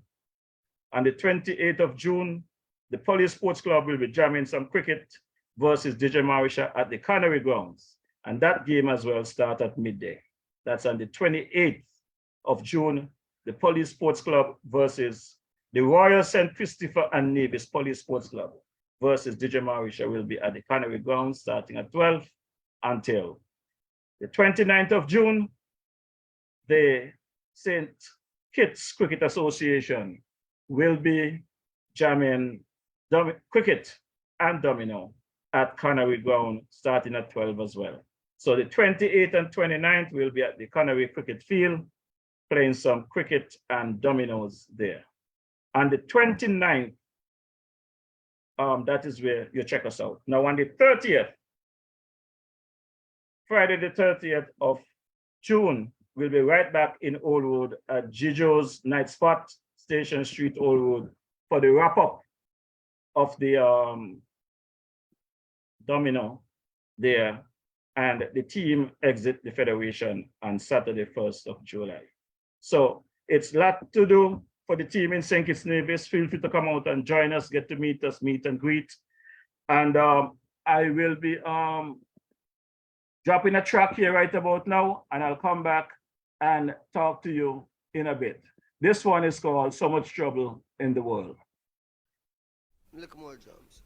On the 28th of June, the Police Sports Club will be jamming some cricket versus DJ Marisha at the Cannery Grounds. And that game as well starts at midday. That's on the 28th of June, the Police Sports Club versus the Royal St. Christopher and Nevis Police Sports Club versus DJ Marisha will be at the Cannery Grounds starting at 12 until the 29th of June. The St. Kitts Cricket Association will be jamming cricket and domino at Connery Ground starting at 12 as well. So the 28th and 29th will be at the Connery Cricket Field playing some cricket and dominoes there. On the 29th, that is where you check us out. Now on the 30th, Friday the 30th of June, we'll be right back in Old Road at Gijo's Night Spot, Station Street, Old Road, for the wrap-up of the domino there, and the team exit the Federation on Saturday, 1st of July. So it's a lot to do for the team in St. Kitts Nevis. Feel free to come out and join us, get to meet us, meet and greet. And I will be dropping a track here right about now, and I'll come back and talk to you in a bit. This one is called So Much Trouble in the World. Look more drums.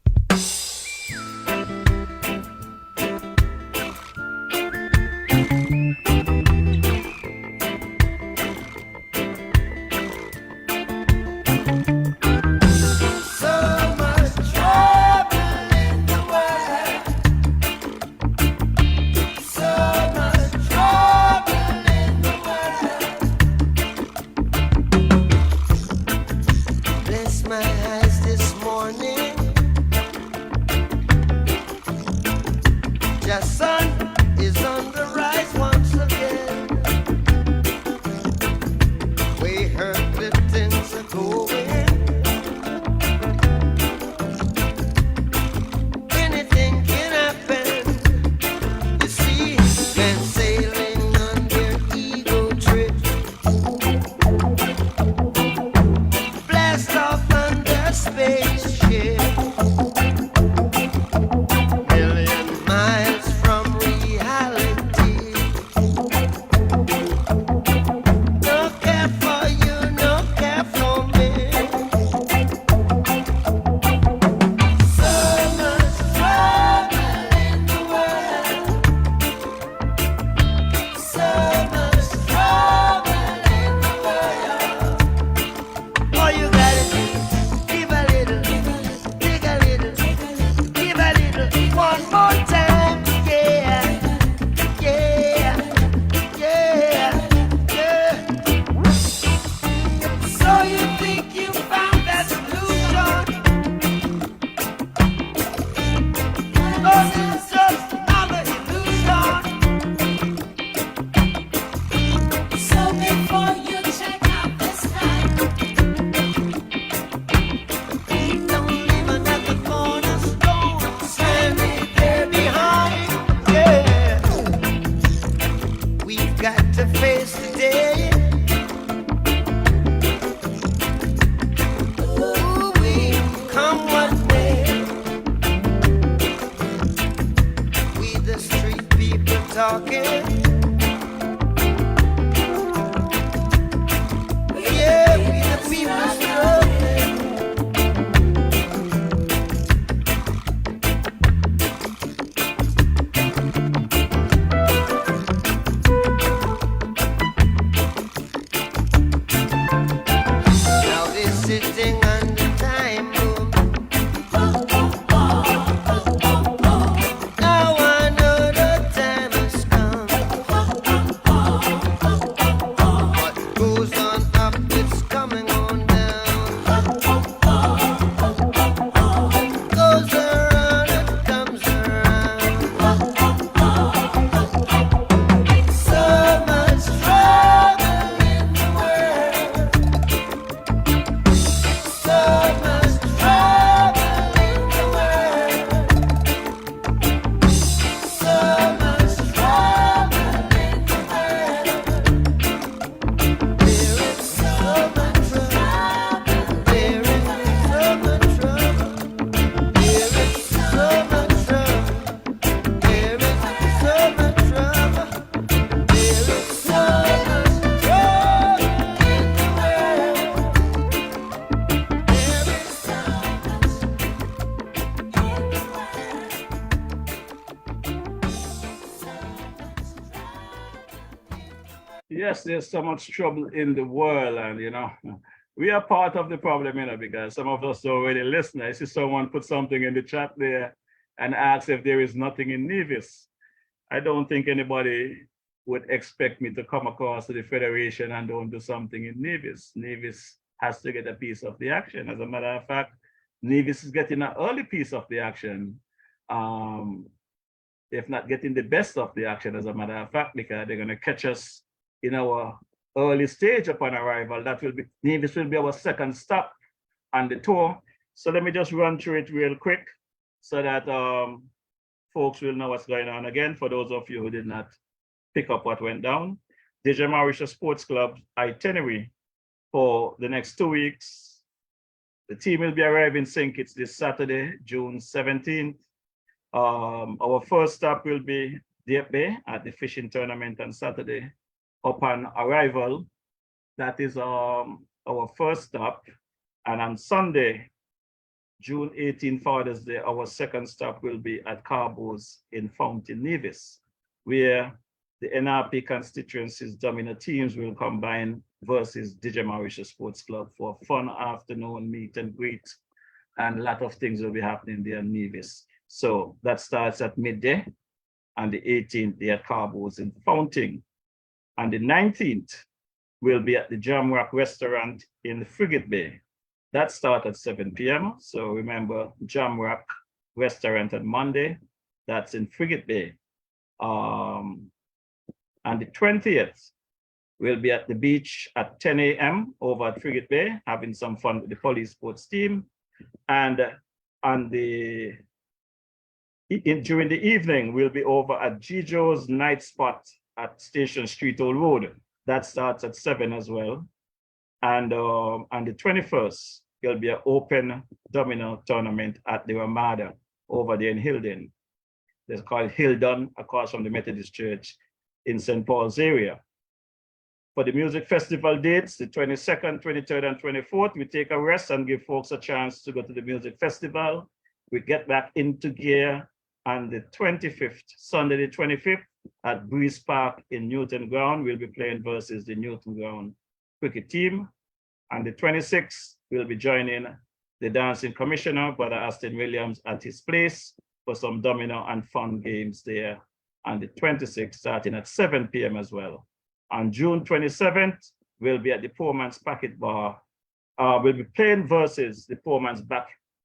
Yes, there's so much trouble in the world, and we are part of the problem, because some of us don't really listen. I see someone put something in the chat there. and ask if there is nothing in Nevis. I don't think anybody would expect me to come across to the Federation and don't do something in Nevis. Nevis has to get a piece of the action. As a matter of fact, Nevis is getting an early piece of the action, if not getting the best of the action, as a matter of fact, because they're going to catch us in our early stage upon arrival. That will be, Nevis will be our second stop on the tour. So let me just run through it real quick so that folks will know what's going on again, for those of you who did not pick up what went down. DJ Mauritius Sports Club itinerary for the next 2 weeks. The team will be arriving in St. Kitts this Saturday, June 17th. Our first stop will be Dieppe Bay at the fishing tournament on Saturday. Upon arrival, that is our first stop. And on Sunday, June 18th, Father's Day, our second stop will be at Carbos in Fountain Nevis, where the NRP constituencies dominant teams will combine versus DJ Mauritius Sports Club for a fun afternoon meet and greet. And a lot of things will be happening there in Nevis. So that starts at midday, and the 18th day at Carbos in Fountain. And the 19th will be at the Jamrock restaurant in Frigate Bay. That starts at 7 p.m. So remember, Jamrock restaurant on Monday, that's in Frigate Bay. And the 20th will be at the beach at 10 a.m. over at Frigate Bay, having some fun with the police sports team. And on during the evening, we'll be over at Gijo's Night Spot at Station Street Old Road. That starts at 7 as well. And on the 21st, there'll be an open domino tournament at the Ramada over there in Hilden. It's called Hildon, across from the Methodist Church in St. Paul's area. For the music festival dates, the 22nd, 23rd, and 24th, we take a rest and give folks a chance to go to the music festival. We get back into gear on the 25th, Sunday the 25th, at Breeze Park in Newton Ground. We'll be playing versus the Newton Ground cricket team. And the 26th, we'll be joining the dancing commissioner, Brother Aston Williams, at his place for some domino and fun games there. And the 26th, starting at 7 p.m. as well. On June 27th, we'll be at the Poor Man's Packet Bar. We'll be playing versus the Poor Man's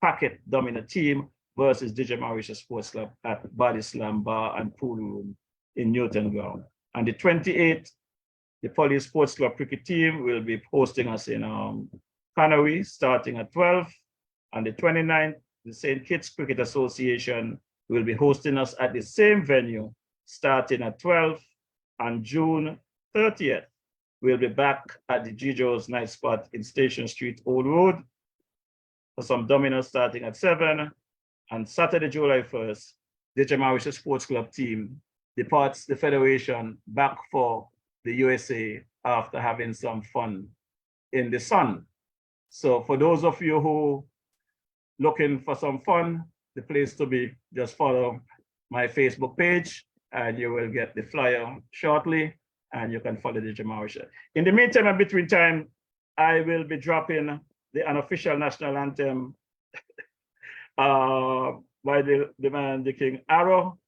Packet domino team versus DJ Mauritius Sports Club at Body Slam Bar and Pool Room in Newton Ground. And the 28th, the Police Sports Club cricket team will be hosting us in Canary starting at 12. On the 29th, the St. Kitts Cricket Association will be hosting us at the same venue starting at 12. On June 30th, we'll be back at the Gijo's Night Spot in Station Street Old Road for some dominoes starting at 7. And Saturday, July 1st, DJ Mauritius Sports Club team departs the Federation back for the USA after having some fun in the sun. So for those of you who looking for some fun, the place to be, just follow my Facebook page and you will get the flyer shortly, and you can follow DJ Mauritius. In the meantime and between time, I will be dropping the unofficial national anthem by the man, the King Arrow,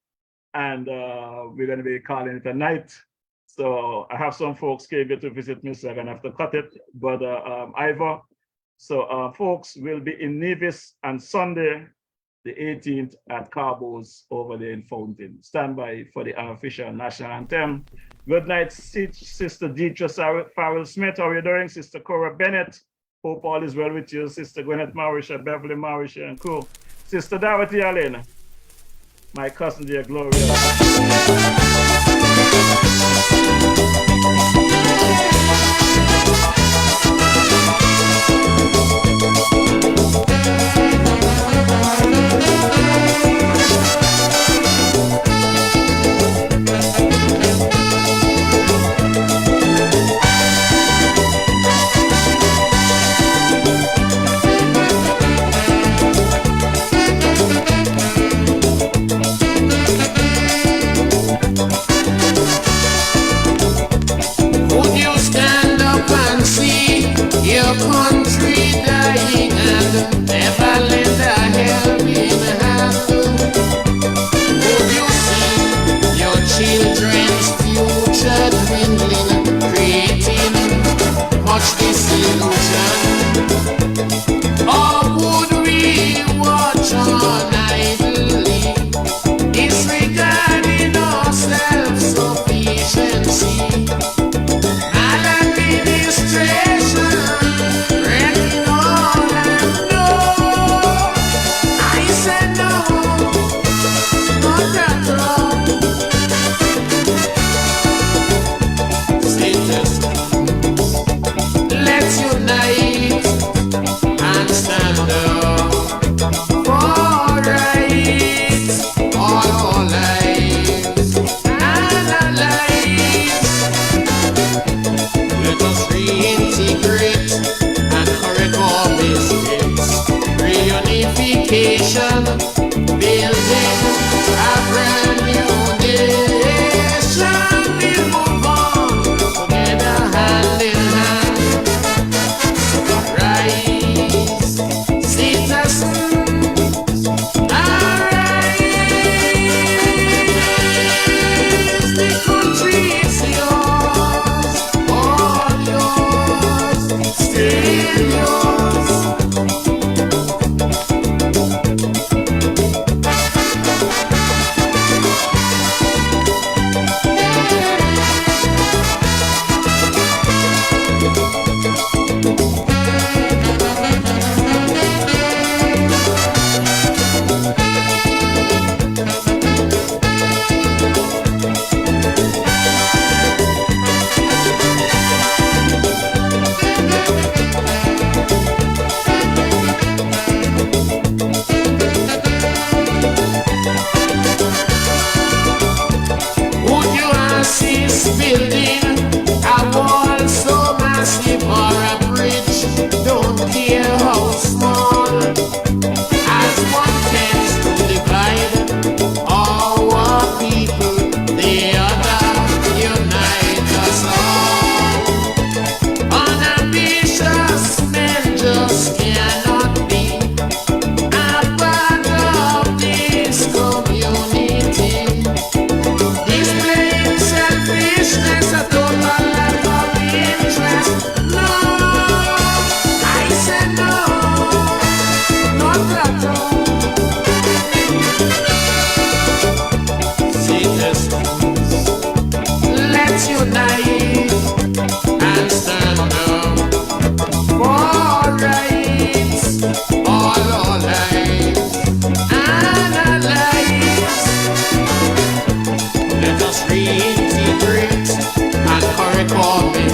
and we're going to be calling it a night. So I have some folks came here to visit me, so I'm going to have to cut it, but Ivor. So folks will be in Nevis on Sunday, the 18th at Carbos over there in Fountain. Stand by for the unofficial national anthem. Good night, Sister Deidre Farrell Smith. How are you doing? Sister Cora Bennett. Hope all is well with you. Sister Gwyneth Mauritius, Beverly Mauritius, and crew. Sister Dorothy Allen. My cousin, dear Gloria.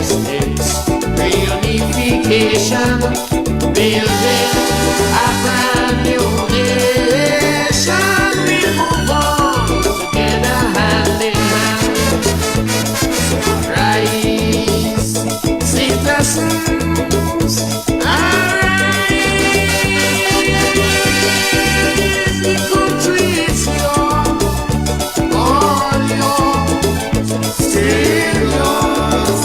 mistakes. Reunification, building a brand new nation. We move on together hand in hand. Rise, citizens, arise. The country is yours, all yours, still yours.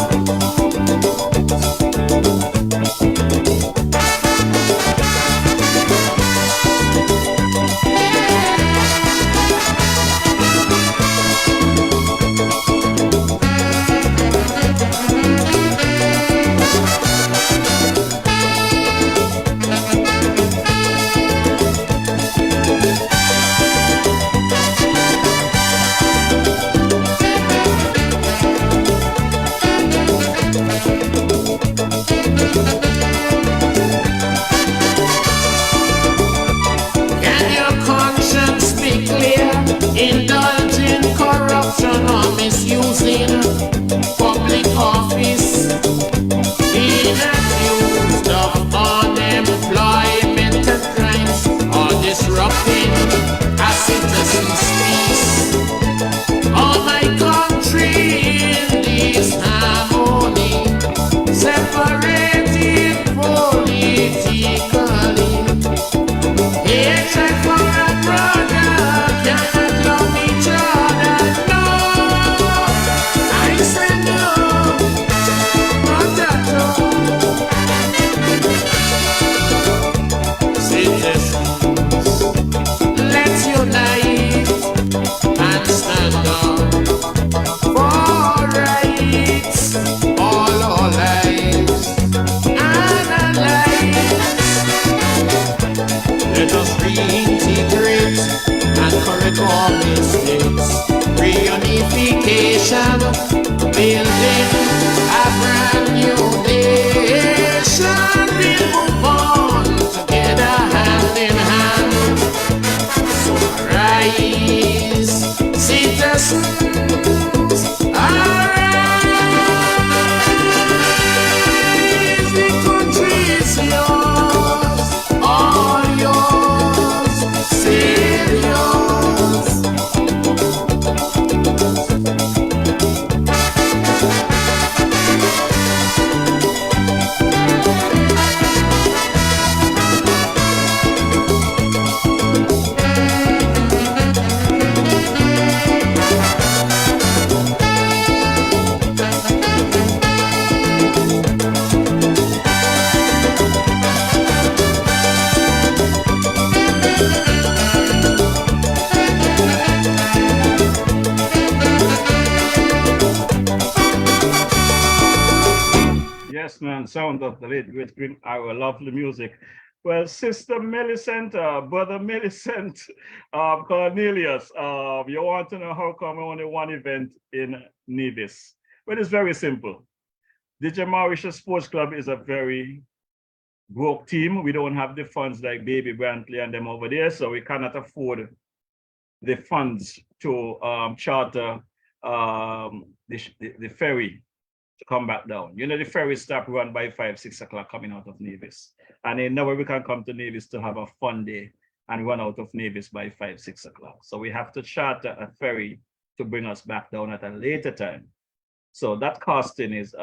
Can your conscience be clear? Indulging corruption or misusing public office, being accused of unemployment and crimes, or disrupting a citizen's peace. Oh, my country in disharmony, separated politically. Hatred for a brother, cannot love each other. No, I say no, not at all. Citizens, let's unite and stand up for rights, all our lives and our lives. Let us reintegrate and correct our mistakes. Reunification, building a brand new nation. We'll move on together hand in hand. So rise, citizens, arise. The country is yours, all yours, still yours. Yes, man, sound of the late great Green Arrow, lovely music. Well, Sister Millicent, Brother Millicent, Cornelius, you want to know how come only one event in Nevis? Well, it's very simple. The Mauritius Sports Club is a very broke team. We don't have the funds like Baby Brantley and them over there, so we cannot afford the funds to charter the ferry to come back down. You know, the ferry stop run by 5, 6 o'clock coming out of Nevis. And in nowhere we can come to Nevis to have a fun day and run out of Nevis by 5, 6 o'clock. So we have to charter a ferry to bring us back down at a later time. So that costing is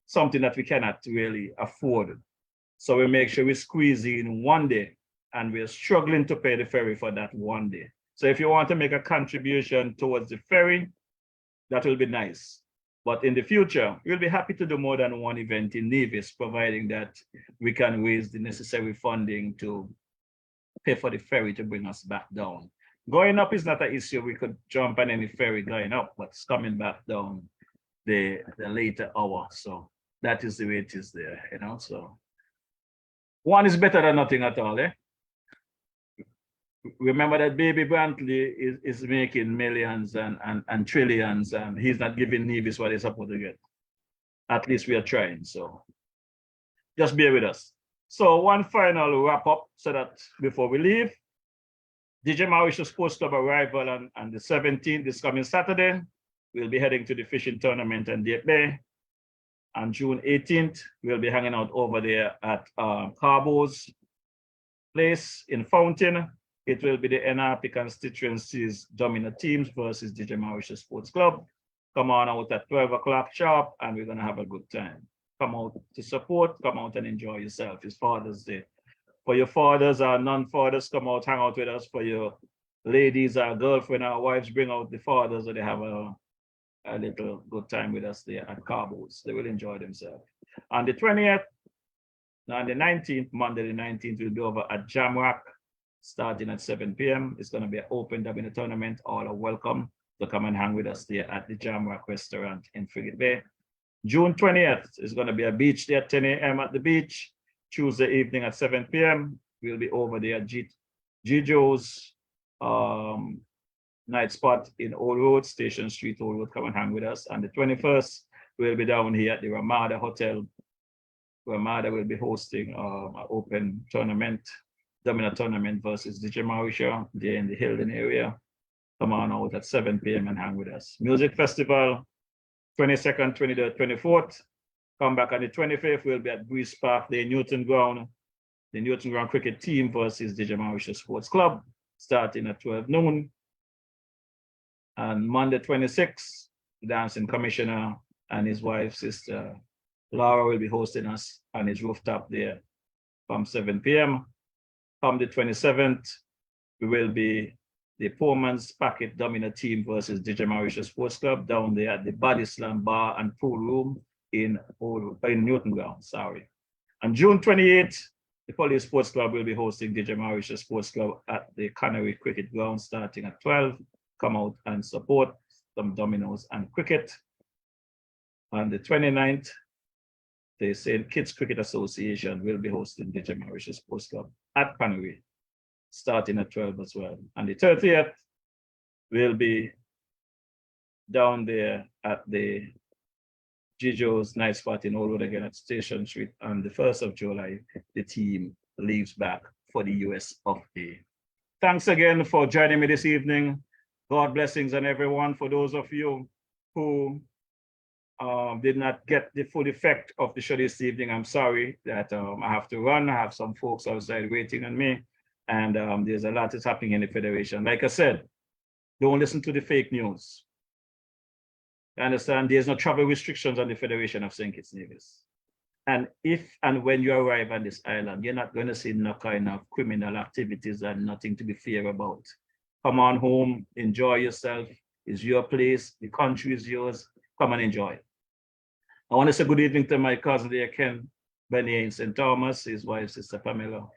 something that we cannot really afford. So we make sure we squeeze in one day, and we're struggling to pay the ferry for that one day. So if you want to make a contribution towards the ferry, that will be nice. But in the future, we'll be happy to do more than one event in Nevis, providing that we can raise the necessary funding to pay for the ferry to bring us back down. Going up is not an issue. We could jump on any ferry going up, but it's coming back down the later hour. So that is the way it is there, you know. So one is better than nothing at all, eh? Remember that Baby Brantley is making millions and trillions, and he's not giving Nevis what he's supposed to get. At least we are trying, so just bear with us. So one final wrap up so that before we leave, DJ Mauritius Sports Club arrival on the 17th, this coming Saturday. We'll be heading to the fishing tournament in Deep Bay. On June 18th, we'll be hanging out over there at Carbo's place in Fountain. It will be the NRP constituency's dominant teams versus DJ Mauritius Sports Club. Come on out at 12 o'clock sharp, and we're gonna have a good time. Come out to support, come out and enjoy yourself. It's Father's Day. For your fathers or non-fathers, come out, hang out with us. For your ladies or girlfriend or wives, bring out the fathers so they have a little good time with us there at Carbo's. They will enjoy themselves. On the 20th, on the 19th, Monday the 19th, we'll be over at Jamrock, starting at 7 p.m. It's going to be an open in the tournament. All are welcome to come and hang with us there at the Jamrock restaurant in Frigate Bay. June 20th is going to be a beach day at 10 a.m. at the beach. Tuesday evening at 7 p.m. We'll be over there at Gijo's night spot in Old Road, Station Street, Old Road. Come and hang with us. On the 21st, we'll be down here at the Ramada Hotel. Ramada will be hosting an open tournament, Domino tournament versus DJ Mauritia there in the Hilden area. Come on out at 7 p.m. and hang with us. Music Festival, 22nd, 23rd, 24th. Come back on the 25th, we'll be at Breeze Park, the Newton Ground cricket team versus DJ Mauritius Sports Club, starting at 12 noon. And Monday 26th, the dancing commissioner and his wife, sister Laura, will be hosting us on his rooftop there from 7 p.m. Come the 27th, we will be the Poor Man's Packet Domino team versus DJ Mauritius Sports Club down there at the Body Slam Bar and Pool Room in Newton Ground, sorry. On June 28th, the Police Sports Club will be hosting DJ Mauritius Sports Club at the Canary Cricket Ground starting at 12. Come out and support some dominoes and cricket. On the 29th, the St. Kitts Cricket Association will be hosting DJ Mauritius Sports Club at Canary, starting at 12 as well. On the 30th, we'll be down there at the Gijo's night spot in Old Road again at Station Street. On the 1st of July, the team leaves back for the US of A. Thanks again for joining me this evening. God blessings on everyone. For those of you who did not get the full effect of the show this evening, I'm sorry that I have to run. I have some folks outside waiting on me, and there's a lot that's happening in the Federation. Like I said, don't listen to the fake news. You understand? There's no travel restrictions on the Federation of St. Kitts Nevis. And if and when you arrive on this island, you're not going to see no kind of criminal activities and nothing to be fear about. Come on home, enjoy yourself. It's your place, the country is yours. Come and enjoy. I want to say good evening to my cousin there, Ken Bernier in St. Thomas, his wife, Sister Pamela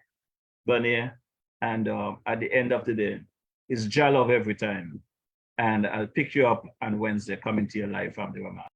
Bernier. And at the end of the day, it's Jah love every time. And I'll pick you up on Wednesday, coming to you live from the Ramada.